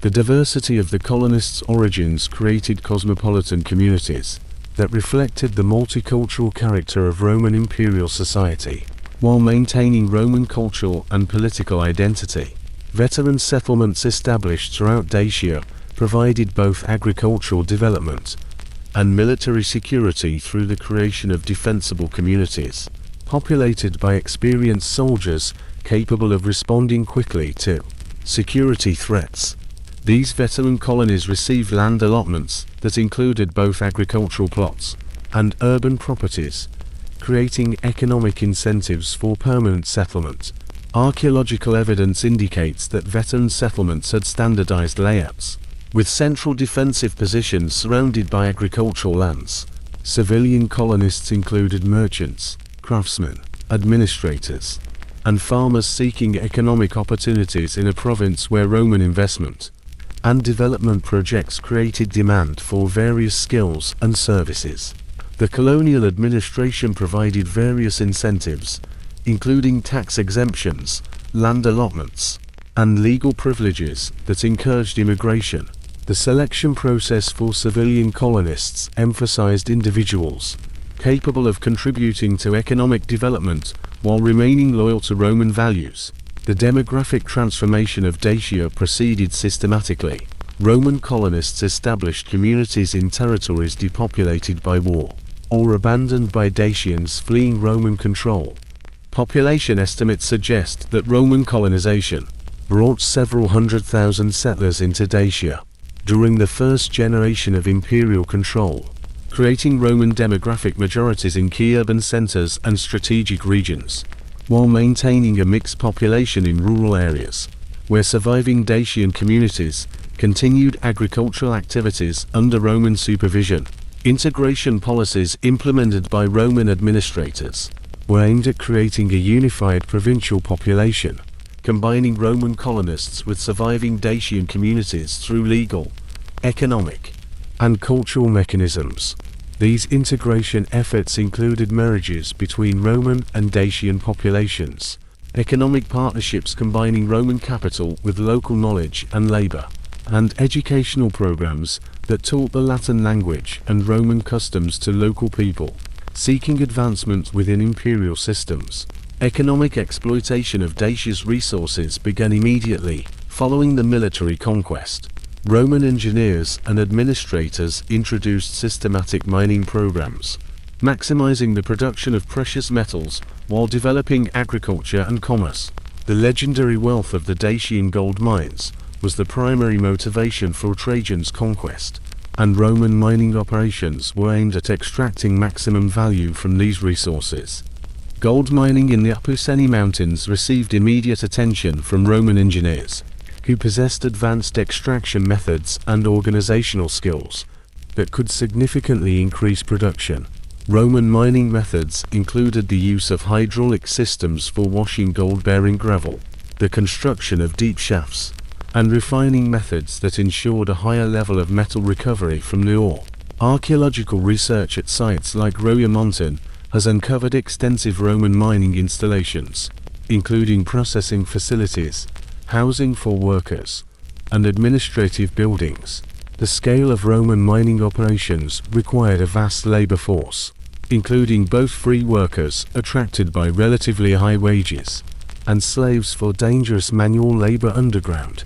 The diversity of the colonists' origins created cosmopolitan communities that reflected the multicultural character of Roman imperial society, while maintaining Roman cultural and political identity. Veteran settlements established throughout Dacia provided both agricultural development and military security through the creation of defensible communities, populated by experienced soldiers capable of responding quickly to security threats. These veteran colonies received land allotments that included both agricultural plots and urban properties, creating economic incentives for permanent settlement. Archaeological evidence indicates that veteran settlements had standardized layouts, with central defensive positions surrounded by agricultural lands. Civilian colonists included merchants, craftsmen, administrators, and farmers seeking economic opportunities in a province where Roman investment and development projects created demand for various skills and services. The colonial administration provided various incentives, including tax exemptions, land allotments, and legal privileges that encouraged immigration. The selection process for civilian colonists emphasized individuals capable of contributing to economic development while remaining loyal to Roman values. The demographic transformation of Dacia proceeded systematically. Roman colonists established communities in territories depopulated by war or abandoned by Dacians fleeing Roman control. Population estimates suggest that Roman colonization brought several 100,000 settlers into Dacia during the first generation of imperial control, creating Roman demographic majorities in key urban centers and strategic regions, while maintaining a mixed population in rural areas, where surviving Dacian communities continued agricultural activities under Roman supervision. Integration policies implemented by Roman administrators were aimed at creating a unified provincial population, combining Roman colonists with surviving Dacian communities through legal, economic, and cultural mechanisms. These integration efforts included marriages between Roman and Dacian populations, economic partnerships combining Roman capital with local knowledge and labor, and educational programs that taught the Latin language and Roman customs to local people seeking advancement within imperial systems. Economic exploitation of Dacia's resources began immediately following the military conquest. Roman engineers and administrators introduced systematic mining programs, maximizing the production of precious metals while developing agriculture and commerce. The legendary wealth of the Dacian gold mines was the primary motivation for Trajan's conquest, and Roman mining operations were aimed at extracting maximum value from these resources. Gold mining in the Apuseni Mountains received immediate attention from Roman engineers, who possessed advanced extraction methods and organizational skills that could significantly increase production. Roman mining methods included the use of hydraulic systems for washing gold-bearing gravel, the construction of deep shafts, and refining methods that ensured a higher level of metal recovery from the ore. Archaeological research at sites like Roya has uncovered extensive Roman mining installations, including processing facilities, housing for workers, and administrative buildings. The scale of Roman mining operations required a vast labor force, including both free workers attracted by relatively high wages, and slaves for dangerous manual labor underground.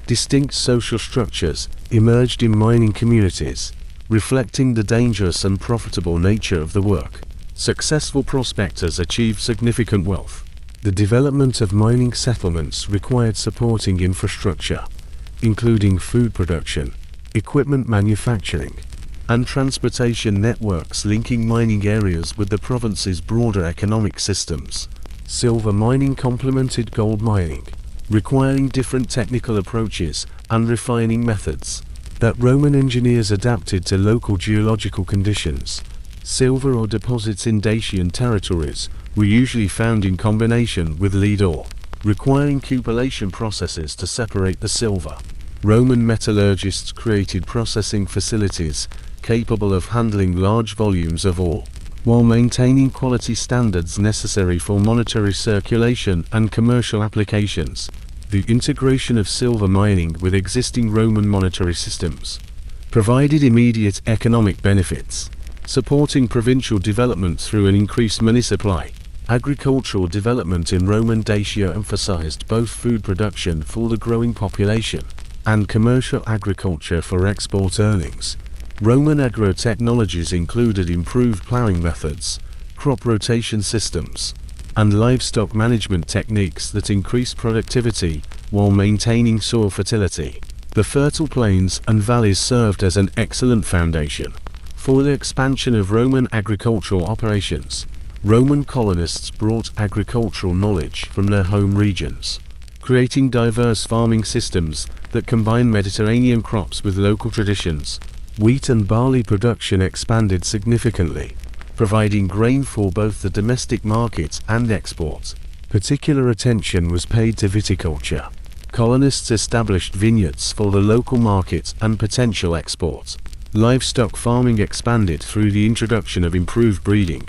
Distinct social structures emerged in mining communities, reflecting the dangerous and profitable nature of the work. Successful prospectors achieved significant wealth. The development of mining settlements required supporting infrastructure, including food production, equipment manufacturing, and transportation networks linking mining areas with the province's broader economic systems. Silver mining complemented gold mining, requiring different technical approaches and refining methods that Roman engineers adapted to local geological conditions. Silver ore deposits in Dacian territories were usually found in combination with lead ore, requiring cupellation processes to separate the silver. Roman metallurgists created processing facilities capable of handling large volumes of ore, while maintaining quality standards necessary for monetary circulation and commercial applications. The integration of silver mining with existing Roman monetary systems provided immediate economic benefits, supporting provincial development through an increased money supply. Agricultural development in Roman Dacia emphasized both food production for the growing population and commercial agriculture for export earnings. Roman agro-technologies included improved plowing methods, crop rotation systems, and livestock management techniques that increased productivity while maintaining soil fertility. The fertile plains and valleys served as an excellent foundation for the expansion of Roman agricultural operations. Roman colonists brought agricultural knowledge from their home regions, creating diverse farming systems that combine Mediterranean crops with local traditions. Wheat and barley production expanded significantly, providing grain for both the domestic market and export. Particular attention was paid to viticulture. Colonists established vineyards for the local market and potential export. Livestock farming expanded through the introduction of improved breeding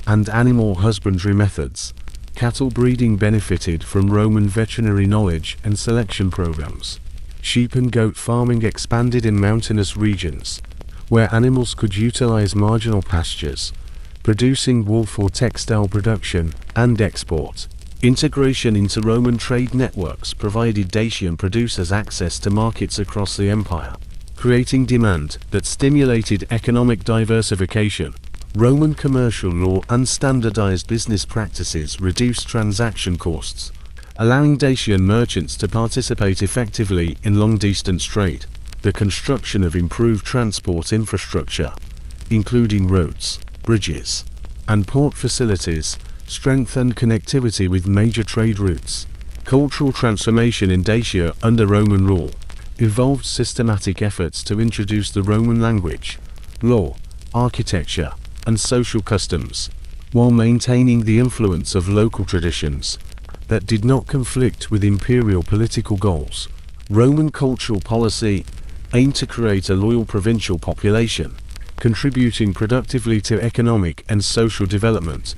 and animal husbandry methods. Cattle breeding benefited from Roman veterinary knowledge and selection programs. Sheep and goat farming expanded in mountainous regions, where animals could utilize marginal pastures, producing wool for textile production and export. Integration into Roman trade networks provided Dacian producers access to markets across the empire, creating demand that stimulated economic diversification. Roman commercial law and standardized business practices reduced transaction costs, allowing Dacian merchants to participate effectively in long-distance trade. The construction of improved transport infrastructure, including roads, bridges, and port facilities, strengthened connectivity with major trade routes. Cultural transformation in Dacia under Roman rule involved systematic efforts to introduce the Roman language, law, architecture, and social customs, while maintaining the influence of local traditions that did not conflict with imperial political goals. Roman cultural policy aimed to create a loyal provincial population, contributing productively to economic and social development.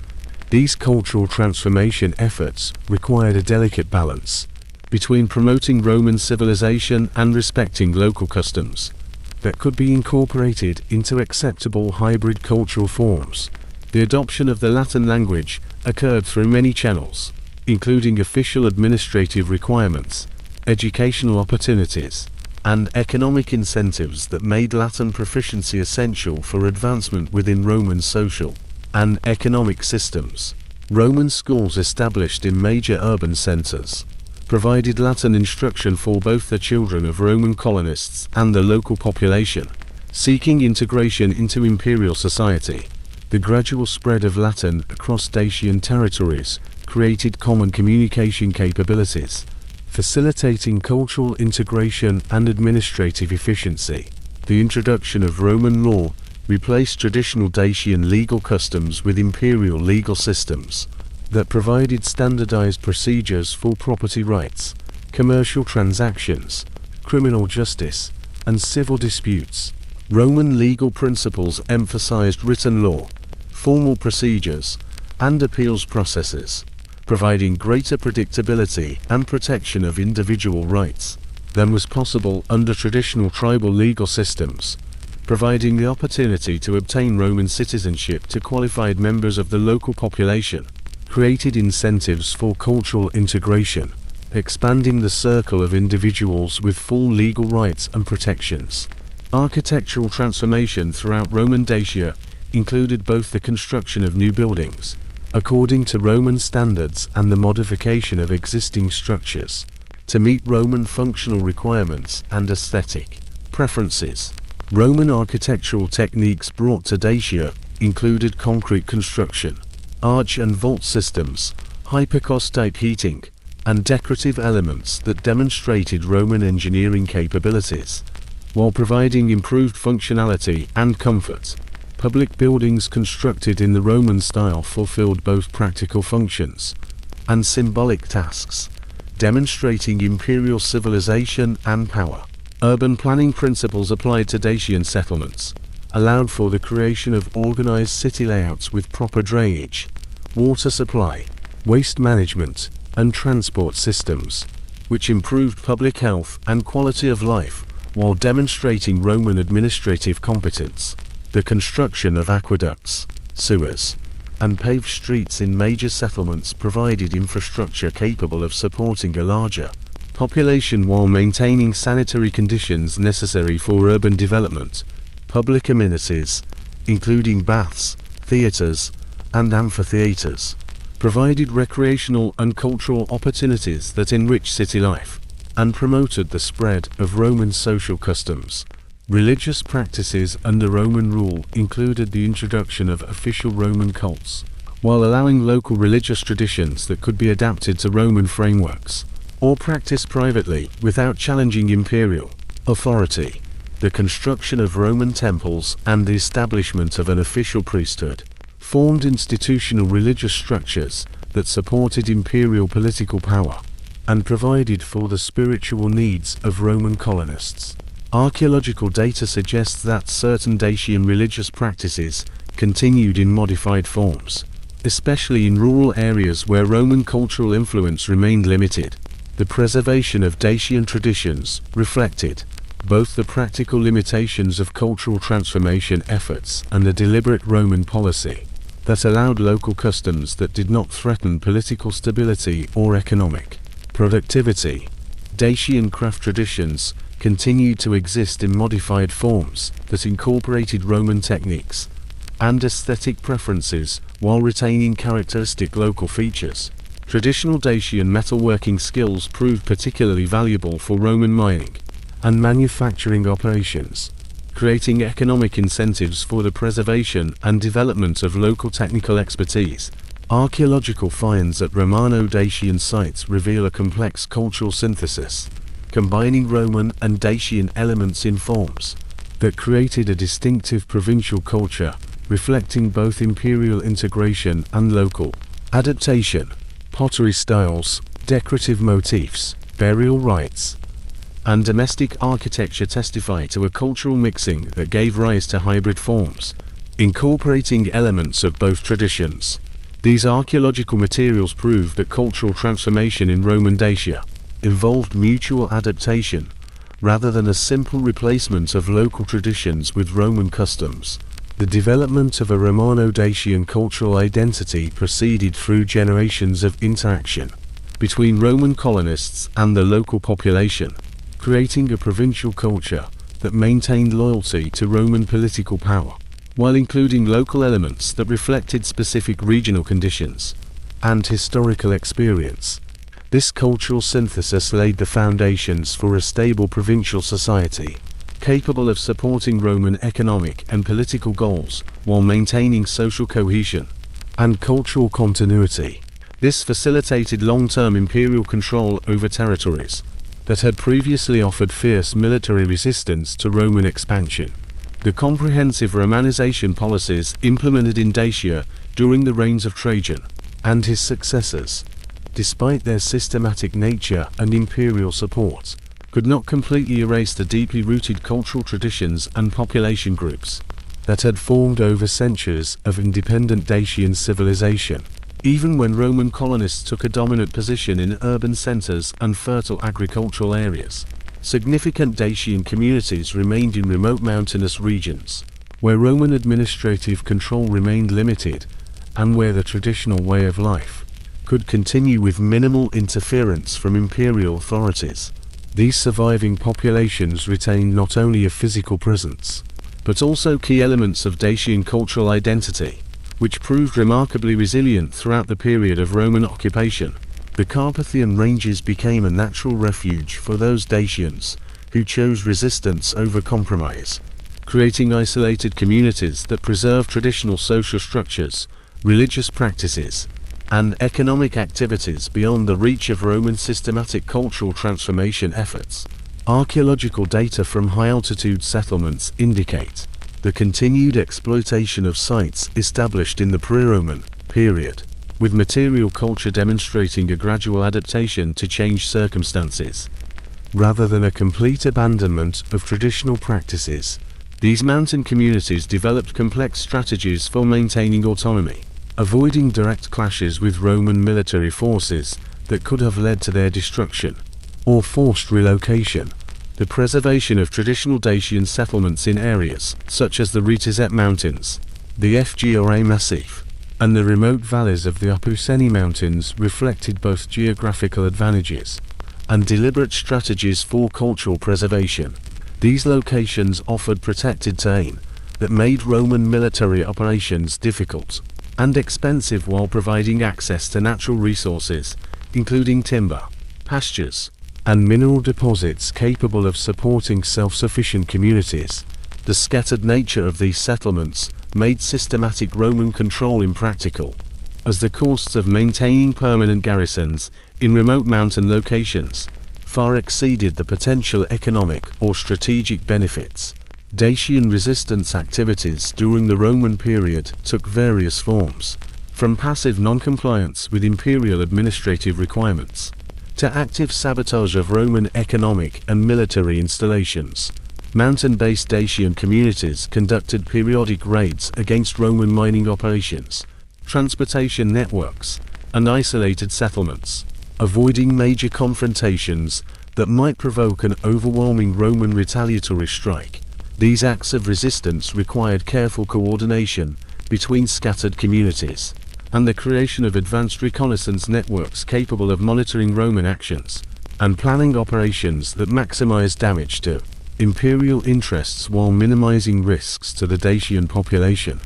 These cultural transformation efforts required a delicate balance between promoting Roman civilization and respecting local customs that could be incorporated into acceptable hybrid cultural forms. The adoption of the Latin language occurred through many channels, including official administrative requirements, educational opportunities, and economic incentives that made Latin proficiency essential for advancement within Roman social and economic systems. Roman schools established in major urban centers provided Latin instruction for both the children of Roman colonists and the local population, seeking integration into imperial society. The gradual spread of Latin across Dacian territories created common communication capabilities, facilitating cultural integration and administrative efficiency. The introduction of Roman law replaced traditional Dacian legal customs with imperial legal systems that provided standardized procedures for property rights, commercial transactions, criminal justice, and civil disputes. Roman legal principles emphasized written law, formal procedures, and appeals processes, providing greater predictability and protection of individual rights than was possible under traditional tribal legal systems, providing the opportunity to obtain Roman citizenship to qualified members of the local population, created incentives for cultural integration, expanding the circle of individuals with full legal rights and protections. Architectural transformation throughout Roman Dacia included both the construction of new buildings, according to Roman standards, and the modification of existing structures to meet Roman functional requirements and aesthetic preferences. Roman architectural techniques brought to Dacia included concrete construction, arch and vault systems, hypocaust-type heating, and decorative elements that demonstrated Roman engineering capabilities, while providing improved functionality and comfort. Public buildings constructed in the Roman style fulfilled both practical functions and symbolic tasks, demonstrating imperial civilization and power. Urban planning principles applied to Dacian settlements allowed for the creation of organized city layouts with proper drainage, water supply, waste management, and transport systems, which improved public health and quality of life while demonstrating Roman administrative competence. The construction of aqueducts, sewers, and paved streets in major settlements provided infrastructure capable of supporting a larger population while maintaining sanitary conditions necessary for urban development. Public amenities, including baths, theaters, and amphitheaters, provided recreational and cultural opportunities that enriched city life and promoted the spread of Roman social customs. Religious practices under Roman rule included the introduction of official Roman cults, while allowing local religious traditions that could be adapted to Roman frameworks or practiced privately without challenging imperial authority. The construction of Roman temples and the establishment of an official priesthood formed institutional religious structures that supported imperial political power and provided for the spiritual needs of Roman colonists. Archaeological data suggests that certain Dacian religious practices continued in modified forms, especially in rural areas where Roman cultural influence remained limited. The preservation of Dacian traditions reflected both the practical limitations of cultural transformation efforts and a deliberate Roman policy that allowed local customs that did not threaten political stability or economic productivity. Dacian craft traditions continued to exist in modified forms that incorporated Roman techniques and aesthetic preferences while retaining characteristic local features. Traditional Dacian metalworking skills proved particularly valuable for Roman mining and manufacturing operations, creating economic incentives for the preservation and development of local technical expertise. Archaeological finds at Romano-Dacian sites reveal a complex cultural synthesis, combining Roman and Dacian elements in forms that created a distinctive provincial culture, reflecting both imperial integration and local adaptation. Pottery styles, decorative motifs, burial rites, and domestic architecture testify to a cultural mixing that gave rise to hybrid forms, incorporating elements of both traditions. These archaeological materials prove that cultural transformation in Roman Dacia involved mutual adaptation, rather than a simple replacement of local traditions with Roman customs. The development of a Romano-Dacian cultural identity proceeded through generations of interaction between Roman colonists and the local population, creating a provincial culture that maintained loyalty to Roman political power, while including local elements that reflected specific regional conditions and historical experience. This cultural synthesis laid the foundations for a stable provincial society capable of supporting Roman economic and political goals while maintaining social cohesion and cultural continuity. This facilitated long-term imperial control over territories that had previously offered fierce military resistance to Roman expansion. The comprehensive Romanization policies implemented in Dacia during the reigns of Trajan and his successors, despite their systematic nature and imperial support, could not completely erase the deeply rooted cultural traditions and population groups that had formed over centuries of independent Dacian civilization. Even when Roman colonists took a dominant position in urban centers and fertile agricultural areas, significant Dacian communities remained in remote mountainous regions, where Roman administrative control remained limited and where the traditional way of life could continue with minimal interference from imperial authorities. These surviving populations retained not only a physical presence, but also key elements of Dacian cultural identity, which proved remarkably resilient throughout the period of Roman occupation. The Carpathian ranges became a natural refuge for those Dacians who chose resistance over compromise, creating isolated communities that preserved traditional social structures, religious practices, and economic activities beyond the reach of Roman systematic cultural transformation efforts. Archaeological data from high-altitude settlements indicate the continued exploitation of sites established in the pre-Roman period, with material culture demonstrating a gradual adaptation to changed circumstances, rather than a complete abandonment of traditional practices. These mountain communities developed complex strategies for maintaining autonomy, avoiding direct clashes with Roman military forces that could have led to their destruction or forced relocation. The preservation of traditional Dacian settlements in areas such as the Retezet Mountains, the Fgra Massif, and the remote valleys of the Apuseni Mountains reflected both geographical advantages and deliberate strategies for cultural preservation. These locations offered protected terrain that made Roman military operations difficult and expensive while providing access to natural resources, including timber, pastures, and mineral deposits capable of supporting self-sufficient communities. The scattered nature of these settlements made systematic Roman control impractical, as the costs of maintaining permanent garrisons in remote mountain locations far exceeded the potential economic or strategic benefits. Dacian resistance activities during the Roman period took various forms, from passive non-compliance with imperial administrative requirements to active sabotage of Roman economic and military installations. Mountain-based Dacian communities conducted periodic raids against Roman mining operations, transportation networks, and isolated settlements, avoiding major confrontations that might provoke an overwhelming Roman retaliatory strike. These acts of resistance required careful coordination between scattered communities, and the creation of advanced reconnaissance networks capable of monitoring Roman actions and planning operations that maximized damage to imperial interests while minimizing risks to the Dacian population.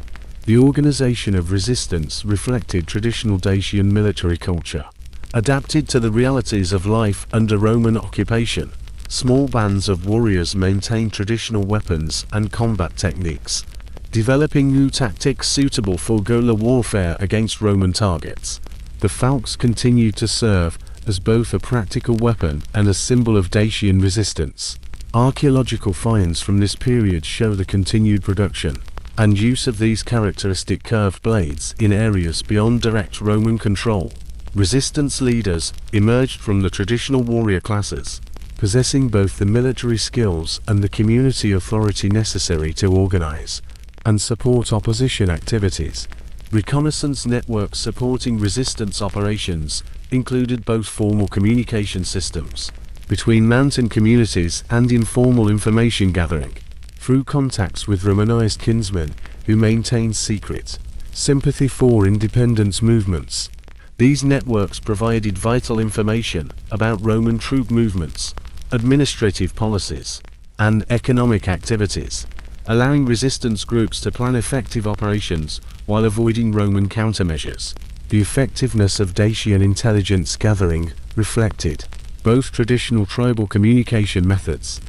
The organization of resistance reflected traditional Dacian military culture, adapted to the realities of life under Roman occupation. Small bands of warriors maintained traditional weapons and combat techniques, developing new tactics suitable for guerrilla warfare against Roman targets. The falx continued to serve as both a practical weapon and a symbol of Dacian resistance. Archaeological finds from this period show the continued production and use of these characteristic curved blades in areas beyond direct Roman control. Resistance leaders emerged from the traditional warrior classes, possessing both the military skills and the community authority necessary to organize and support opposition activities. Reconnaissance networks supporting resistance operations included both formal communication systems between mountain communities and informal information gathering through contacts with Romanized kinsmen who maintained secret sympathy for independence movements. These networks provided vital information about Roman troop movements, administrative policies, and economic activities, allowing resistance groups to plan effective operations while avoiding Roman countermeasures. The effectiveness of Dacian intelligence gathering reflected both traditional tribal communication methods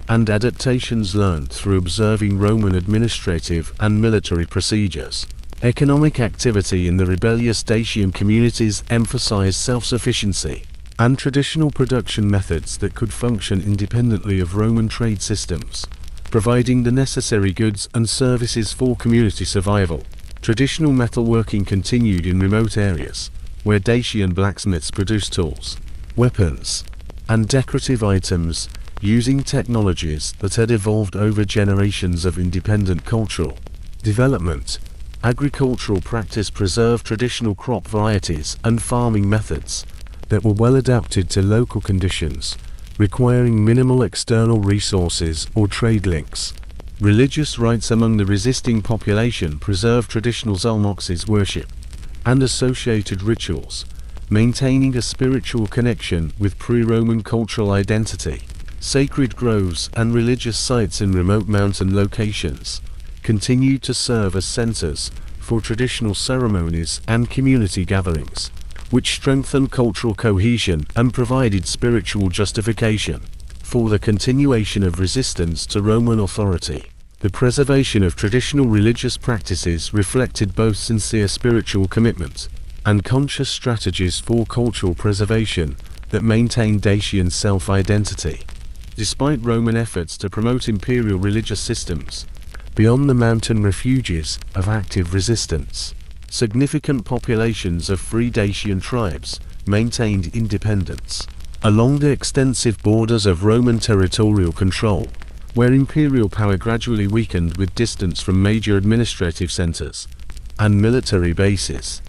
and adaptations learned through observing Roman administrative and military procedures. Economic activity in the rebellious Dacian communities emphasized self-sufficiency and traditional production methods that could function independently of Roman trade systems, providing the necessary goods and services for community survival. Traditional metalworking continued in remote areas, where Dacian blacksmiths produced tools, weapons, and decorative items using technologies that had evolved over generations of independent cultural development. Agricultural practice preserved traditional crop varieties and farming methods that were well adapted to local conditions, requiring minimal external resources or trade links. Religious rites among the resisting population preserved traditional Zalmoxis worship and associated rituals, maintaining a spiritual connection with pre-Roman cultural identity. Sacred groves and religious sites in remote mountain locations continued to serve as centers for traditional ceremonies and community gatherings, which strengthened cultural cohesion and provided spiritual justification for the continuation of resistance to Roman authority. The preservation of traditional religious practices reflected both sincere spiritual commitment and conscious strategies for cultural preservation that maintained Dacian self-identity. Despite Roman efforts to promote imperial religious systems beyond the mountain refuges of active resistance, significant populations of free Dacian tribes maintained independence along the extensive borders of Roman territorial control, where imperial power gradually weakened with distance from major administrative centers and military bases.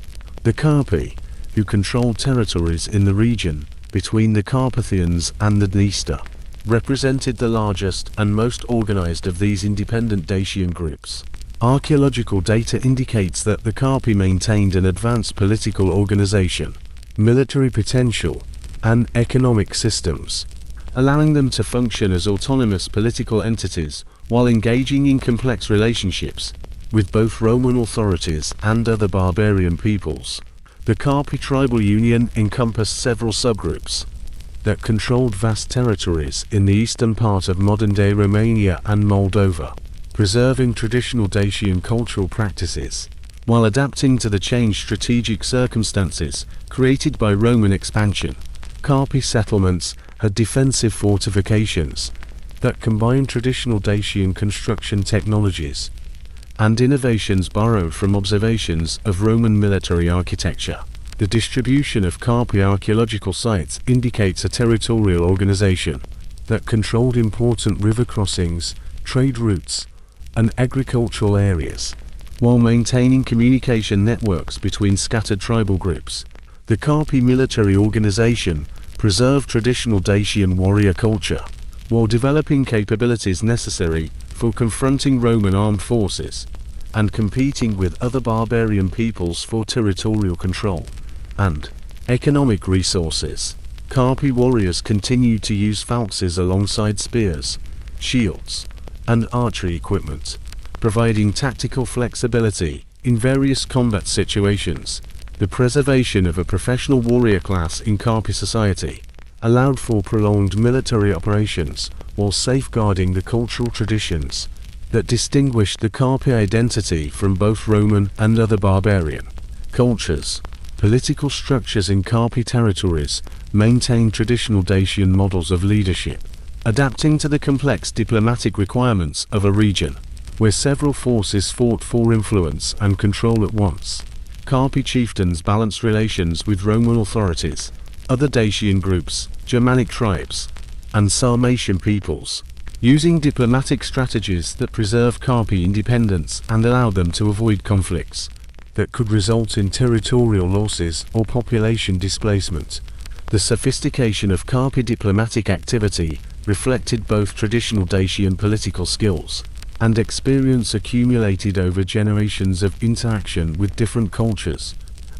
The Carpi, who controlled territories in the region between the Carpathians and the Dniester, represented the largest and most organized of these independent Dacian groups. Archaeological data indicates that the Carpi maintained an advanced political organization, military potential, and economic systems, allowing them to function as autonomous political entities while engaging in complex relationships with both Roman authorities and other barbarian peoples. The Carpi tribal union encompassed several subgroups that controlled vast territories in the eastern part of modern-day Romania and Moldova, preserving traditional Dacian cultural practices, while adapting to the changed strategic circumstances created by Roman expansion. Carpi settlements had defensive fortifications that combined traditional Dacian construction technologies and innovations borrowed from observations of Roman military architecture. The distribution of Carpi archaeological sites indicates a territorial organization that controlled important river crossings, trade routes, and agricultural areas, while maintaining communication networks between scattered tribal groups. The Carpi military organization preserved traditional Dacian warrior culture, while developing capabilities necessary for confronting Roman armed forces and competing with other barbarian peoples for territorial control and economic resources. Carpi warriors continued to use falxes alongside spears, shields, and archery equipment, providing tactical flexibility in various combat situations. The preservation of a professional warrior class in Carpi society allowed for prolonged military operations while safeguarding the cultural traditions that distinguished the Carpi identity from both Roman and other barbarian cultures. Political structures in Carpi territories maintained traditional Dacian models of leadership, adapting to the complex diplomatic requirements of a region where several forces fought for influence and control at once. Carpi chieftains balanced relations with Roman authorities, other Dacian groups, Germanic tribes, and Sarmatian peoples, using diplomatic strategies that preserved Carpi independence and allowed them to avoid conflicts that could result in territorial losses or population displacement. The sophistication of Carpi diplomatic activity reflected both traditional Dacian political skills and experience accumulated over generations of interaction with different cultures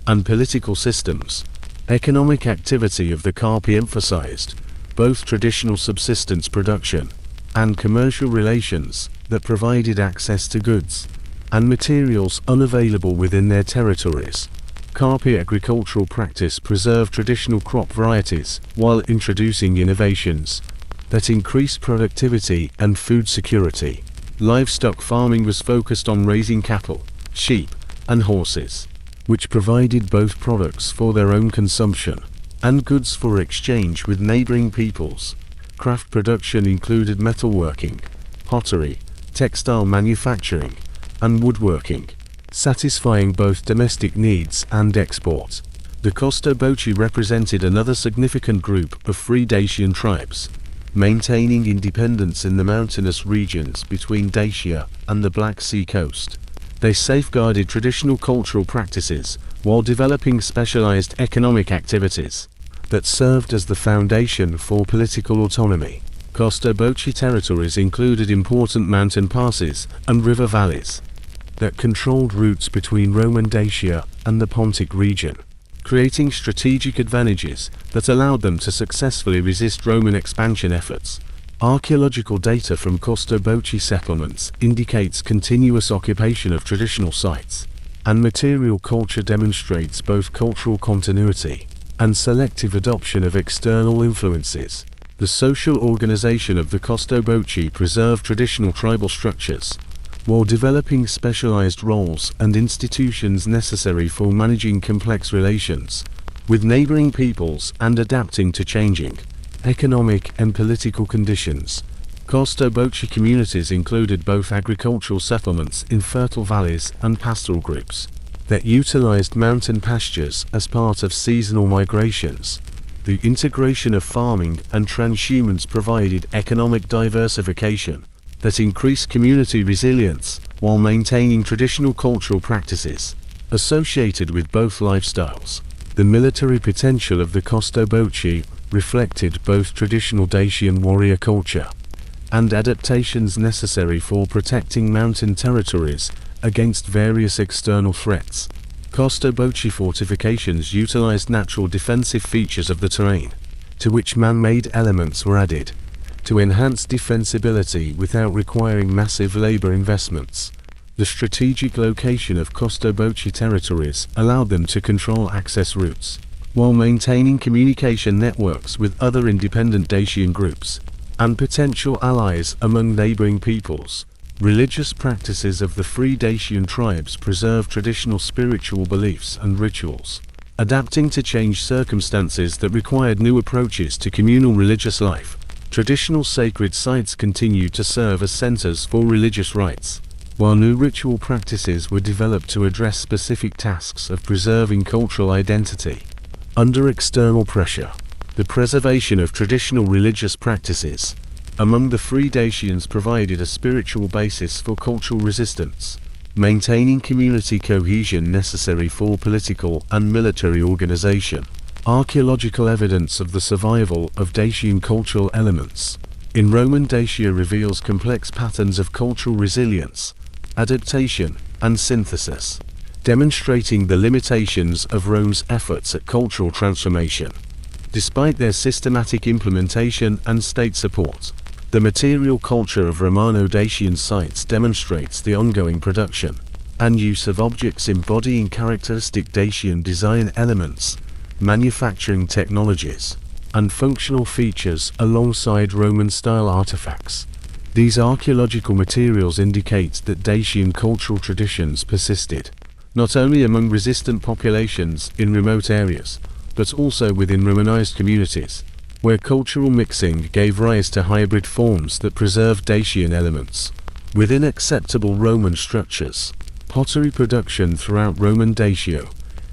and political systems. Economic activity of the Carpi emphasized both traditional subsistence production and commercial relations that provided access to goods and materials unavailable within their territories. Carpi agricultural practice preserved traditional crop varieties while introducing innovations that increased productivity and food security. Livestock farming was focused on raising cattle, sheep, and horses, which provided both products for their own consumption and goods for exchange with neighboring peoples. Craft production included metalworking, pottery, textile manufacturing, and woodworking, satisfying both domestic needs and export. The Costoboci represented another significant group of free Dacian tribes, maintaining independence in the mountainous regions between Dacia and the Black Sea coast. They safeguarded traditional cultural practices while developing specialized economic activities that served as the foundation for political autonomy. Costoboci territories included important mountain passes and river valleys that controlled routes between Roman Dacia and the Pontic region, creating strategic advantages that allowed them to successfully resist Roman expansion efforts. Archaeological data from Costoboci settlements indicates continuous occupation of traditional sites, and material culture demonstrates both cultural continuity and selective adoption of external influences. The social organization of the Costoboci preserved traditional tribal structures, while developing specialized roles and institutions necessary for managing complex relations with neighboring peoples and adapting to changing economic and political conditions. Costoboci communities included both agricultural settlements in fertile valleys and pastoral groups that utilized mountain pastures as part of seasonal migrations. The integration of farming and transhumance provided economic diversification that increased community resilience while maintaining traditional cultural practices associated with both lifestyles. The military potential of the Costoboci reflected both traditional Dacian warrior culture and adaptations necessary for protecting mountain territories against various external threats. Costoboci fortifications utilized natural defensive features of the terrain, to which man-made elements were added, to enhance defensibility without requiring massive labor investments. The strategic location of Costoboci territories allowed them to control access routes, while maintaining communication networks with other independent Dacian groups and potential allies among neighboring peoples. Religious practices of the free Dacian tribes preserved traditional spiritual beliefs and rituals, adapting to changed circumstances that required new approaches to communal religious life. Traditional sacred sites continued to serve as centers for religious rites, while new ritual practices were developed to address specific tasks of preserving cultural identity. Under external pressure, the preservation of traditional religious practices among the free Dacians provided a spiritual basis for cultural resistance, maintaining community cohesion necessary for political and military organization. Archaeological evidence of the survival of Dacian cultural elements in Roman Dacia reveals complex patterns of cultural resilience, adaptation, and synthesis, demonstrating the limitations of Rome's efforts at cultural transformation. Despite their systematic implementation and state support, the material culture of Romano-Dacian sites demonstrates the ongoing production and use of objects embodying characteristic Dacian design elements, manufacturing technologies, and functional features alongside Roman-style artifacts. These archaeological materials indicate that Dacian cultural traditions persisted, not only among resistant populations in remote areas, but also within Romanized communities, where cultural mixing gave rise to hybrid forms that preserved Dacian elements within acceptable Roman structures. Pottery production throughout Roman Dacia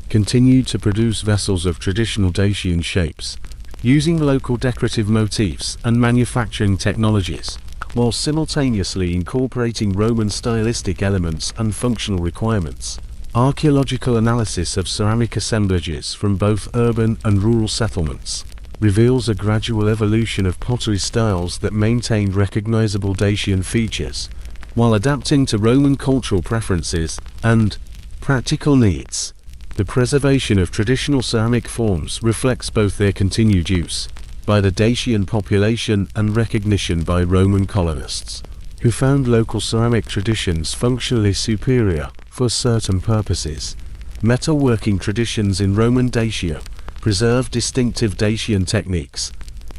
continued to produce vessels of traditional Dacian shapes, using local decorative motifs and manufacturing technologies, while simultaneously incorporating Roman stylistic elements and functional requirements. Archaeological analysis of ceramic assemblages from both urban and rural settlements reveals a gradual evolution of pottery styles that maintained recognizable Dacian features, while adapting to Roman cultural preferences and practical needs. The preservation of traditional ceramic forms reflects both their continued use by the Dacian population and recognition by Roman colonists, who found local ceramic traditions functionally superior for certain purposes. Metalworking traditions in Roman Dacia preserved distinctive Dacian techniques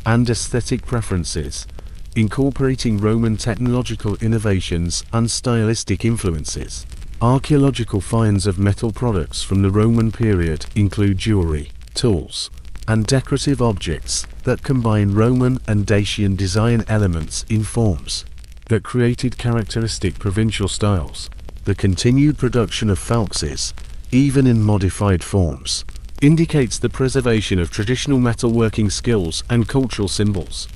and aesthetic preferences, incorporating Roman technological innovations and stylistic influences. Archaeological finds of metal products from the Roman period include jewelry, tools, and decorative objects that combine Roman and Dacian design elements in forms that created characteristic provincial styles. The continued production of falxes, even in modified forms, indicates the preservation of traditional metalworking skills and cultural symbols.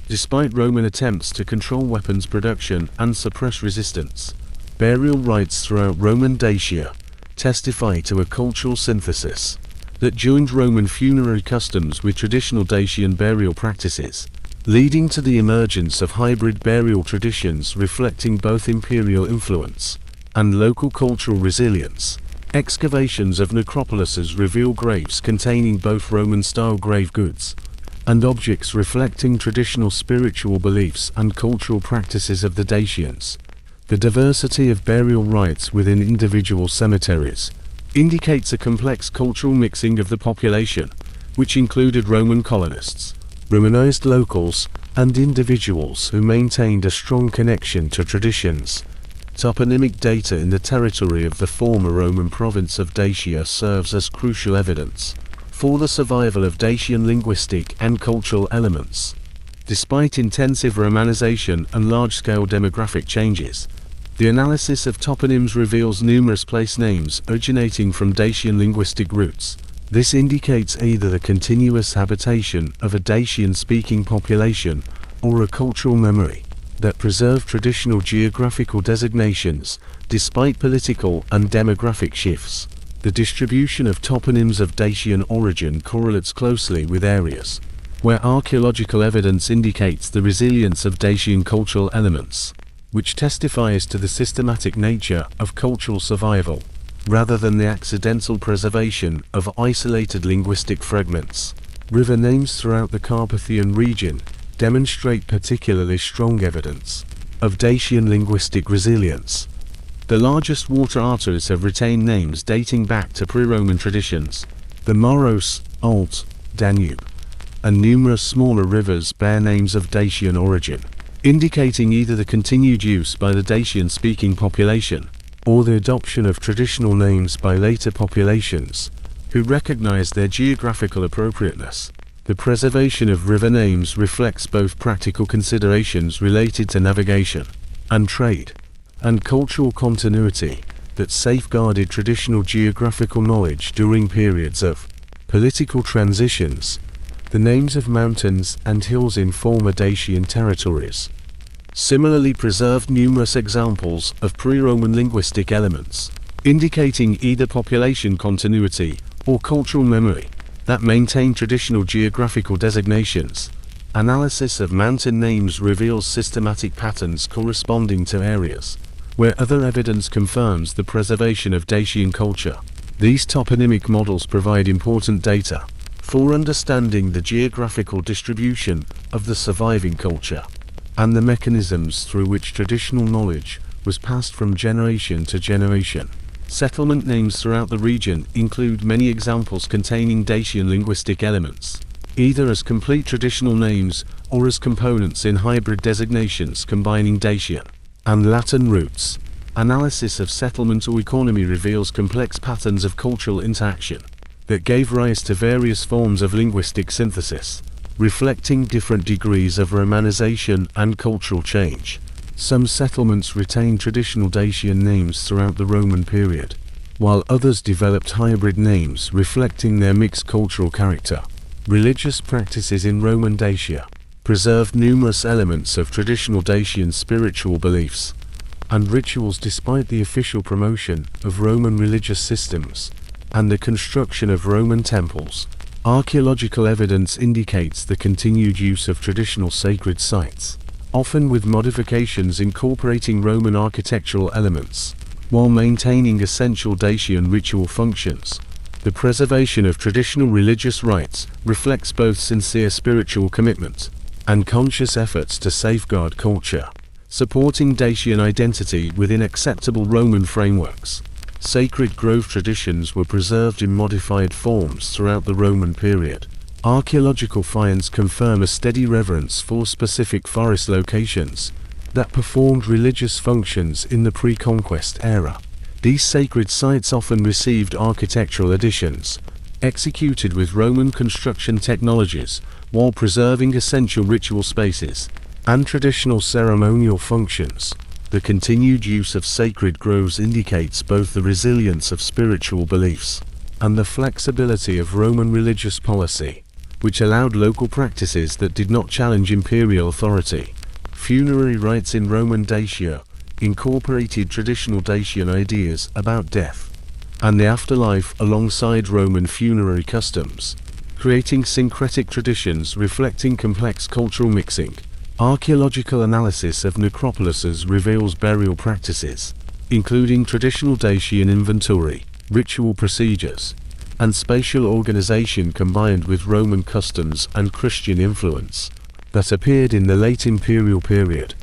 Despite Roman attempts to control weapons production and suppress resistance, burial rites throughout Roman Dacia testify to a cultural synthesis that joined Roman funerary customs with traditional Dacian burial practices, leading to the emergence of hybrid burial traditions reflecting both imperial influence and local cultural resilience. Excavations of necropolises reveal graves containing both Roman-style grave goods and objects reflecting traditional spiritual beliefs and cultural practices of the Dacians. The diversity of burial rites within individual cemeteries indicates a complex cultural mixing of the population, which included Roman colonists, Romanized locals, and individuals who maintained a strong connection to traditions. Toponymic data in the territory of the former Roman province of Dacia serves as crucial evidence for the survival of Dacian linguistic and cultural elements. Despite intensive Romanization and large-scale demographic changes, the analysis of toponyms reveals numerous place names originating from Dacian linguistic roots. This indicates either the continuous habitation of a Dacian-speaking population or a cultural memory that preserved traditional geographical designations despite political and demographic shifts. The distribution of toponyms of Dacian origin correlates closely with areas where archaeological evidence indicates the resilience of Dacian cultural elements, which testifies to the systematic nature of cultural survival, rather than the accidental preservation of isolated linguistic fragments. River names throughout the Carpathian region demonstrate particularly strong evidence of Dacian linguistic resilience. The largest water arteries have retained names dating back to pre-Roman traditions. The Moros, Olt, Danube, and numerous smaller rivers bear names of Dacian origin, indicating either the continued use by the Dacian-speaking population or the adoption of traditional names by later populations who recognized their geographical appropriateness. The preservation of river names reflects both practical considerations related to navigation and trade, and cultural continuity that safeguarded traditional geographical knowledge during periods of political transitions. The names of mountains and hills in former Dacian territories similarly preserved numerous examples of pre-Roman linguistic elements, indicating either population continuity or cultural memory that maintained traditional geographical designations. Analysis of mountain names reveals systematic patterns corresponding to areas where other evidence confirms the preservation of Dacian culture. These toponymic models provide important data for understanding the geographical distribution of the surviving culture and the mechanisms through which traditional knowledge was passed from generation to generation. Settlement names throughout the region include many examples containing Dacian linguistic elements, either as complete traditional names or as components in hybrid designations combining Dacian and Latin roots. Analysis of settlement or economy reveals complex patterns of cultural interaction that gave rise to various forms of linguistic synthesis, reflecting different degrees of Romanization and cultural change. Some settlements retained traditional Dacian names throughout the Roman period, while others developed hybrid names reflecting their mixed cultural character. Religious practices in Roman Dacia preserved numerous elements of traditional Dacian spiritual beliefs and rituals despite the official promotion of Roman religious systems and the construction of Roman temples. Archaeological evidence indicates the continued use of traditional sacred sites, often with modifications incorporating Roman architectural elements, while maintaining essential Dacian ritual functions. The preservation of traditional religious rites reflects both sincere spiritual commitment and conscious efforts to safeguard culture, supporting Dacian identity within acceptable Roman frameworks. Sacred grove traditions were preserved in modified forms throughout the Roman period, Archaeological finds confirm a steady reverence for specific forest locations that performed religious functions in the pre-conquest era. These sacred sites often received architectural additions, executed with Roman construction technologies, while preserving essential ritual spaces and traditional ceremonial functions. The continued use of sacred groves indicates both the resilience of spiritual beliefs and the flexibility of Roman religious policy, which allowed local practices that did not challenge imperial authority. Funerary rites in Roman Dacia incorporated traditional Dacian ideas about death and the afterlife alongside Roman funerary customs, creating syncretic traditions reflecting complex cultural mixing. Archaeological analysis of necropolises reveals burial practices, including traditional Dacian inventory, ritual procedures, and spatial organization combined with Roman customs and Christian influence, that appeared in the late imperial period.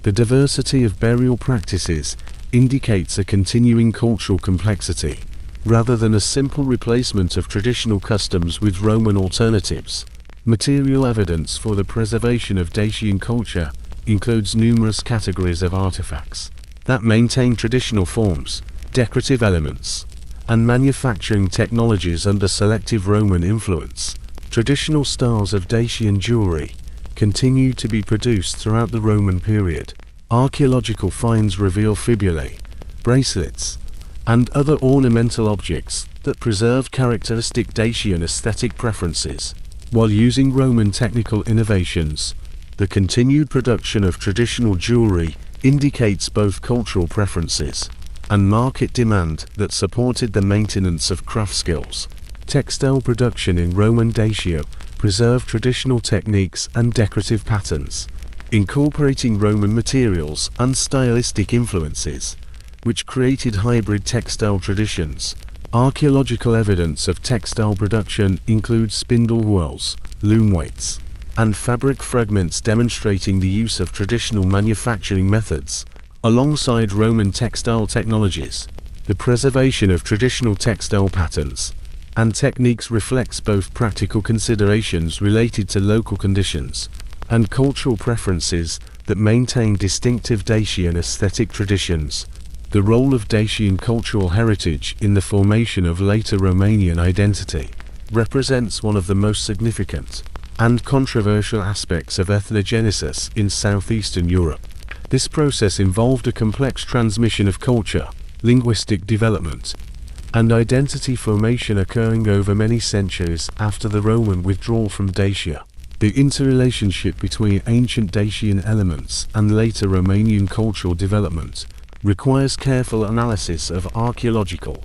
The diversity of burial practices indicates a continuing cultural complexity, rather than a simple replacement of traditional customs with Roman alternatives. Material evidence for the preservation of Dacian culture includes numerous categories of artifacts that maintain traditional forms, decorative elements, and manufacturing technologies under selective Roman influence. Traditional styles of Dacian jewelry continued to be produced throughout the Roman period. Archaeological finds reveal fibulae, bracelets, and other ornamental objects that preserve characteristic Dacian aesthetic preferences. While using Roman technical innovations, the continued production of traditional jewelry indicates both cultural preferences and market demand that supported the maintenance of craft skills. Textile production in Roman Dacia preserved traditional techniques and decorative patterns, incorporating Roman materials and stylistic influences, which created hybrid textile traditions. Archaeological evidence of textile production includes spindle whorls, loom weights, and fabric fragments demonstrating the use of traditional manufacturing methods, alongside Roman textile technologies. The preservation of traditional textile patterns and techniques reflects both practical considerations related to local conditions and cultural preferences that maintain distinctive Dacian aesthetic traditions. The role of Dacian cultural heritage in the formation of later Romanian identity represents one of the most significant and controversial aspects of ethnogenesis in southeastern Europe. This process involved a complex transmission of culture, linguistic development, and identity formation occurring over many centuries after the Roman withdrawal from Dacia. The interrelationship between ancient Dacian elements and later Romanian cultural development requires careful analysis of archaeological,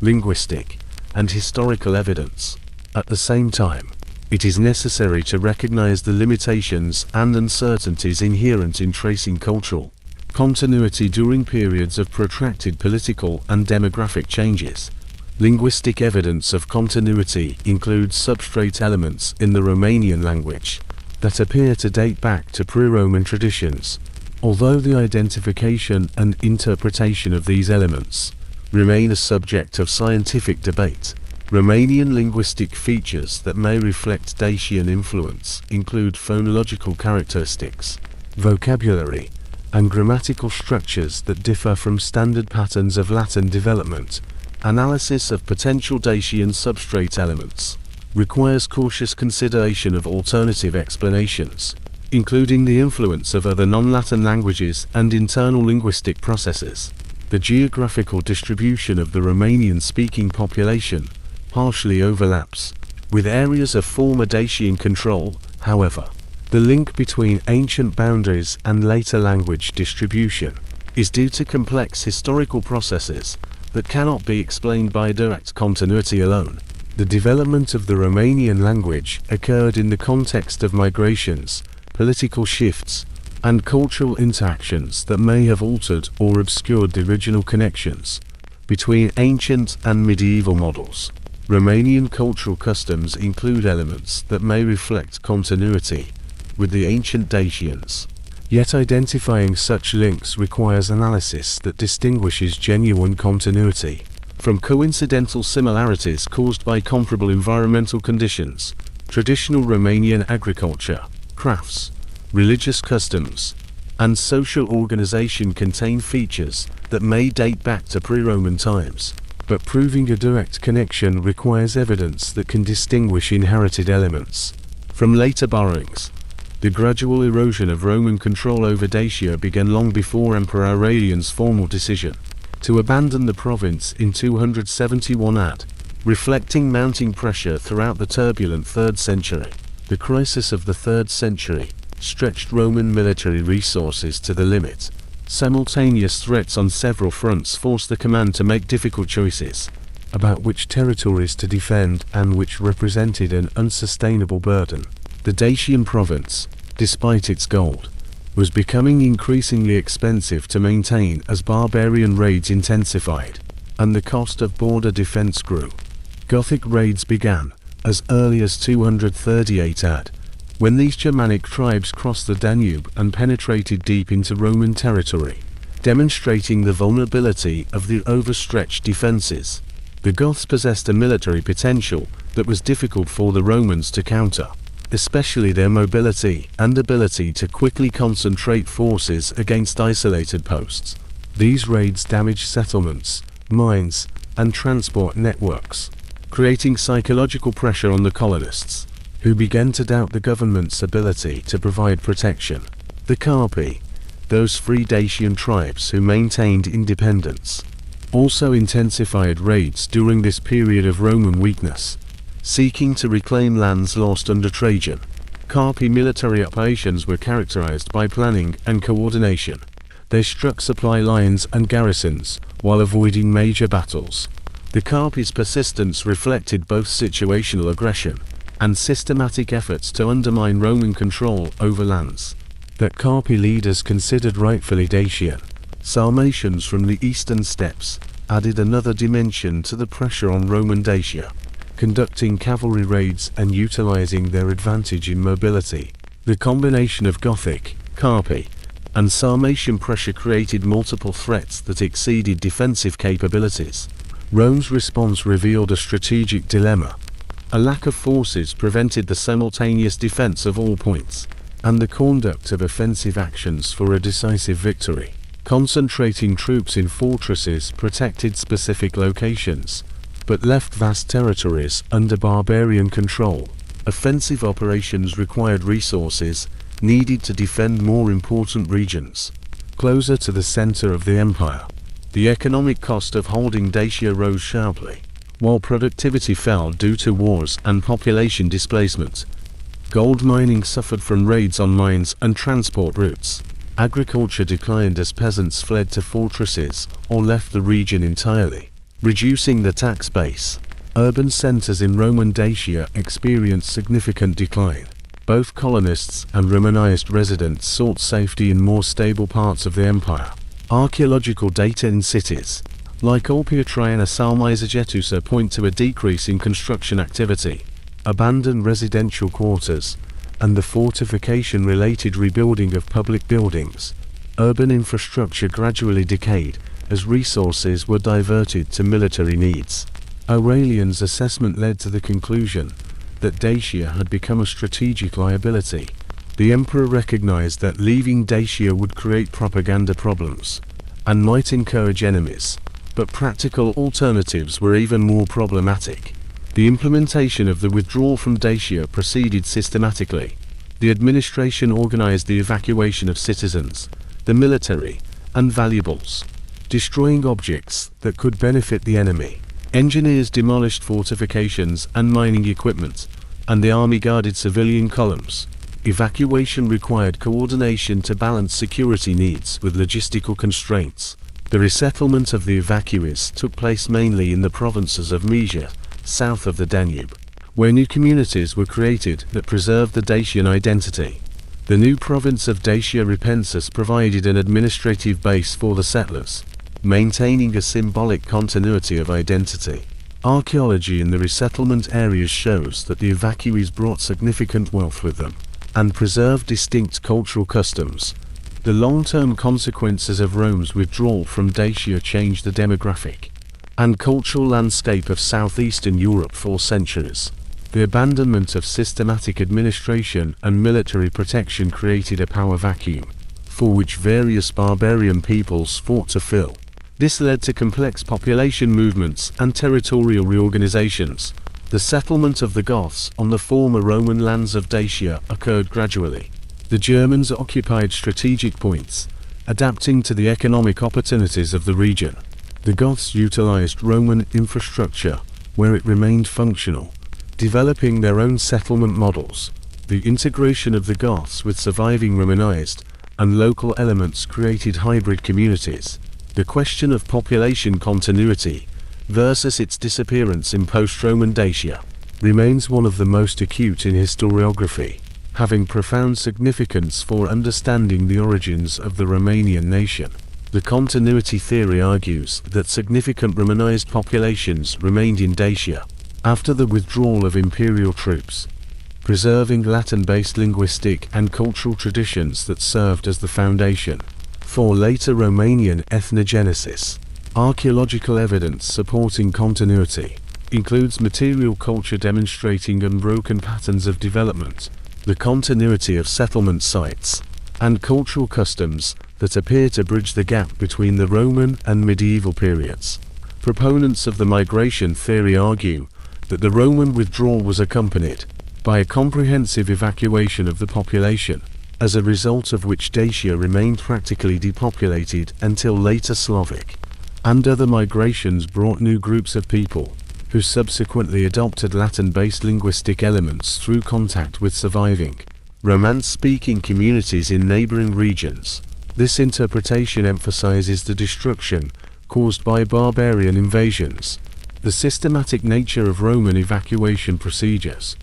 linguistic, and historical evidence. At the same time, it is necessary to recognize the limitations and uncertainties inherent in tracing cultural continuity during periods of protracted political and demographic changes. Linguistic evidence of continuity includes substrate elements in the Romanian language that appear to date back to pre-Roman traditions, although the identification and interpretation of these elements remain a subject of scientific debate. Romanian linguistic features that may reflect Dacian influence include phonological characteristics, vocabulary, and grammatical structures that differ from standard patterns of Latin development. Analysis of potential Dacian substrate elements requires cautious consideration of alternative explanations, including the influence of other non-Latin languages and internal linguistic processes. The geographical distribution of the Romanian-speaking population partially overlaps with areas of former Dacian control. However, the link between ancient boundaries and later language distribution is due to complex historical processes that cannot be explained by direct continuity alone. The development of the Romanian language occurred in the context of migrations, political shifts, and cultural interactions that may have altered or obscured the original connections between ancient and medieval models. Romanian cultural customs include elements that may reflect continuity with the ancient Dacians, yet identifying such links requires analysis that distinguishes genuine continuity from coincidental similarities caused by comparable environmental conditions. traditional Romanian agriculture, crafts, religious customs, and social organization contain features that may date back to pre-Roman times, but proving a direct connection requires evidence that can distinguish inherited elements from later borrowings. The gradual erosion of Roman control over Dacia began long before Emperor Aurelian's formal decision to abandon the province in 271 AD, reflecting mounting pressure throughout the turbulent 3rd century. The crisis of the 3rd century stretched Roman military resources to the limit. Simultaneous threats on several fronts forced the command to make difficult choices about which territories to defend and which represented an unsustainable burden. The Dacian province, despite its gold, was becoming increasingly expensive to maintain as barbarian raids intensified, and the cost of border defense grew. Gothic raids began as early as 238 AD, when these Germanic tribes crossed the Danube and penetrated deep into Roman territory, demonstrating the vulnerability of the overstretched defenses. The Goths possessed a military potential that was difficult for the Romans to counter, especially their mobility and ability to quickly concentrate forces against isolated posts. These raids damaged settlements, mines, and transport networks, creating psychological pressure on the colonists, who began to doubt the government's ability to provide protection. The Carpi, those free Dacian tribes who maintained independence, also intensified raids during this period of Roman weakness, seeking to reclaim lands lost under Trajan. Carpi military operations were characterized by planning and coordination. They struck supply lines and garrisons while avoiding major battles. The Carpi's persistence reflected both situational aggression and systematic efforts to undermine Roman control over lands that Carpi leaders considered rightfully Dacian. Sarmatians from the eastern steppes added another dimension to the pressure on Roman Dacia, conducting cavalry raids and utilizing their advantage in mobility. The combination of Gothic, Carpi, and Sarmatian pressure created multiple threats that exceeded defensive capabilities. Rome's response revealed a strategic dilemma. A lack of forces prevented the simultaneous defense of all points, and the conduct of offensive actions for a decisive victory. Concentrating troops in fortresses protected specific locations, but left vast territories under barbarian control. Offensive operations required resources needed to defend more important regions, closer to the center of the empire. The economic cost of holding Dacia rose sharply, while productivity fell due to wars and population displacement. Gold mining suffered from raids on mines and transport routes. Agriculture declined as peasants fled to fortresses or left the region entirely, reducing the tax base. Urban centers in Roman Dacia experienced significant decline. Both colonists and Romanized residents sought safety in more stable parts of the empire. Archaeological data in cities like Trajan and Sarmizegetusa point to a decrease in construction activity, abandoned residential quarters, and the fortification-related rebuilding of public buildings. Urban infrastructure gradually decayed as resources were diverted to military needs. Aurelian's assessment led to the conclusion that Dacia had become a strategic liability. The emperor recognized that leaving Dacia would create propaganda problems and might encourage enemies, but practical alternatives were even more problematic. The implementation of the withdrawal from Dacia proceeded systematically. The administration organized the evacuation of citizens, the military, and valuables, destroying objects that could benefit the enemy. Engineers demolished fortifications and mining equipment, and the army guarded civilian columns. Evacuation required coordination to balance security needs with logistical constraints. The resettlement of the evacuees took place mainly in the provinces of Mysia, south of the Danube, where new communities were created that preserved the Dacian identity. The new province of Dacia Ripensis provided an administrative base for the settlers, maintaining a symbolic continuity of identity. Archaeology in the resettlement areas shows that the evacuees brought significant wealth with them and preserved distinct cultural customs. The long-term consequences of Rome's withdrawal from Dacia changed the demographic and cultural landscape of southeastern Europe for centuries. The abandonment of systematic administration and military protection created a power vacuum, for which various barbarian peoples fought to fill. This led to complex population movements and territorial reorganizations. The settlement of the Goths on the former Roman lands of Dacia occurred gradually. The Germans occupied strategic points, adapting to the economic opportunities of the region. The Goths utilized Roman infrastructure where it remained functional, developing their own settlement models. The integration of the Goths with surviving Romanized and local elements created hybrid communities. The question of population continuity versus its disappearance in post-Roman Dacia remains one of the most acute in historiography, having profound significance for understanding the origins of the Romanian nation. The continuity theory argues that significant Romanized populations remained in Dacia after the withdrawal of imperial troops, preserving Latin-based linguistic and cultural traditions that served as the foundation for later Romanian ethnogenesis. Archaeological evidence supporting continuity includes material culture demonstrating unbroken patterns of development, the continuity of settlement sites, and cultural customs that appear to bridge the gap between the Roman and medieval periods. Proponents of the migration theory argue that the Roman withdrawal was accompanied by a comprehensive evacuation of the population, as a result of which Dacia remained practically depopulated until later Slavic and other migrations brought new groups of people, who subsequently adopted Latin-based linguistic elements through contact with surviving Romance-speaking communities in neighboring regions. This interpretation emphasizes the destruction caused by barbarian invasions, the systematic nature of Roman evacuation procedures,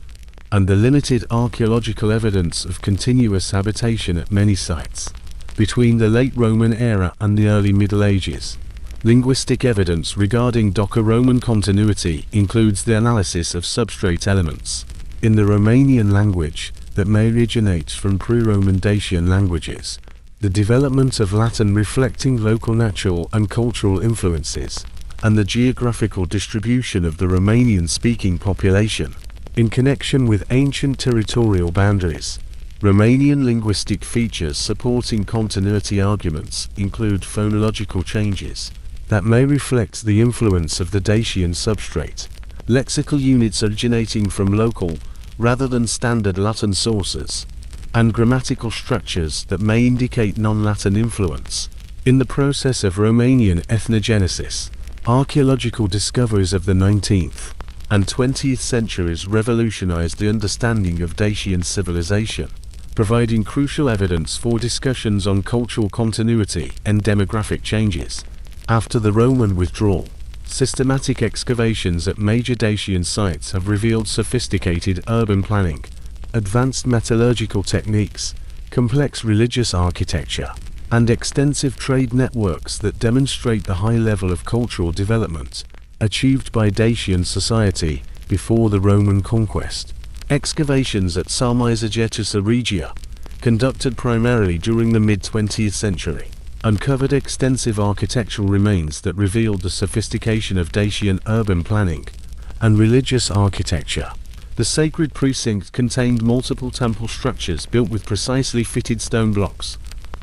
and the limited archaeological evidence of continuous habitation at many sites. Between the late Roman era and the early Middle Ages, linguistic evidence regarding Doco-Roman continuity includes the analysis of substrate elements in the Romanian language that may originate from pre-Roman Dacian languages, the development of Latin reflecting local natural and cultural influences, and the geographical distribution of the Romanian-speaking population in connection with ancient territorial boundaries. Romanian linguistic features supporting continuity arguments include phonological changes that may reflect the influence of the Dacian substrate, lexical units originating from local rather than standard Latin sources, and grammatical structures that may indicate non-Latin influence. In the process of Romanian ethnogenesis, archaeological discoveries of the 19th and 20th centuries revolutionized the understanding of Dacian civilization, providing crucial evidence for discussions on cultural continuity and demographic changes. After the Roman withdrawal, systematic excavations at major Dacian sites have revealed sophisticated urban planning, advanced metallurgical techniques, complex religious architecture, and extensive trade networks that demonstrate the high level of cultural development achieved by Dacian society before the Roman conquest. Excavations at Sarmizegetusa Regia, conducted primarily during the mid-20th century, uncovered extensive architectural remains that revealed the sophistication of Dacian urban planning and religious architecture. The sacred precinct contained multiple temple structures built with precisely fitted stone blocks,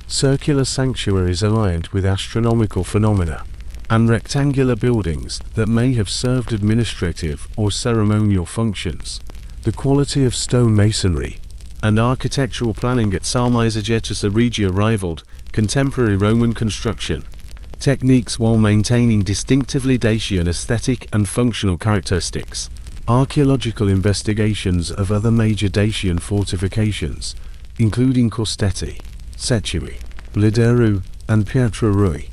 circular sanctuaries aligned with astronomical phenomena, and rectangular buildings that may have served administrative or ceremonial functions. The quality of stone masonry and architectural planning at Sarmizegetusa Regia rivaled contemporary Roman construction techniques while maintaining distinctively Dacian aesthetic and functional characteristics. Archaeological investigations of other major Dacian fortifications, including Costeti, Secui, Blideru, and Pietrarui,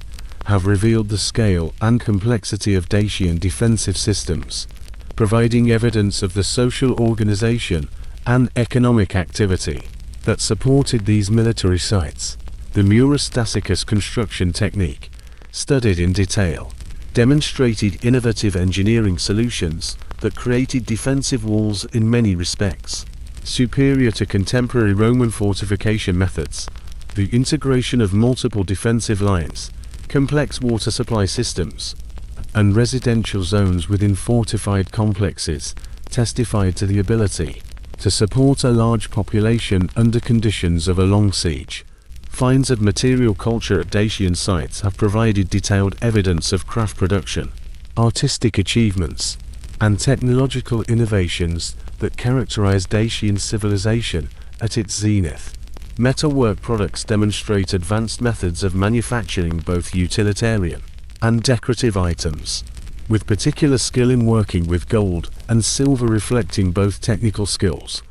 have revealed the scale and complexity of Dacian defensive systems, providing evidence of the social organization and economic activity that supported these military sites. The Murus Dacianus construction technique, studied in detail, demonstrated innovative engineering solutions that created defensive walls in many respects, superior to contemporary Roman fortification methods. The integration of multiple defensive lines, complex water supply systems, and residential zones within fortified complexes testified to the ability to support a large population under conditions of a long siege. Finds of material culture at Dacian sites have provided detailed evidence of craft production, artistic achievements, and technological innovations that characterize Dacian civilization at its zenith. Metalwork products demonstrate advanced methods of manufacturing both utilitarian and decorative items, with particular skill in working with gold and silver reflecting both technical skills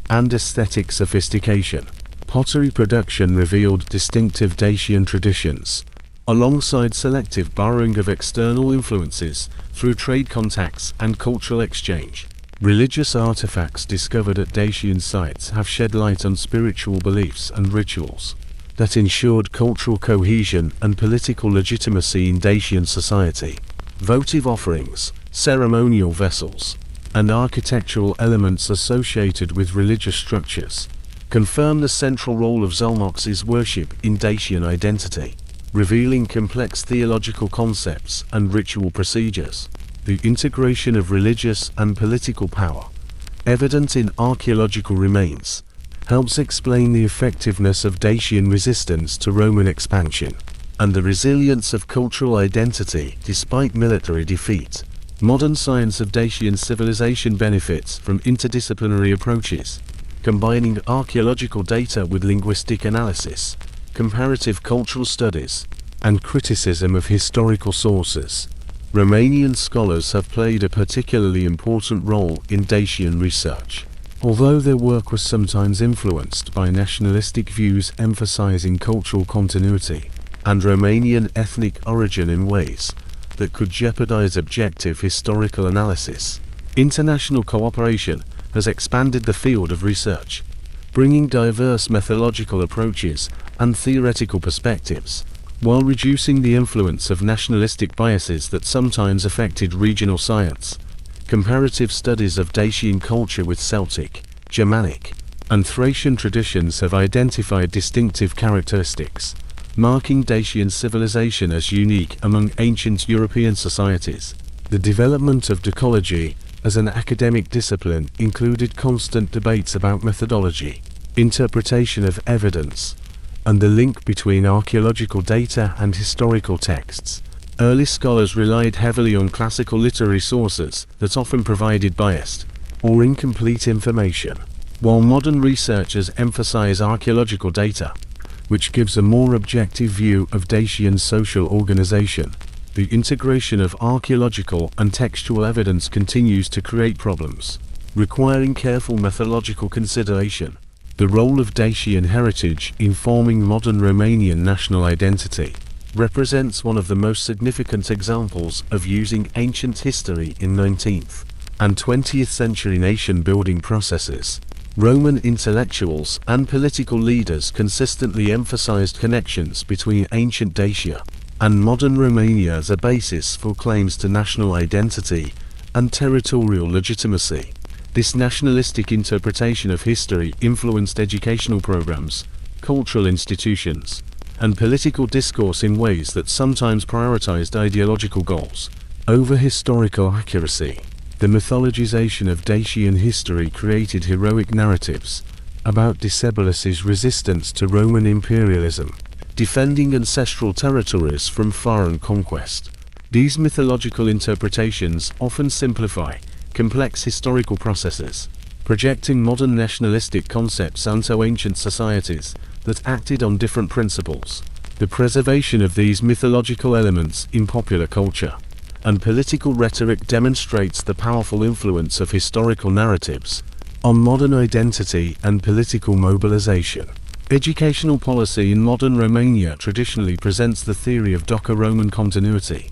and aesthetic sophistication. Pottery production revealed distinctive Dacian traditions, alongside selective borrowing of external influences through trade contacts and cultural exchange. Religious artifacts discovered at Dacian sites have shed light on spiritual beliefs and rituals that ensured cultural cohesion and political legitimacy in Dacian society. Votive offerings, ceremonial vessels, and architectural elements associated with religious structures confirm the central role of Zalmoxis worship in Dacian identity, revealing complex theological concepts and ritual procedures. The integration of religious and political power, evident in archaeological remains, helps explain the effectiveness of Dacian resistance to Roman expansion and the resilience of cultural identity despite military defeat. Modern science of Dacian civilization benefits from interdisciplinary approaches, combining archaeological data with linguistic analysis, comparative cultural studies, and criticism of historical sources. Romanian scholars have played a particularly important role in Dacian research, although their work was sometimes influenced by nationalistic views emphasizing cultural continuity and Romanian ethnic origin in ways that could jeopardize objective historical analysis. International cooperation has expanded the field of research, bringing diverse methodological approaches and theoretical perspectives, while reducing the influence of nationalistic biases that sometimes affected regional science. Comparative studies of Dacian culture with Celtic, Germanic, and Thracian traditions have identified distinctive characteristics, marking Dacian civilization as unique among ancient European societies. The development of dacology as an academic discipline included constant debates about methodology, interpretation of evidence, and the link between archaeological data and historical texts. Early scholars relied heavily on classical literary sources that often provided biased or incomplete information, while modern researchers emphasize archaeological data, which gives a more objective view of Dacian social organization. The integration of archaeological and textual evidence continues to create problems, requiring careful methodological consideration. The role of Dacian heritage in forming modern Romanian national identity represents one of the most significant examples of using ancient history in 19th and 20th century nation-building processes. Roman intellectuals and political leaders consistently emphasized connections between ancient Dacia and modern Romania as a basis for claims to national identity and territorial legitimacy. This nationalistic interpretation of history influenced educational programs, cultural institutions, and political discourse in ways that sometimes prioritized ideological goals over historical accuracy. The mythologization of Dacian history created heroic narratives about Decebalus's resistance to Roman imperialism, defending ancestral territories from foreign conquest. These mythological interpretations often simplify complex historical processes, projecting modern nationalistic concepts onto ancient societies that acted on different principles. The preservation of these mythological elements in popular culture and political rhetoric demonstrates the powerful influence of historical narratives on modern identity and political mobilization. Educational policy in modern Romania traditionally presents the theory of Daco-Roman continuity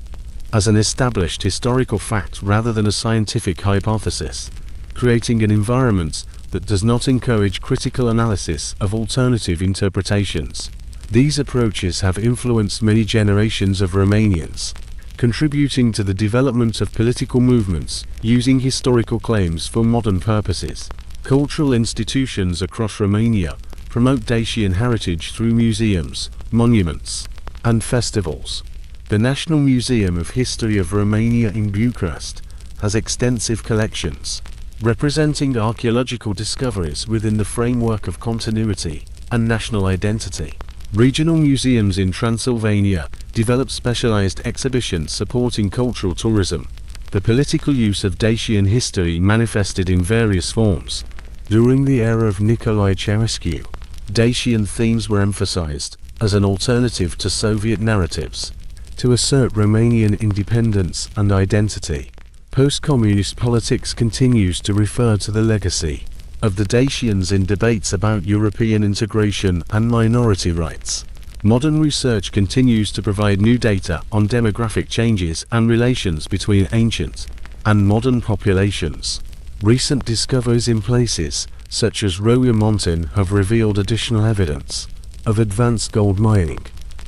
as an established historical fact rather than a scientific hypothesis, creating an environment that does not encourage critical analysis of alternative interpretations. These approaches have influenced many generations of Romanians, contributing to the development of political movements using historical claims for modern purposes. Cultural institutions across Romania promote Dacian heritage through museums, monuments, and festivals. The National Museum of History of Romania in Bucharest has extensive collections representing archaeological discoveries within the framework of continuity and national identity. Regional museums in Transylvania developed specialized exhibitions supporting cultural tourism. The political use of Dacian history manifested in various forms. During the era of Nicolae Ceausescu, Dacian themes were emphasized as an alternative to Soviet narratives to assert Romanian independence and identity. Post-communist politics continues to refer to the legacy of the Dacians in debates about European integration and minority rights. Modern research continues to provide new data on demographic changes and relations between ancient and modern populations. Recent discoveries in places such as Roia Mountain have revealed additional evidence of advanced gold mining,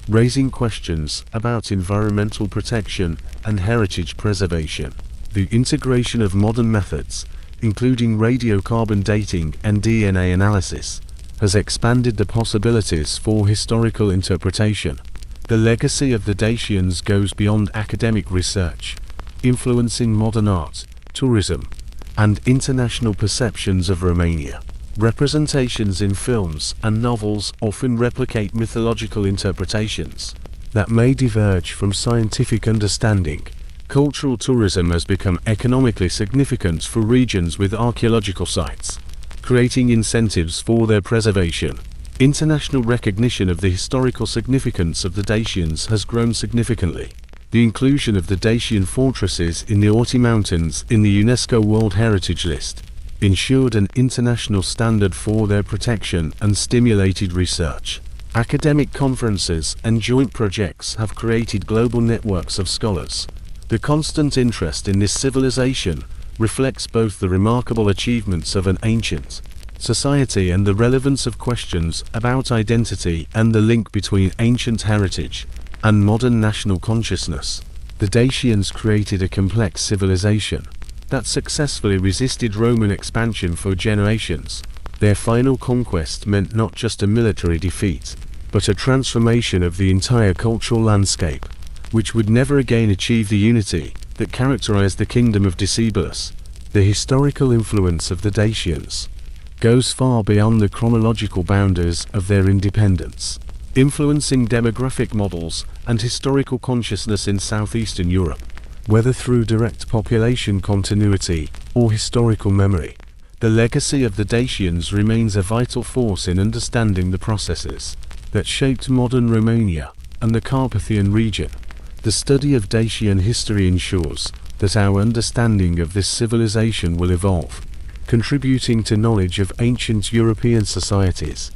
raising questions about environmental protection and heritage preservation. The integration of modern methods, including radiocarbon dating and DNA analysis, has expanded the possibilities for historical interpretation. The legacy of the Dacians goes beyond academic research, influencing modern art, tourism, and international perceptions of Romania. Representations in films and novels often replicate mythological interpretations that may diverge from scientific understanding. Cultural tourism has become economically significant for regions with archaeological sites, creating incentives for their preservation. International recognition of the historical significance of the Dacians has grown significantly. The inclusion of the Dacian fortresses in the Toponymy Mountains in the UNESCO World Heritage List ensured an international standard for their protection and stimulated research. Academic conferences and joint projects have created global networks of scholars. The constant interest in this civilization reflects both the remarkable achievements of an ancient society and the relevance of questions about identity and the link between ancient heritage and modern national consciousness. The Dacians created a complex civilization that successfully resisted Roman expansion for generations. Their final conquest meant not just a military defeat, but a transformation of the entire cultural landscape, which would never again achieve the unity that characterized the kingdom of Decebalus. The historical influence of the Dacians goes far beyond the chronological boundaries of their independence, influencing demographic models and historical consciousness in southeastern Europe. Whether through direct population continuity or historical memory, the legacy of the Dacians remains a vital force in understanding the processes that shaped modern Romania and the Carpathian region. The study of Dacian history ensures that our understanding of this civilization will evolve, contributing to knowledge of ancient European societies